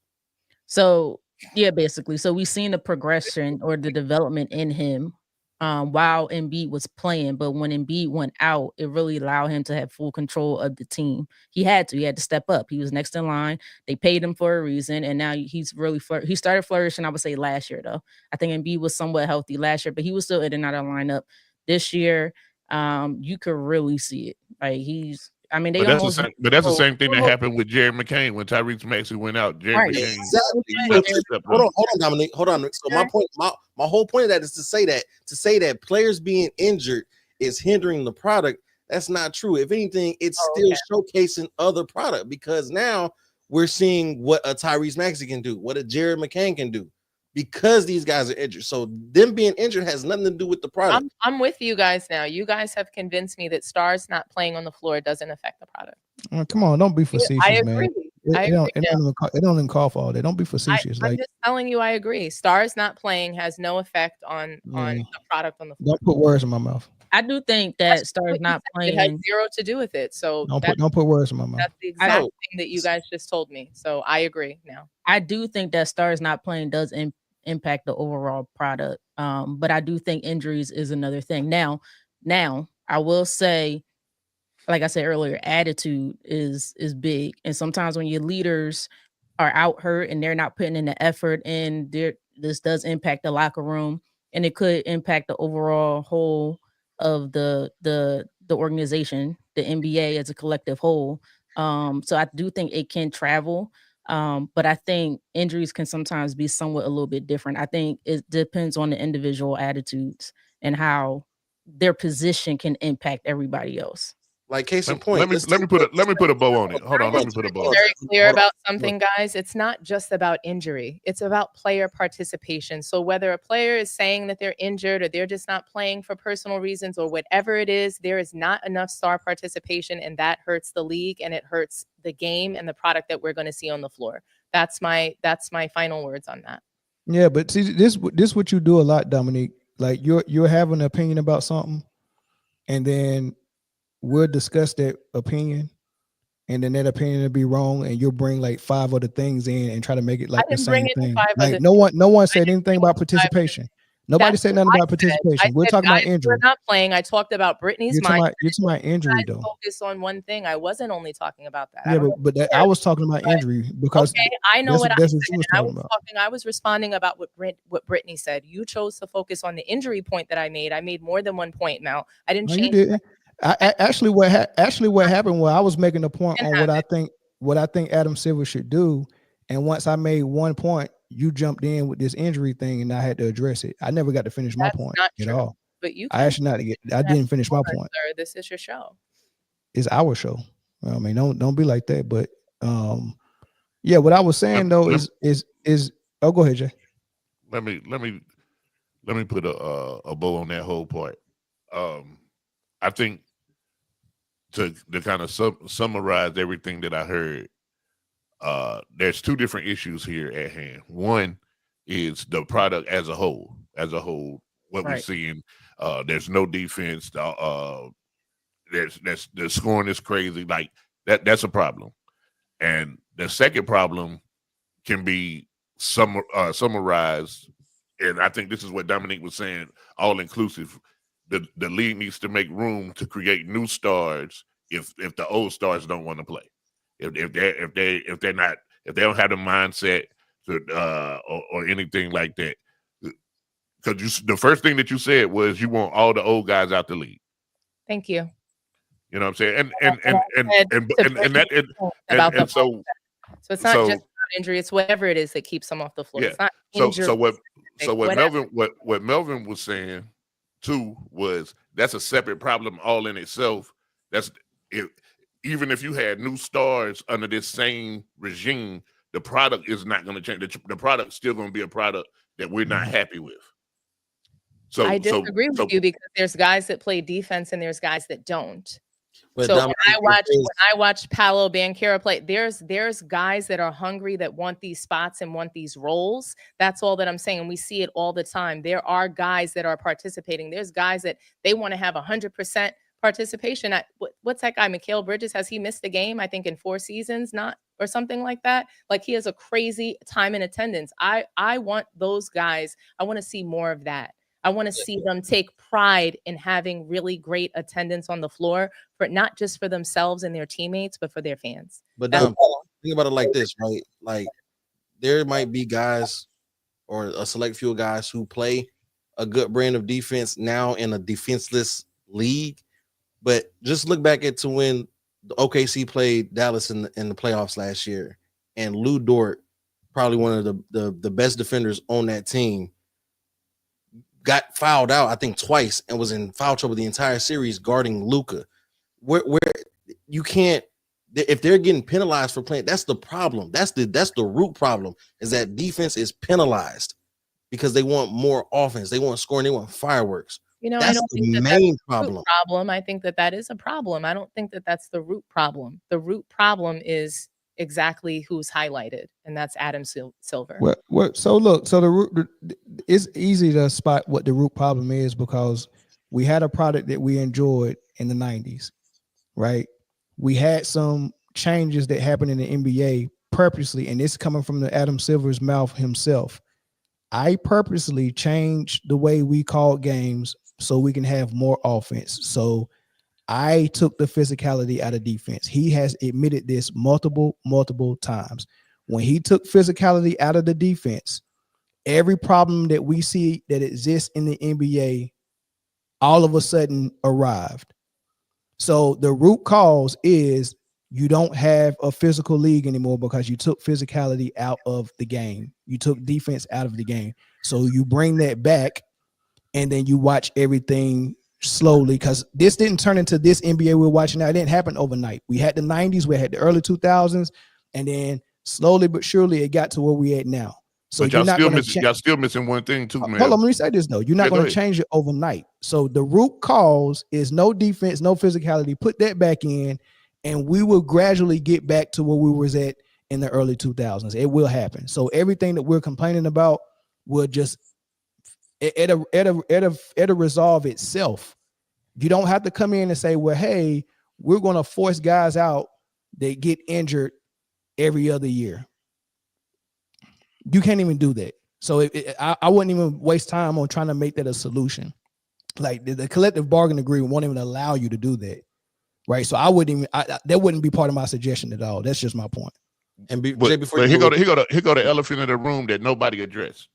So yeah, basically. So we've seen the progression or the development in him while Embiid was playing, but when Embiid went out, it really allowed him to have full control of the team. He had to step up. He was next in line. They paid him for a reason, and now he's really he started flourishing. I would say last year though. I think Embiid was somewhat healthy last year, but he was still in and out of lineup. This year, you could really see it. Like but that's the same thing that happened with Jerry McCain when Tyrese Maxey went out. Jerry McCain. Exactly. Hold on, Dominique. Hold on. So my whole point of that is to say that players being injured is hindering the product. That's not true. If anything, it's still showcasing other product because now we're seeing what a Tyrese Maxey can do, what a Jared McCain can do. Because these guys are injured. So them being injured has nothing to do with the product. I'm with you guys now. You guys have convinced me that stars not playing on the floor doesn't affect the product. Come on, don't be facetious, I agree. man. It don't even call for all that. Don't be facetious. I'm just telling you, I agree. Stars not playing has no effect on the product on the floor. Don't put words in my mouth. I do think that stars not playing has zero to do with it. So don't put words in my mouth. That's the exact thing that you guys just told me. So I agree now. I do think that stars not playing does impact the overall product. But I do think injuries is another thing. Now I will say, like I said earlier, attitude is big. And sometimes when your leaders are out hurt and they're not putting in the effort, and this does impact the locker room, and it could impact the overall whole of the organization, the NBA as a collective whole. So I do think it can travel. But I think injuries can sometimes be somewhat a little bit different. I think it depends on the individual attitudes and how their position can impact everybody else. Like case in point, let me put a bow on it. Hold on, let me put a bow. Very clear about something, guys. It's not just about injury. It's about player participation. So whether a player is saying that they're injured or they're just not playing for personal reasons or whatever it is, there is not enough star participation, and that hurts the league and it hurts the game and the product that we're going to see on the floor. That's my final words on that. Yeah, but see, this what you do a lot, Dominique. Like you're having an opinion about something, and then we'll discuss that opinion, and then that opinion will be wrong, and you'll bring like 5 other things in and try to make it like the same thing. Like no one said anything about participation. Nobody That's said what nothing I about said. participation. We're I said talking about guys who are injury. not playing. I talked about Brittany's mindset. You're talking about injury You guys though. focus on one thing. I wasn't only talking about that. I Yeah, don't know but if you I heard, was talking about injury because okay, I know that's what I what said. you was And talking about. I was responding about what Brittany said. You chose to focus on the injury point that I made. I made more than one point now. I didn't No, you change. didn't. Actually, what happened was I was making a point on what I think Adam Silver should do, and once I made one point, you jumped in with this injury thing, and I had to address it. I never got to finish my point Not at true. all. But you I can actually I didn't finish my point. sir. This is your show. It's our show. I mean, don't be like that. But yeah, what I was saying though is oh, go ahead, Jay. Let me put a bow on that whole part. I think to kind of summarize everything that I heard, there's two different issues here at hand. One is the product as a whole. What we're seeing, there's no defense. There's the scoring is crazy. Like that's a problem. And the second problem can be summarized, and I think this is what Dominique was saying, all inclusive. The league needs to make room to create new stars if the old stars don't want to play. If they don't have the mindset to or anything like that. Because the first thing that you said was you want all the old guys out the league. Thank you. You know what I'm saying? And so it's not just about injury, it's whatever it is that keeps them off the floor. Yeah. It's not injury. So what Melvin was saying too was that's a separate problem all in itself. Even if you had new stars under this same regime, the product is not going to change. The product's still going to be a product that we're not happy with. So I disagree with you because there's guys that play defense and there's guys that don't. But so when I watch Paolo Banchero play, there's guys that are hungry that want these spots and want these roles. That's all that I'm saying. And we see it all the time. There are guys that are participating. There's guys that they want to have 100% participation. What's that guy, Mikal Bridges? Has he missed a game? I think in 4 seasons, or something like that. Like he has a crazy time in attendance. I want those guys. I want to see more of that. I want to see them take pride in having really great attendance on the floor, for not just for themselves and their teammates, but for their fans. But think about it like this, right? Like there might be guys or a select few guys who play a good brand of defense now in a defenseless league. But just look back at to when the OKC played Dallas in the playoffs last year, and Lou Dort, probably one of the best defenders on that team, got fouled out, I think twice, and was in foul trouble the entire series guarding Luka. Where you can't, if they're getting penalized for playing, that's the problem. That's the root problem, is that defense is penalized because they want more offense, they want scoring, they want fireworks. That's I don't think that's the main problem. I think that is a problem. I don't think that that's the root problem. The root problem is exactly who's highlighted, and that's Adam Silver. So look, so the root, it's easy to spot what the root problem is because we had a product that we enjoyed in the 90s, right? We had some changes that happened in the NBA purposely, and it's coming from the Adam Silver's mouth himself. I purposely changed the way we called games so we can have more offense. So I took the physicality out of defense. He has admitted this multiple times. When he took physicality out of the defense, every problem that we see that exists in the NBA all of a sudden arrived. So the root cause is you don't have a physical league anymore because you took physicality out of the game. You took defense out of the game. So you bring that back, and then you watch everything slowly, because this didn't turn into this NBA we're watching now. It didn't happen overnight. We had the 90s, we had the early 2000s, and then slowly but surely it got to where we at now. So but y'all still missing one thing too, man. Hold on, let me say this though. You're not going to change it overnight. So the root cause is no defense, no physicality. Put that back in, and we will gradually get back to where we was at in the early 2000s. It will happen. So everything that we're complaining about will just it'll resolve itself. You don't have to come in and say, well, hey, we're going to force guys out that get injured every other year. You can't even do that. So I wouldn't even waste time on trying to make that a solution. Like the collective bargaining agreement won't even allow you to do that, right? So I wouldn't even that wouldn't be part of my suggestion at all. That's just my point. And But Jay, before here you go the elephant in the room that nobody addressed.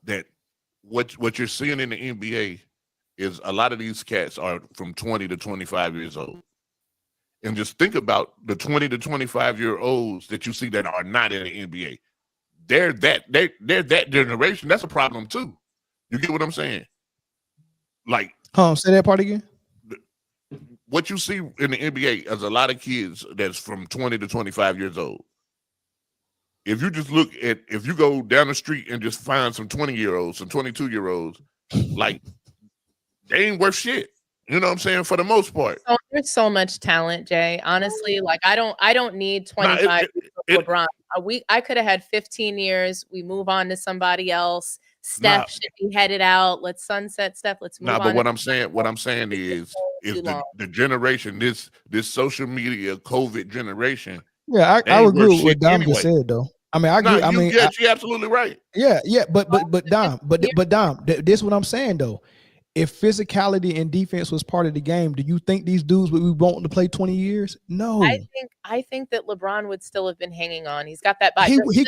That what you're seeing in the NBA is a lot of these cats are from 20 to 25 years old. And just think about the 20 to 25-year-olds that you see that are not in the NBA. They're that generation. That's a problem too. You get what I'm saying? Like, say that part again. What you see in the NBA is a lot of kids that's from 20 to 25 years old. If you just if you go down the street and just find some 20-year-olds, some 22-year-olds, like they ain't worth shit. You know what I'm saying? For the most part. Oh, there's so much talent, Jay. Honestly, like I don't need 25 years of LeBron. I could have had 15 years. We move on to somebody else. Steph should be headed out. Let's sunset Steph. Let's move on. But what I'm saying is the generation, this social media COVID generation. Yeah, I agree with what Dom just said though. I mean, I agree. You're absolutely right. Yeah, but Dom, Dom, this is what I'm saying though. If physicality and defense was part of the game, do you think these dudes would be wanting to play 20 years? No. I think that LeBron would still have been hanging on. He's got that body. He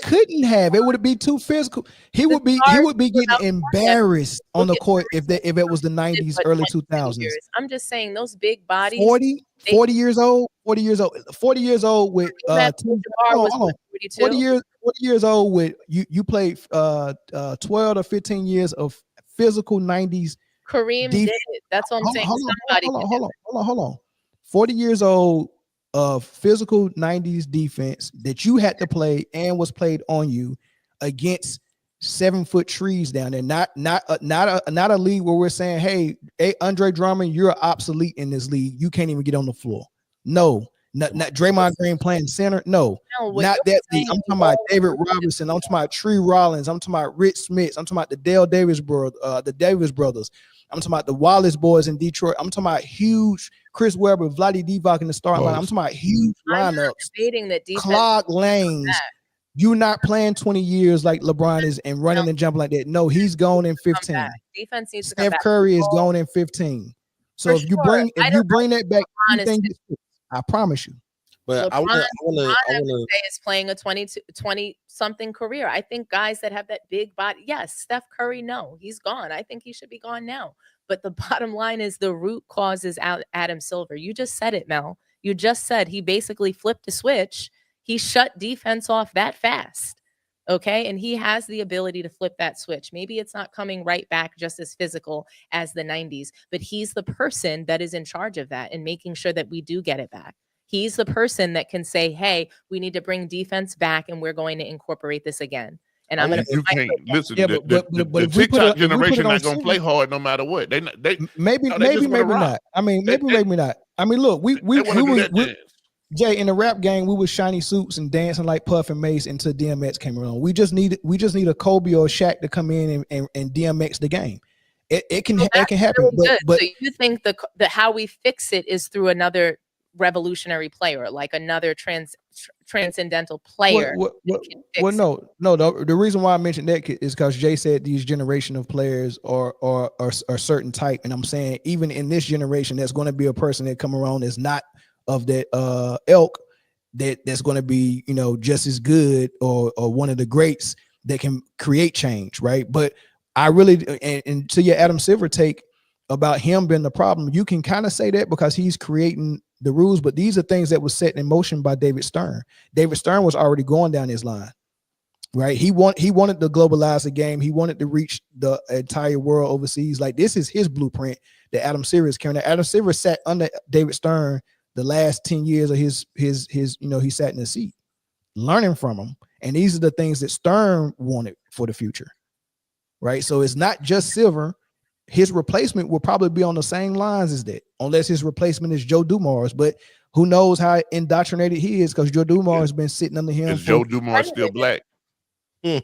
couldn't have. It would be too physical. He would be getting embarrassed on the court if it was the 90s, early 2000s. I'm just saying those big bodies. 40 years old with 40 years old with 40 years old with you played 12 to 15 years of physical 90s. Kareem did it. That's what I'm saying. Hold on. 40 years old of physical 90s defense that you had to play and was played on you against 7-foot trees down there. Not a league where we're saying, hey, Andre Drummond, you're obsolete in this league. You can't even get on the floor. No. Not Draymond Green playing center. No, not that league. I'm talking about David Robinson. I'm talking about Tree Rollins. I'm talking about Rich Smith. I'm talking about the Dale Davis brothers. I'm talking about the Wallace boys in Detroit. I'm talking about huge Chris Webber, Vlade Divac in the starting line. I'm talking about huge lineups, clog lanes. You're not playing 20 years like LeBron is and running and jumping like that. No, he's going in 15. Defense needs to come back. Steph Curry is going in 15. So if you bring that back, you think I promise you. But I want to say is playing a 20 something career. I think guys that have that big body, yes, Steph Curry, no, he's gone. I think he should be gone now. But the bottom line is the root cause is Adam Silver. You just said it, Mel. You just said he basically flipped a switch. He shut defense off that fast. Okay. And he has the ability to flip that switch. Maybe it's not coming right back just as physical as the 90s, but he's the person that is in charge of that and making sure that we do get it back. He's the person that can say, hey, we need to bring defense back and we're going to incorporate this again. And I'm going to listen. The TikTok generation not going to play hard no matter what. Maybe not. I mean, maybe not. I mean, look, we Jay, in the rap game, we were shiny suits and dancing like Puff and Mace until DMX came around. We just need a Kobe or Shaq to come in and DMX the game. It can happen. But so you think the how we fix it is through another revolutionary player, like another transcendental player? No. The reason why I mentioned that is because Jay said these generation of players are a certain type, and I'm saying even in this generation, there's going to be a person that come around that's not of that ilk that's going to be just as good or one of the greats that can create change, right? But I really and to your Adam Silver take about him being the problem, you can kind of say that because he's creating the rules, but these are things that was set in motion by David Stern. David Stern was already going down his line, right? He wanted to globalize the game. He wanted to reach the entire world overseas. Like this is his blueprint that Adam Silver is carrying. Adam Silver sat under David Stern the last 10 years of his he sat in the seat learning from him. And these are the things that Stern wanted for the future, right? So it's not just Silver. His replacement will probably be on the same lines as that, unless his replacement is Joe Dumars. But who knows how indoctrinated he is, because Joe Dumars has been sitting under him. Is Joe Dumars still black? I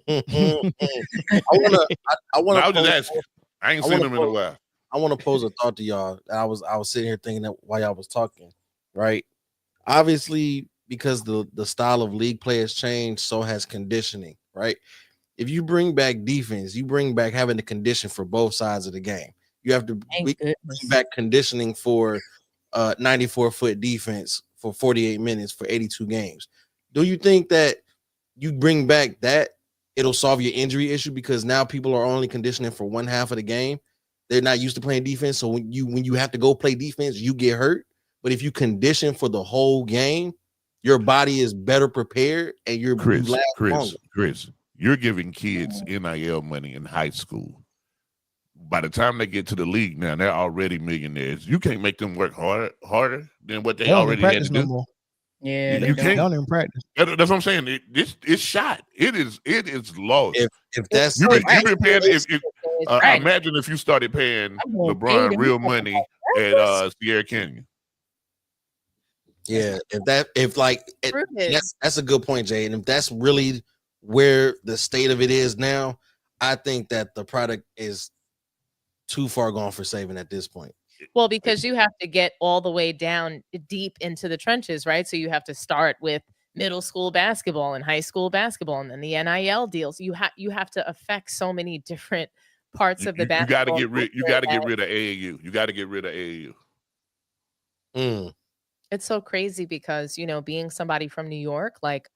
was just asking. I ain't seen him in a while. I want to pose a thought to y'all. I was sitting here thinking that while y'all was talking, right? Obviously, because the style of league play has changed, so has conditioning, right? if you bring back defense, you bring back having the condition for both sides of the game. You have to bring back conditioning for 94-foot defense for 48 minutes for 82 games. Do you think that you bring back that it'll solve your injury issue? Because now people are only conditioning for one half of the game. They're not used to playing defense. So when you have to go play defense, you get hurt. But if you condition for the whole game, your body is better prepared and you last longer. Chris, you're giving kids NIL money in high school. By the time they get to the league now, they're already millionaires. You can't make them work harder than what they already had to do. More. Yeah, you can't. They don't even practice. That's what I'm saying. It's shot. It is lost. If that's you've been paying. Imagine if you started paying LeBron real money at Sierra Canyon. Yeah, that's a good point, Jay. And if that's really where the state of it is now, I think that the product is too far gone for saving at this point. Well, because you have to get all the way down deep into the trenches, right? So you have to start with middle school basketball and high school basketball, and then the NIL deals. You have to affect so many different parts of the basketball. You got to get rid of AAU. You got to get rid of AAU. It's so crazy because, you know, being somebody from New York, like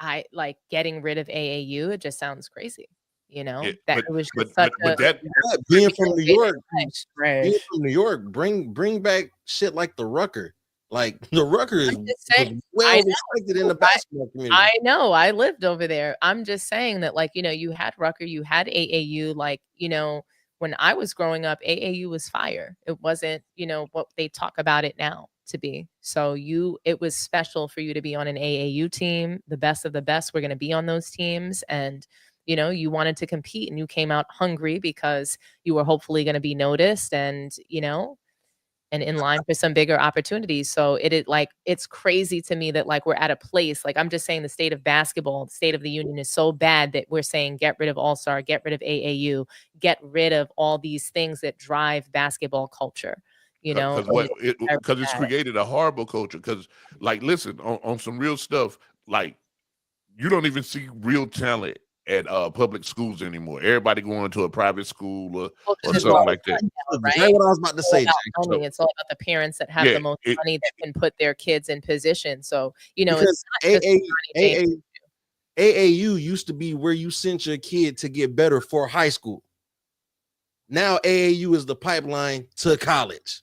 getting rid of AAU, it just sounds crazy. You know, being from New York, bring back shit like the Rucker. Like the Rucker is well respected in the basketball community. I know. I lived over there. I'm just saying that, like, you know, you had Rucker, you had AAU. Like, you know, when I was growing up, AAU was fire. It wasn't, you know, what they talk about it now to be. So it was special for you to be on an AAU team. The best of the best were going to be on those teams. And, you know, you wanted to compete and you came out hungry because you were hopefully going to be noticed and, you know, and in line for some bigger opportunities. So it's crazy to me that, like, we're at a place, like, I'm just saying the state of basketball, the state of the union is so bad that we're saying, get rid of All-Star, get rid of AAU, get rid of all these things that drive basketball culture. You know, because it's created a horrible culture. Because, like, listen, on some real stuff, like, you don't even see real talent at public schools anymore. Everybody going to a private school or something like that. Right? That's what I was about to say. It's all about the parents that have the most money that can put their kids in position. So, you know, because it's not AAU used to be where you sent your kid to get better for high school. Now AAU is the pipeline to college.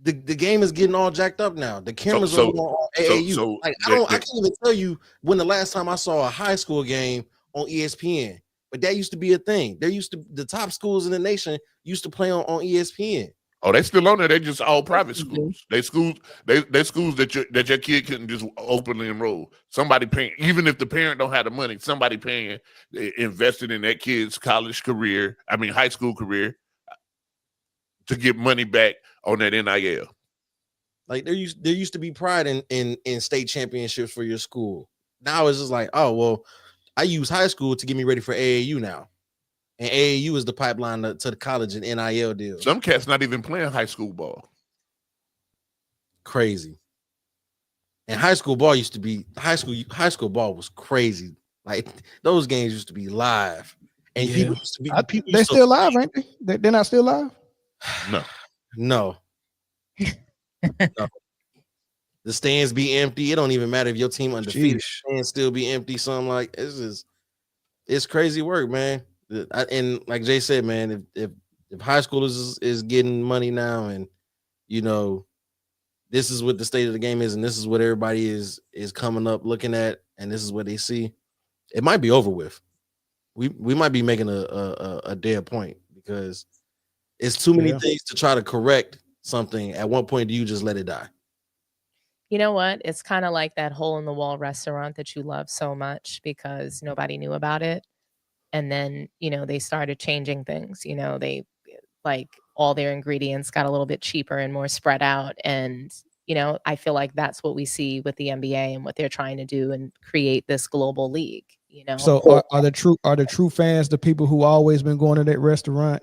The game is getting all jacked up now. The cameras are on AAU. I can't even tell you when the last time I saw a high school game on ESPN. But that used to be a thing. The top schools in the nation used to play on ESPN. Oh, they still on there. They just all private schools. They schools that your kid couldn't just openly enroll. Somebody paying, even if the parent don't have the money, somebody paying, invested in that kid's high school career, to get money back on that NIL. Like there used to be pride in state championships for your school. Now it's just like, oh well, I use high school to get me ready for AAU now. And AAU is the pipeline to the college and NIL deals. Some cats not even playing high school ball. Crazy. And high school ball used to be high school ball was crazy. Like those games used to be live. And people used to be they're still live, ain't they? They're not still live? No. The stands be empty. It don't even matter if your team undefeated. Stands still be empty. Something like it's crazy work, man. And like Jay said, man, if high schoolers is getting money now, and you know, this is what the state of the game is, and this is what everybody is coming up looking at, and this is what they see, it might be over with. We might be making a dead point because it's too many things to try to correct something. At one point, do you just let it die? You know what? It's kind of like that hole in the wall restaurant that you love so much because nobody knew about it. And then, you know, they started changing things. You know, they like all their ingredients got a little bit cheaper and more spread out. And, you know, I feel like that's what we see with the NBA and what they're trying to do and create this global league, you know? So are the true fans the people who always been going to that restaurant?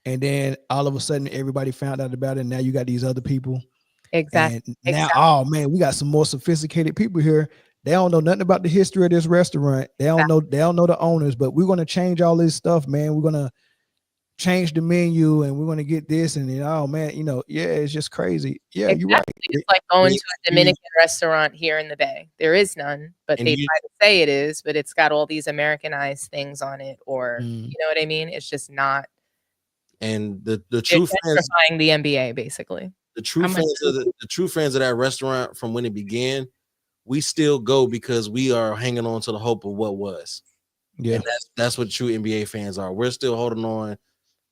And then all of a sudden everybody found out about it. And now you got these other people. Exactly. And now, oh man, we got some more sophisticated people here. They don't know nothing about the history of this restaurant. They don't know the owners, but we're gonna change all this stuff, man. We're gonna change the menu and we're gonna get this and oh man, it's just crazy. Yeah, exactly. You're right. It's like going to a Dominican restaurant here in the Bay. There is none, but they try to say it is, but it's got all these Americanized things on it, or you know what I mean? It's just not. And the true fans, the NBA basically. The true fans of that restaurant from when it began, we still go because we are hanging on to the hope of what was. Yeah, and that's what true NBA fans are. We're still holding on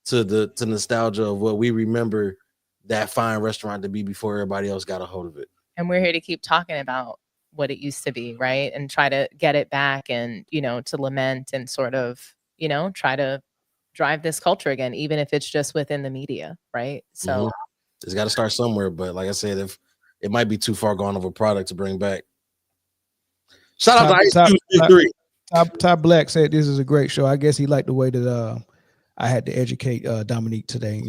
to the nostalgia of what we remember that fine restaurant to be before everybody else got a hold of it. And we're here to keep talking about what it used to be, right? And try to get it back and, to lament and sort of, try to drive this culture again, even if it's just within the media, right? So it's got to start somewhere. But like I said, if it might be too far gone of a product to bring back. Shout out to Top Black said this is a great show. I guess he liked the way that I had to educate Dominique today.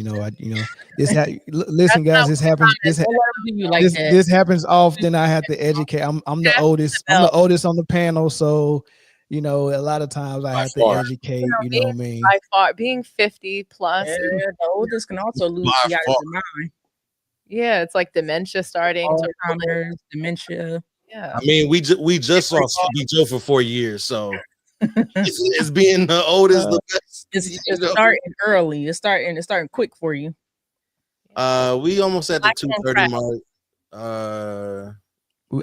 Listen, guys, this happens. This happens often. I have to educate. I'm the oldest. I'm the oldest on the panel, so a lot of times I have to educate. What I mean? By far, being 50 plus, the oldest can also lose the mind. Yeah, it's like dementia starting. Alzheimer's, dementia. Yeah. I mean, we just saw Sleepy Joe for 4 years, so it's being the oldest, the best. It's starting early. It's starting quick for you. We almost at the 2:30 mark.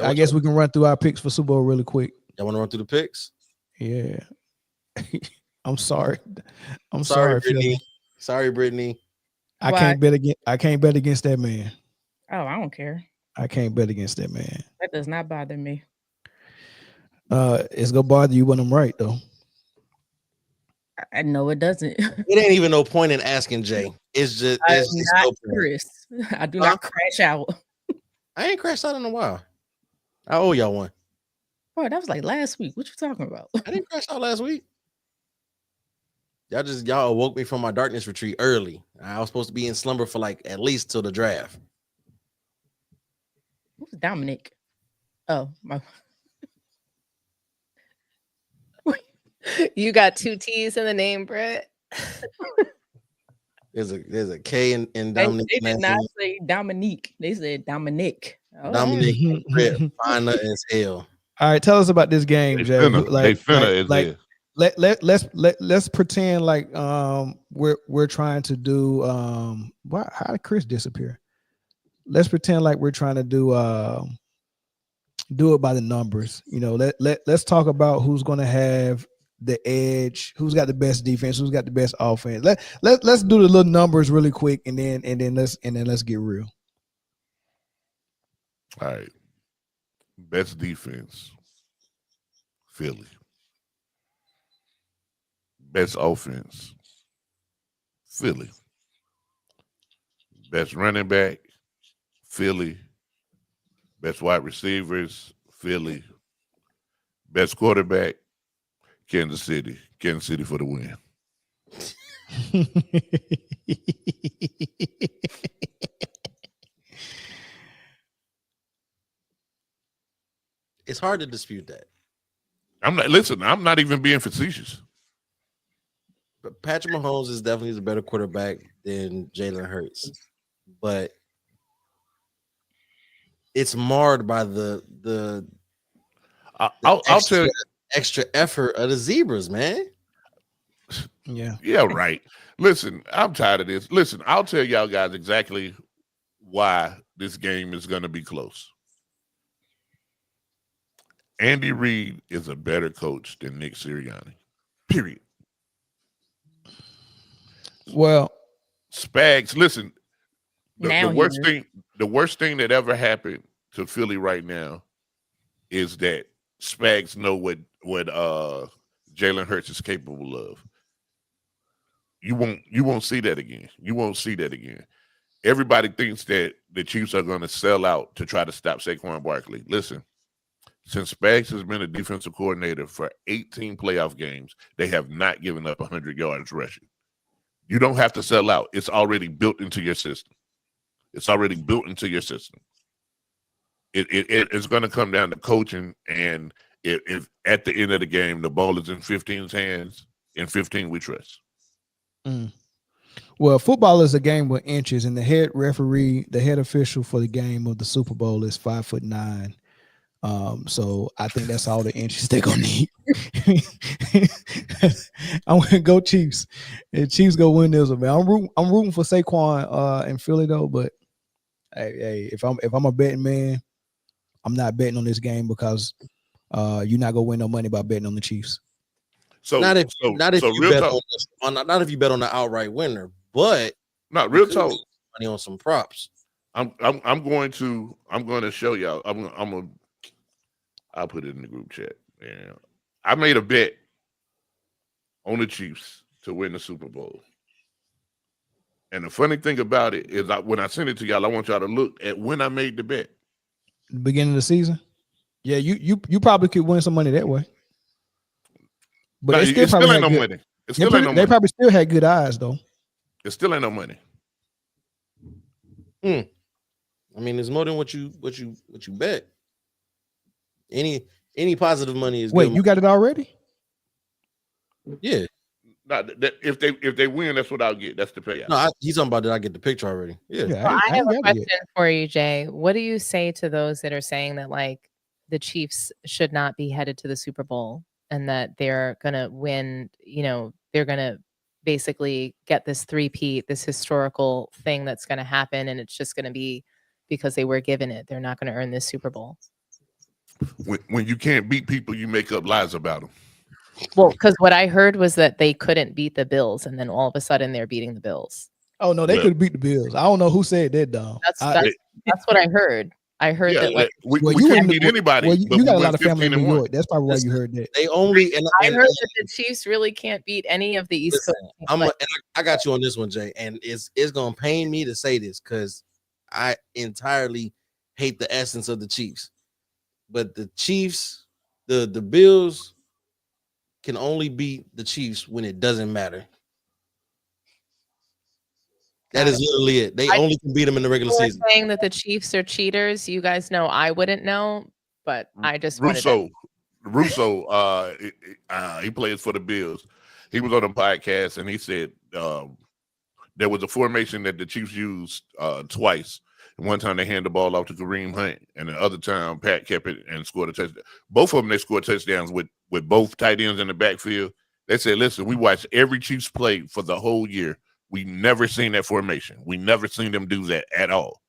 I guess we can run through our picks for Super Bowl really quick. Y'all want to run through the picks? Yeah. I'm sorry. I'm sorry, sorry, Brittany. Sorry, Brittany. I can't bet against that man. Oh, I don't care. I can't bet against that man. That does not bother me. It's gonna bother you when I'm right, though. I know it doesn't. It ain't even no point in asking Jay. It's just not Chris. I do not crash out. I ain't crashed out in a while. I owe y'all one. Boy, that was like last week. What you talking about? I didn't crash out last week. Y'all awoke me from my darkness retreat early. I was supposed to be in slumber for like at least till the draft. Who's Dominic? Oh, my. You got 2 T's in the name, Brett. There's a K in Dominic. They did not say Dominique. They said Dominic. Oh, Dominic Brett, finer as hell. All right, tell us about this game, Jay. Let's pretend like we're trying to do how did Chris disappear? Let's pretend like we're trying to do it by the numbers. Let's talk about who's going to have the edge, who's got the best defense, who's got the best offense. Let's do the little numbers really quick, and then let's get real. All right. Best defense, Philly. Best offense, Philly. Best running back, Philly. Best wide receivers, Philly. Best quarterback, Kansas City. Kansas City for the win. It's hard to dispute that. I'm not even being facetious. But Patrick Mahomes is definitely the better quarterback than Jalen Hurts. But it's marred by the extra effort of the Zebras, man. Yeah, right. Listen, I'm tired of this. Listen, I'll tell y'all guys exactly why this game is going to be close. Andy Reid is a better coach than Nick Sirianni. Period. Well, Spags, listen. The worst thing that ever happened to Philly right now is that Spags know what Jalen Hurts is capable of. You won't see that again. You won't see that again. Everybody thinks that the Chiefs are going to sell out to try to stop Saquon Barkley. Listen, since Spags has been a defensive coordinator for 18 playoff games, they have not given up 100 yards rushing. You don't have to sell out. It's already built into your system. It's going to come down to coaching, and if at the end of the game the ball is in 15's hands, in 15 we trust. Well, football is a game with inches, and the head referee, the head official for the game of the Super Bowl is 5'9". So I think that's all the inches they're gonna need. I'm gonna go Chiefs. And Chiefs go win this one, man. I'm rooting for Saquon in Philly though, but hey, if I'm a betting man, I'm not betting on this game because you're not gonna win no money by betting on the Chiefs. So not if you bet on the outright winner, but not real talk. Money on some props. I'm going to show y'all. I'll put it in the group chat. Yeah, I made a bet on the Chiefs to win the Super Bowl. And the funny thing about it is, when I send it to y'all, I want y'all to look at when I made the bet. The beginning of the season. Yeah, you probably could win some money that way. But no, it still ain't no money. It still ain't no money. They probably still had good eyes though. It still ain't no money. I mean, it's more than what you bet. Any positive money is. Wait, good you got it already? Yeah. If they win, that's what I'll get. That's the payout. No, he's talking about that. I get the picture already. Yeah. Well, I have a question for you, Jay. What do you say to those that are saying that like the Chiefs should not be headed to the Super Bowl and that they're gonna win? You know, they're gonna basically get this three-peat, this historical thing that's gonna happen, and it's just gonna be because they were given it. They're not gonna earn this Super Bowl. When you can't beat people, you make up lies about them. Well, because what I heard was that they couldn't beat the Bills, and then all of a sudden they're beating the Bills. Oh no, they could beat the Bills. I don't know who said that, Dom. That's what I heard. I heard that like we couldn't beat anybody. Well, you got a lot of family in New York. That's probably why you heard that. They only I heard that the Chiefs really can't beat any of the East Coast. I got you on this one, Jay, and it's gonna pain me to say this because I entirely hate the essence of the Chiefs. But the Chiefs, the Bills can only beat the Chiefs when it doesn't matter. That is literally it. They only can beat them in the regular season. Saying that the Chiefs are cheaters, you guys know I wouldn't know, but I just Russo, he plays for the Bills. He was on a podcast and he said there was a formation that the Chiefs used twice. One time they handed the ball off to Kareem Hunt, and the other time Pat kept it and scored a touchdown. Both of them, they scored touchdowns with both tight ends in the backfield. They said, listen, we watched every Chiefs play for the whole year. We never seen that formation. We never seen them do that at all.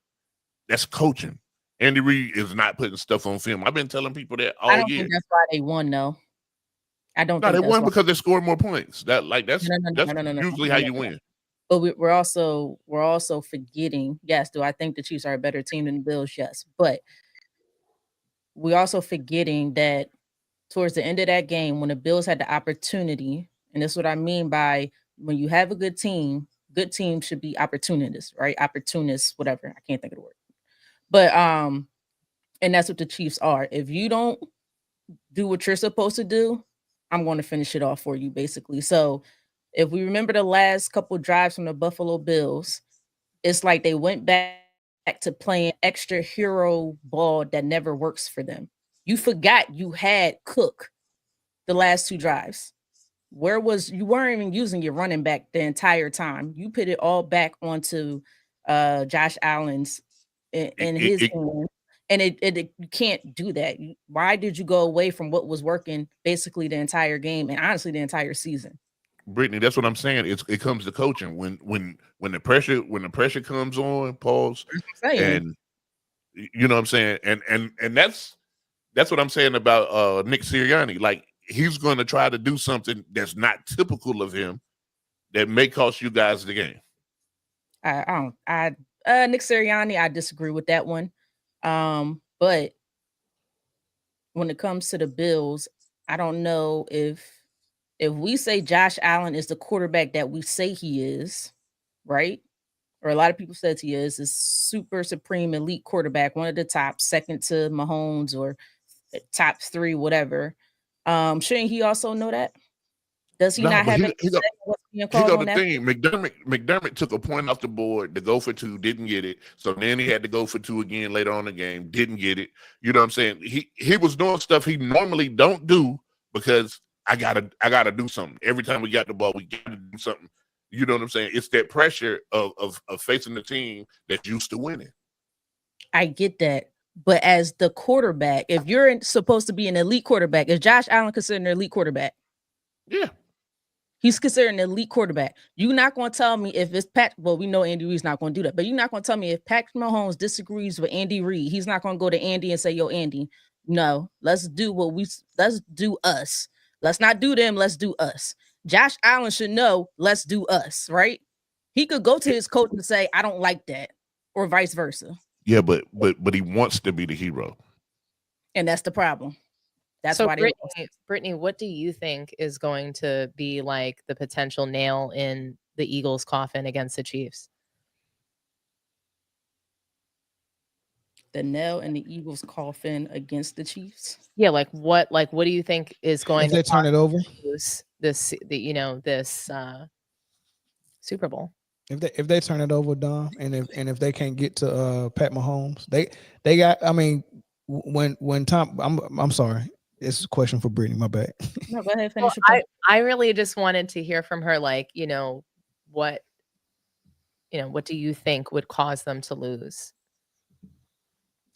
That's coaching. Andy Reid is not putting stuff on film. I've been telling people that all year. I don't think that's why they won, though. I don't think they won because they scored more points. That's usually how you win. But we're also forgetting, yes, do I think the Chiefs are a better team than the Bills? Yes. But we're also forgetting that towards the end of that game, when the Bills had the opportunity, and that's what I mean by when you have a good team should be opportunists, right? Opportunists, whatever. I can't think of the word. But and that's what the Chiefs are. If you don't do what you're supposed to do, I'm going to finish it off for you, basically. So if we remember the last couple drives from the Buffalo Bills, it's like they went back to playing extra hero ball that never works for them. You forgot you had Cook the last two drives. You weren't even using your running back the entire time. You put it all back onto Josh Allen's in his hand. And it you can't do that. Why did you go away from what was working basically the entire game and honestly the entire season? Brittany, that's what I'm saying. It comes to coaching. When the pressure comes on, pause, and you know what I'm saying, and that's what I'm saying about Nick Sirianni. Like he's going to try to do something that's not typical of him that may cost you guys the game. Nick Sirianni, I disagree with that one. But when it comes to the Bills, I don't know if we say Josh Allen is the quarterback that we say he is, right? Or a lot of people said he is super supreme elite quarterback, one of the top, second to Mahomes or top three, whatever. Shouldn't he also know that? Does he not have what's Here go the thing. McDermott took a point off the board to go for 2, didn't get it. So then he had to go for 2 again later on in the game, didn't get it. You know what I'm saying? He was doing stuff he normally don't do because I gotta do something. Every time we got the ball, we gotta do something. You know what I'm saying? It's that pressure of facing the team that's used to winning. I get that. But as the quarterback, if you're supposed to be an elite quarterback, is Josh Allen considered an elite quarterback? Yeah. He's considered an elite quarterback. You're not going to tell me if it's Pat. Well, we know Andy Reid's not going to do that, but you're not going to tell me if Patrick Mahomes disagrees with Andy Reid, he's not going to go to Andy and say, "Yo, Andy, no, let's do us. Let's not do them. Let's do us." Josh Allen should know, let's do us, right? He could go to his coach and say, "I don't like that," or vice versa. Yeah, but he wants to be the hero, and that's the problem. That's so why Brittany, what do you think is going to be like the potential nail in the Eagles' coffin against the Chiefs? The nail in the Eagles' coffin against the Chiefs? Yeah, what do you think is going to turn it over? This Super Bowl. If they turn it over, Dom, and if they can't get to Pat Mahomes, they got. I mean, when Tom, I'm sorry. It's a question for Brittany. My bad. No, go ahead. Finish your I really just wanted to hear from her, what do you think would cause them to lose?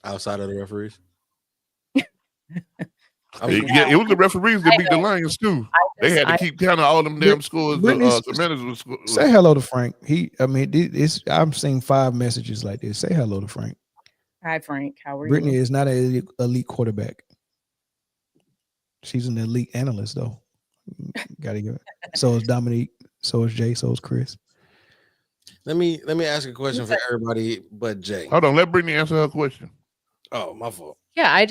Outside of the referees? It was the referees that beat the Lions too. They had to keep counting all them damn scores. The Commanders was say hello to Frank. I'm seeing 5 messages like this. Say hello to Frank. Hi, Frank. How are Brittany you? is not an elite quarterback. She's an elite analyst, though. Gotta give it. So is Dominique. So is Jay. So is Chris. Let me ask a question for everybody but Jay. Hold on, let Brittany answer her question. Oh, my fault. Yeah,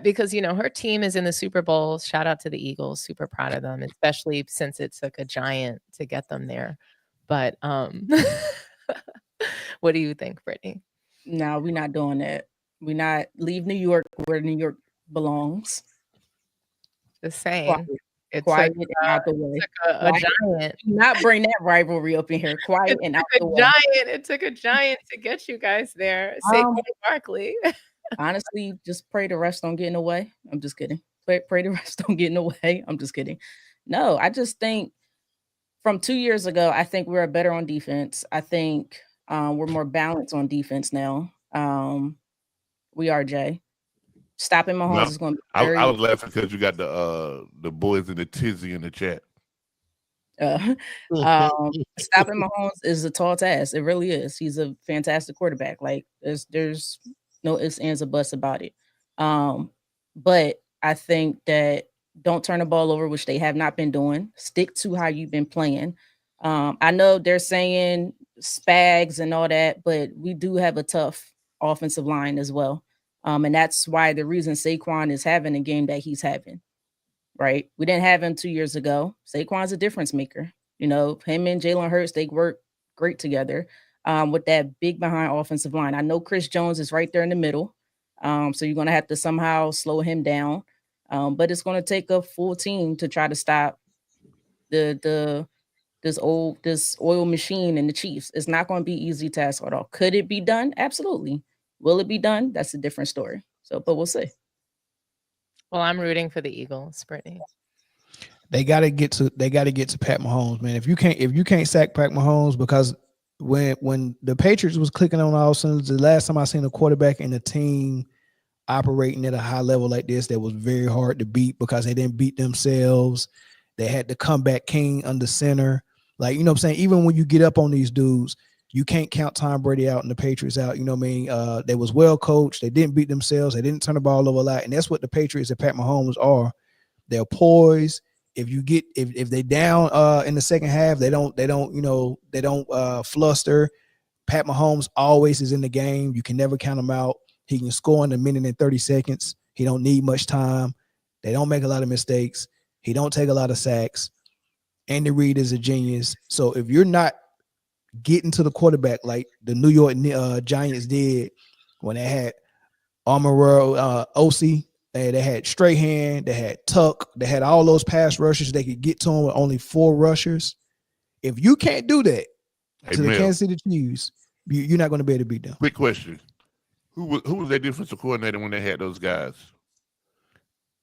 because her team is in the Super Bowl. Shout out to the Eagles. Super proud of them, especially since it took a giant to get them there. But what do you think, Brittany? No, we're not doing that. We're not leave New York where New York belongs. Just saying. Quiet and out the way. A giant. Do not bring that rivalry up in here. Quiet and out the way. It took a giant to get you guys there. Saquon Barkley. Honestly, just pray the refs don't get in the way. I'm just kidding. Pray the refs don't get in the way. I'm just kidding. No, I just think from 2 years ago, I think we're better on defense. I think we're more balanced on defense now. We are, Jay. Stopping Mahomes is going to be I was laughing because you got the boys in the tizzy in the chat. Stopping Mahomes is a tall task. It really is. He's a fantastic quarterback. Like there's no ifs, ands, or buts about it. But I think that don't turn the ball over, which they have not been doing. Stick to how you've been playing. I know they're saying Spags and all that, but we do have a tough offensive line as well. And that's why the reason Saquon is having the game that he's having, right? We didn't have him 2 years ago. Saquon's a difference maker. Him and Jalen Hurts, they work great together with that big behind offensive line. I know Chris Jones is right there in the middle. So you're going to have to somehow slow him down. But it's going to take a full team to try to stop this oil machine in the Chiefs. It's not going to be easy task at all. Could it be done? Absolutely. Will it be done? That's a different story. But we'll see. Well, I'm rooting for the Eagles, Brittany. They got to get to Pat Mahomes, man. If you can't sack Pat Mahomes, because when the Patriots was clicking on all cylinders, the last time I seen a quarterback and a team operating at a high level like this, that was very hard to beat because they didn't beat themselves. They had the comeback king under center. Like, you know what I'm saying? Even when you get up on these dudes, you can't count Tom Brady out and the Patriots out. You know what I mean? They was well coached. They didn't beat themselves. They didn't turn the ball over a lot. And that's what the Patriots and Pat Mahomes are. They're poised. If they down in the second half, they don't fluster. Pat Mahomes always is in the game. You can never count him out. He can score in a minute and 30 seconds. He don't need much time. They don't make a lot of mistakes. He don't take a lot of sacks. Andy Reid is a genius. So if you're not getting to the quarterback like the New York Giants did when they had Amaro Osi, they had Strahan, they had Tuck, they had all those pass rushers. They could get to him with only 4 rushers. If you can't do that Hey, to the Mel, Kansas City Chiefs, you're not going to be able to beat them. quick question: Who was their defensive coordinator when they had those guys?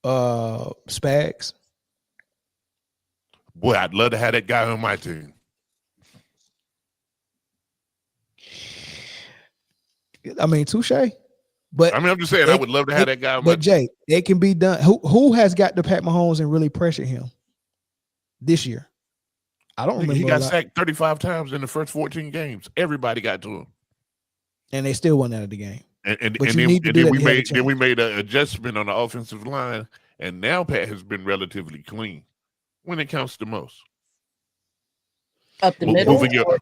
Spags. Boy, I'd love to have that guy on my team. I mean, touche. But I mean, I'm just saying, I would love to have that guy on my But Jay, it can be done. Who has got to Pat Mahomes and really pressured him this year? I don't remember. He got sacked 35 times in the first 14 games. Everybody got to him, and they still won out of the game. And But then we made an adjustment on the offensive line, and now Pat has been relatively clean when it counts the most. Up the middle,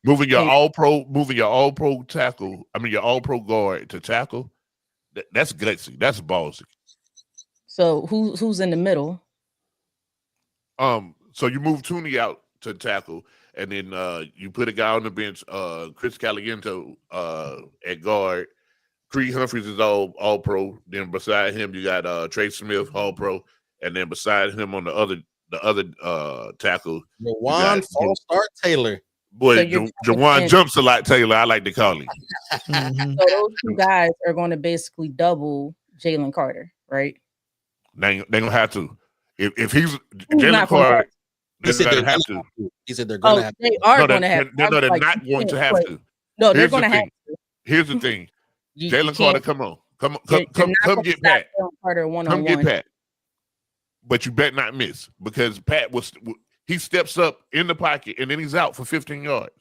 moving your all pro tackle. I mean your all pro guard to tackle. That's gutsy. That's ballsy. So who's in the middle? So you move Tooney out to tackle, and then you put a guy on the bench, Chris Caliento at guard. Creed Humphreys is all pro. Then beside him you got Trey Smith, all pro, and then beside him on the other tackle, Jawan False Start Taylor. Boy, So Jawan jumps a lot, Taylor. I like to call him. So those two guys are going to basically double Jalen Carter, right? They gonna have to. If he's Who's Jalen not gonna Carter, He said they're they're gonna have gonna to. He said they're going to have to. They are No, going to have. they're like, not you going to can't have play. to. No, they're Here's going the to have thing. to. Here's the thing. You Jalen Carter, can't- come on. Come you're not come gonna get stop Pat. Jalen Carter one Come on get one. Pat. But you better not miss, because Pat he steps up in the pocket and then he's out for 15 yards.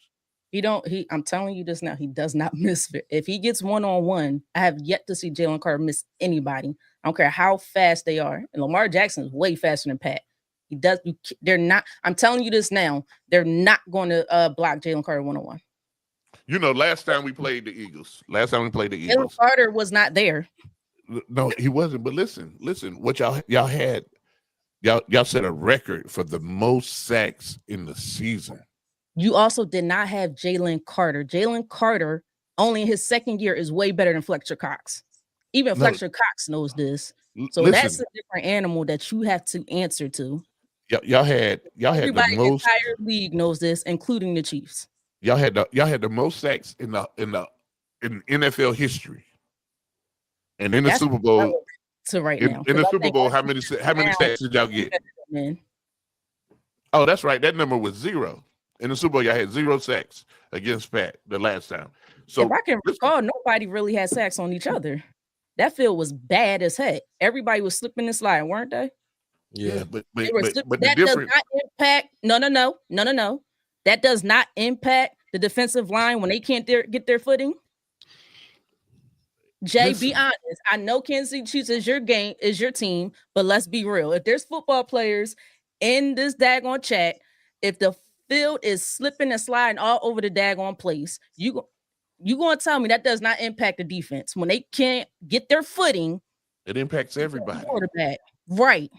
I'm telling you this now. He does not miss. If he gets one-on-one, I have yet to see Jalen Carter miss anybody. I don't care how fast they are. And Lamar Jackson is way faster than Pat. They're not. I'm telling you this now. They're not going to block Jalen Carter one-on-one. You know, last time we played the Eagles. Jalen Carter was not there. No, he wasn't. But listen. What y'all had, y'all set a record for the most sacks in the season. You also did not have Jalen Carter. Jalen Carter, only in his second year, is way better than Fletcher Cox. Even Fletcher Cox knows this. So that's a different animal that you have to answer to. Y'all had Everybody the most. in the entire league knows this, including the Chiefs. Y'all had the most sacks in NFL history, and in the Super Bowl. To right now, in the Super Bowl, how many sacks did y'all get? Oh, that's right. That number was 0. In the Super Bowl, y'all had 0 sacks against Pat the last time. So if I can recall, nobody really had sacks on each other. That field was bad as heck. Everybody was slipping and sliding, weren't they? Yeah, but that does not impact. No. That does not impact the defensive line when they can't get their footing. Jay, be honest. I know Kansas City Chiefs is your team, but let's be real. If there's football players in this daggone chat, if the field is slipping and sliding all over the daggone place, you gonna tell me that does not impact the defense when they can't get their footing? It impacts everybody. Quarterback, right.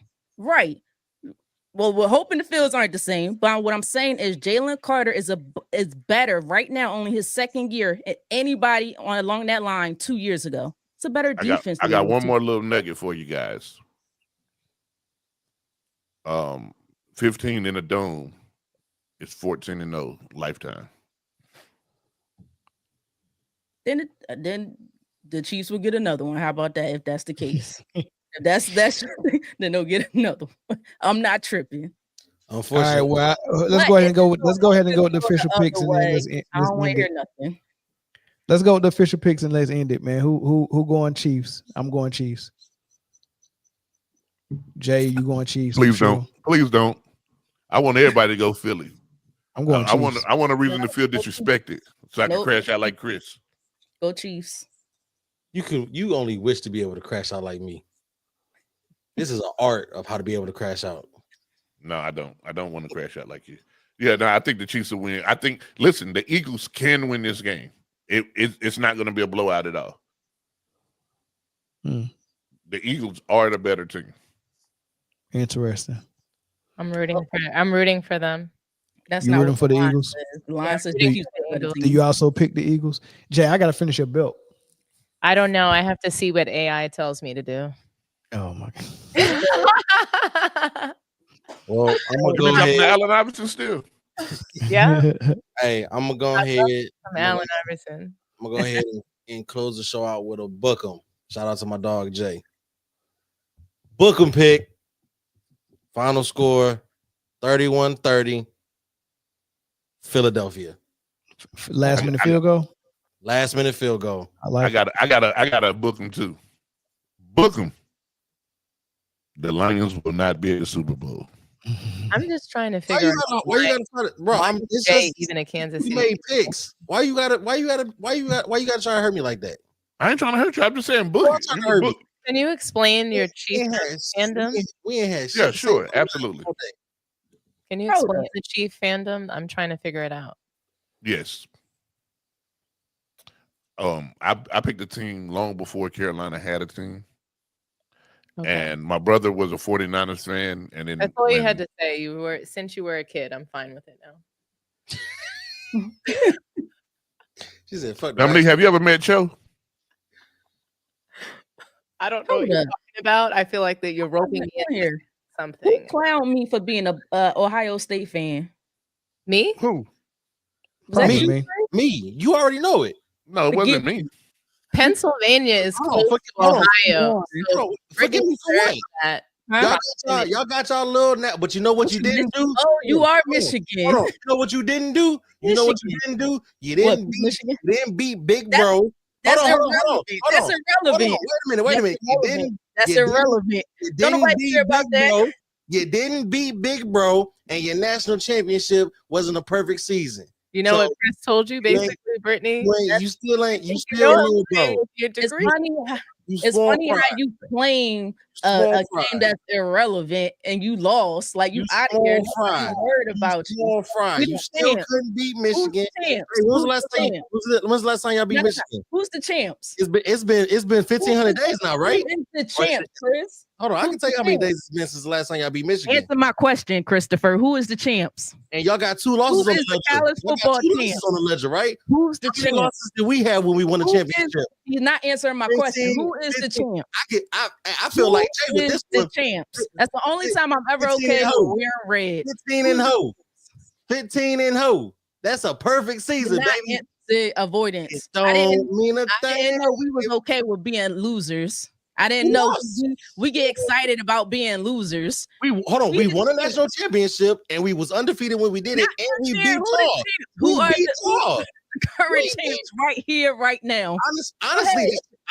Well, we're hoping the fields aren't the same, but what I'm saying is Jalen Carter is better right now, only his second year, at anybody along that line 2 years ago. It's a better defense. I got one more little nugget for you guys. 15 in a dome is 14-0 lifetime. Then the Chiefs will get another one. How about that? If that's the case. That's then they'll get another one. I'm not tripping. Unfortunately, all right. Well, let's go ahead and go with the official picks, and then I don't want to hear nothing. Let's go with the official picks and let's end it, man. Who going Chiefs? I'm going Chiefs. Jay, you going Chiefs? Please don't. I want everybody to go Philly. I'm going Chiefs. I want a reason to feel disrespected, so I can crash out like Chris. Go Chiefs. You only wish to be able to crash out like me. This is an art of how to be able to crash out. No, I don't. I don't want to crash out like you. Yeah, no, I think the Chiefs will win. I think, listen, the Eagles can win this game. It's not going to be a blowout at all. The Eagles are the better team. Interesting. I'm rooting for them. That's you not rooting for the Eagles. Do you also pick the Eagles? Jay, I got to finish your belt. I don't know. I have to see what AI tells me to do. Oh my God. Well, I'm gonna go ahead. Allen Iverson still. Yeah. Hey, I'm gonna go I love ahead. some Allen Iverson. I'm gonna go ahead and close the show out with a book 'em. Shout out to my dog Jay. Book 'em pick. Final score 31-30. Philadelphia. Last minute field goal. Last minute field goal. I gotta book them too. Book them. The Lions will not be at the Super Bowl. I'm just trying to figure out why you gotta try to, bro? It's Jay, just even at Kansas you City. made picks. Why you gotta try to hurt me like that? I ain't trying to hurt you. I'm just saying book. Can you explain your Chief fandom? We ain't had shit. Yeah, sure, absolutely. Can you explain the Chief fandom? I'm trying to figure it out. Yes. I picked a team long before Carolina had a team. Okay. And my brother was a 49ers fan. And then that's all you had to say. Since you were a kid, I'm fine with it now. She said, fuck Dominique, have you ever met Cho? I don't know what you're talking about. I feel like that you're roping me in here. Something. Who clowned me for being a Ohio State fan? Me? Who? Me. You already know it. No, it wasn't me. Pennsylvania is close to Ohio. Forgive me for what? Y'all got y'all little now, but you know what you didn't do? Oh, you are Michigan. Hold on. You know what you didn't do? You know what you didn't do? You didn't beat Big Bro. That's irrelevant. That's irrelevant. Wait a minute. That's irrelevant. Don't nobody care about that. You didn't beat Big Bro, and your national championship wasn't a perfect season. You know what Chris told you, basically, Brittany? You still ain't. You still a little bro. It's funny how you claim a game that's irrelevant and you lost. Like you out of here. I heard about you. You still couldn't beat Michigan. Hey, when's the last time y'all beat Michigan? Who's the champs? It's been 1,500 days now, right? Who's the champs, Chris? Hold on, I can tell you how many days it's been since the last time y'all beat Michigan. Answer my question, Christopher. Who is the champs? And y'all got 2 losses on the college football champs on the ledger, right? Who's the champ? Losses did we have when we won the championship? He's not answering my question. Who is the champ? I feel like Jay with this the champs. That's the only time I'm ever okay with wearing red. 15 and ho. That's a perfect season, baby. The avoidance. I didn't know we was okay with being losers. I didn't know we get excited about being losers. We won a national championship and we was undefeated when we did it, and we beat y'all. Who are the current champs right here, right now?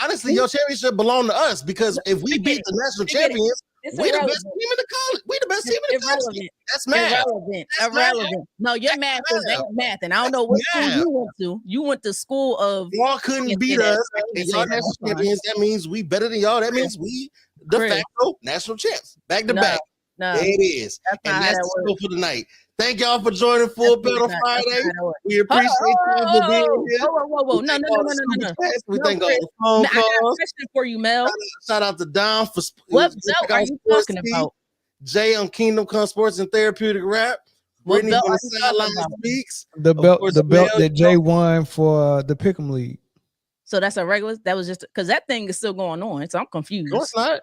Honestly, your championship belonged to us because if we beat the national champions, we the best team in the college. We the best team in the college. That's math. Irrelevant. No, your math ain't math, and I don't know what school you went to. You went to school of y'all couldn't beat us, and y'all national champions. That means we better than y'all. That means we de facto national champs, back to back. There it is, and that's the show for the night. Thank y'all for joining Full Battle Friday. We appreciate y'all for being here. Whoa. No. We thank all the phone calls. I got a question for you, Mel. Shout out to Don for what belt are you talking about? Jay on Kingdom Come Sports and Therapeutic Rap. Brittany on the sideline speaks. The belt that Jay won for the Pick'em League. So that's a regular. That was just because that thing is still going on. So I'm confused. No, it's not.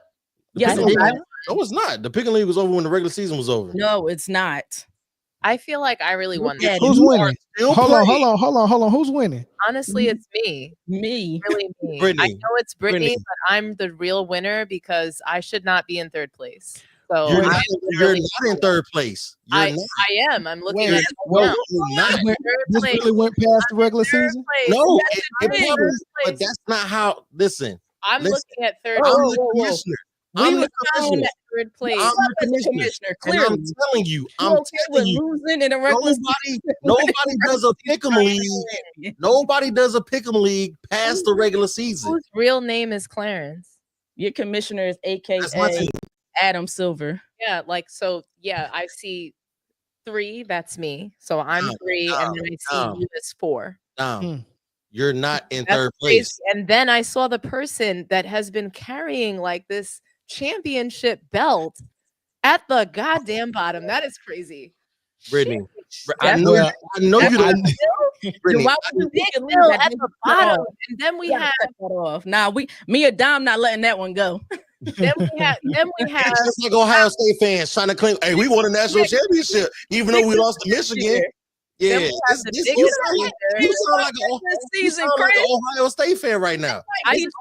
Yes, it is. No, it's not. The Pick'em League was over when the regular season was over. No, it's not. I feel like I really won that. Who's winning? Hold on. Who's winning? Honestly, it's me. Really me. Brittany. I know it's Brittany, but I'm the real winner because I should not be in third place. So you're not in third place. I am. I'm looking at it. This really went past the regular season. No, but that's not how. Listen, I'm looking at third. I'm the commissioner. I'm the commissioner. Third place. I'm the commissioner. Clearly, I'm telling you, losing in a regular nobody does a pick'em league. Nobody does a pick'em league past the regular season. Whose real name is Clarence? Your commissioner is AKA Adam Silver. Yeah, I see 3. That's me. So I'm 3, and then I see you as 4. You're not in third place. And then I saw the person that has been carrying like this championship belt at the goddamn bottom. That is crazy. Brittany, I know you don't. Brittany, why would you pick Bill at the bottom? And then we have off. Nah, me and Dom not letting that one go. Then we have. It's just like Ohio State fans trying to claim, hey, we won a national championship, even though we lost to Michigan. Yeah, you sound like an Ohio State fan right now. I just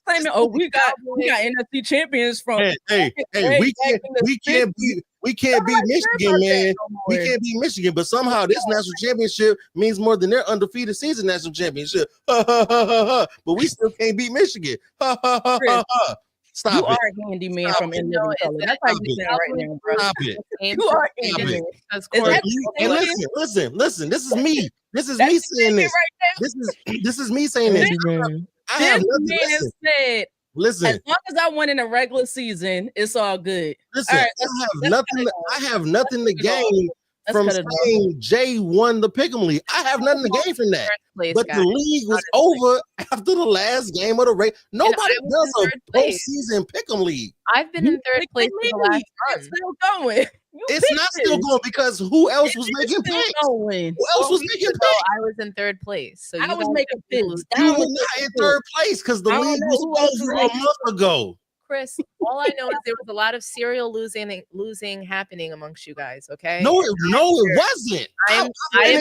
claiming, oh, we got NFC champions from. Hey, we can't beat Michigan, man. We can't beat Michigan, but somehow this national championship means more than their undefeated season national championship. But we still can't beat Michigan. Stop you it. are a handyman from In Living Color. That's how you sound right now, bro. Stop it. You are a handyman. And listen. This is me. This is me saying this. This is me saying this. I have nothing. Listen. As long as I won in a regular season, it's all good. Listen, I have nothing to gain from saying Jay won the Pick'em League. I have nothing to gain from that. But the league was over after the last game of the race. Nobody does a postseason Pick'em League. I've been in third place for the last month. Still going. It's not still going because who else was making picks? Who else was making picks? I was in third place. So I was making picks. You were not in third place because the league was over a month ago. Chris, all I know is there was a lot of serial losing happening amongst you guys. Okay. No, it wasn't. I am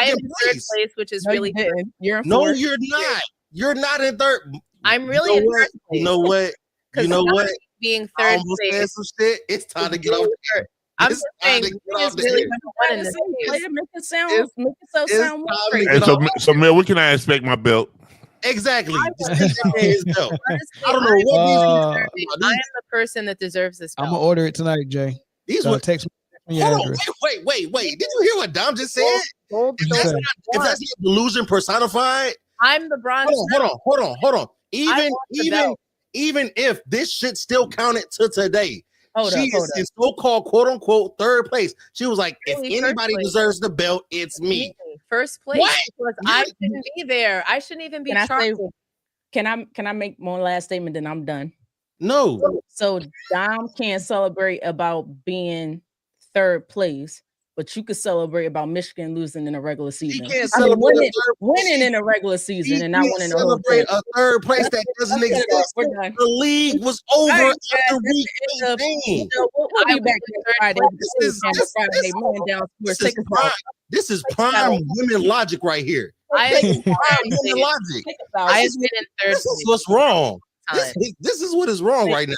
in third place, which is really good. You're in no, you're not. You're not in third. I'm really in third place. You know what? You know what? Being third place. Some shit. It's time to get off here. I'm just saying, really make it sound more crazy. And so Mel, what can I expect my belt? Exactly. I don't know what I am the person that deserves this belt. I'm gonna order it tonight, Jay. These were text me. Wait. Did you hear what Dom just said? If that's not delusion personified, I'm the bronze. Hold on. Even if this shit still counted to today, she is in so-called quote unquote third place. She was like, if anybody deserves the belt, it's me. First place. What? Because I shouldn't be there. I shouldn't even be charged. Can I make one last statement? Then I'm done. No. So Dom can't celebrate about being third place, but you could celebrate about Michigan losing in a regular season. He can't celebrate winning in a regular season and not winning a third place that doesn't exist. The league was over after week 18. We'll be back Friday. This is prime women logic right here. I women logic. I've been in third place. This is what's wrong. This is what is wrong right now.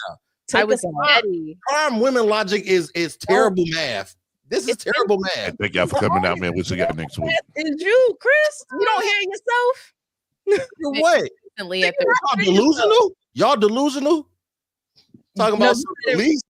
I was ready. Prime women logic is terrible math. This is terrible math. Thank y'all for coming out, man. We'll see y'all next week. Is you, Chris? You don't hear yourself? What? Y'all delusional? Talking about some release?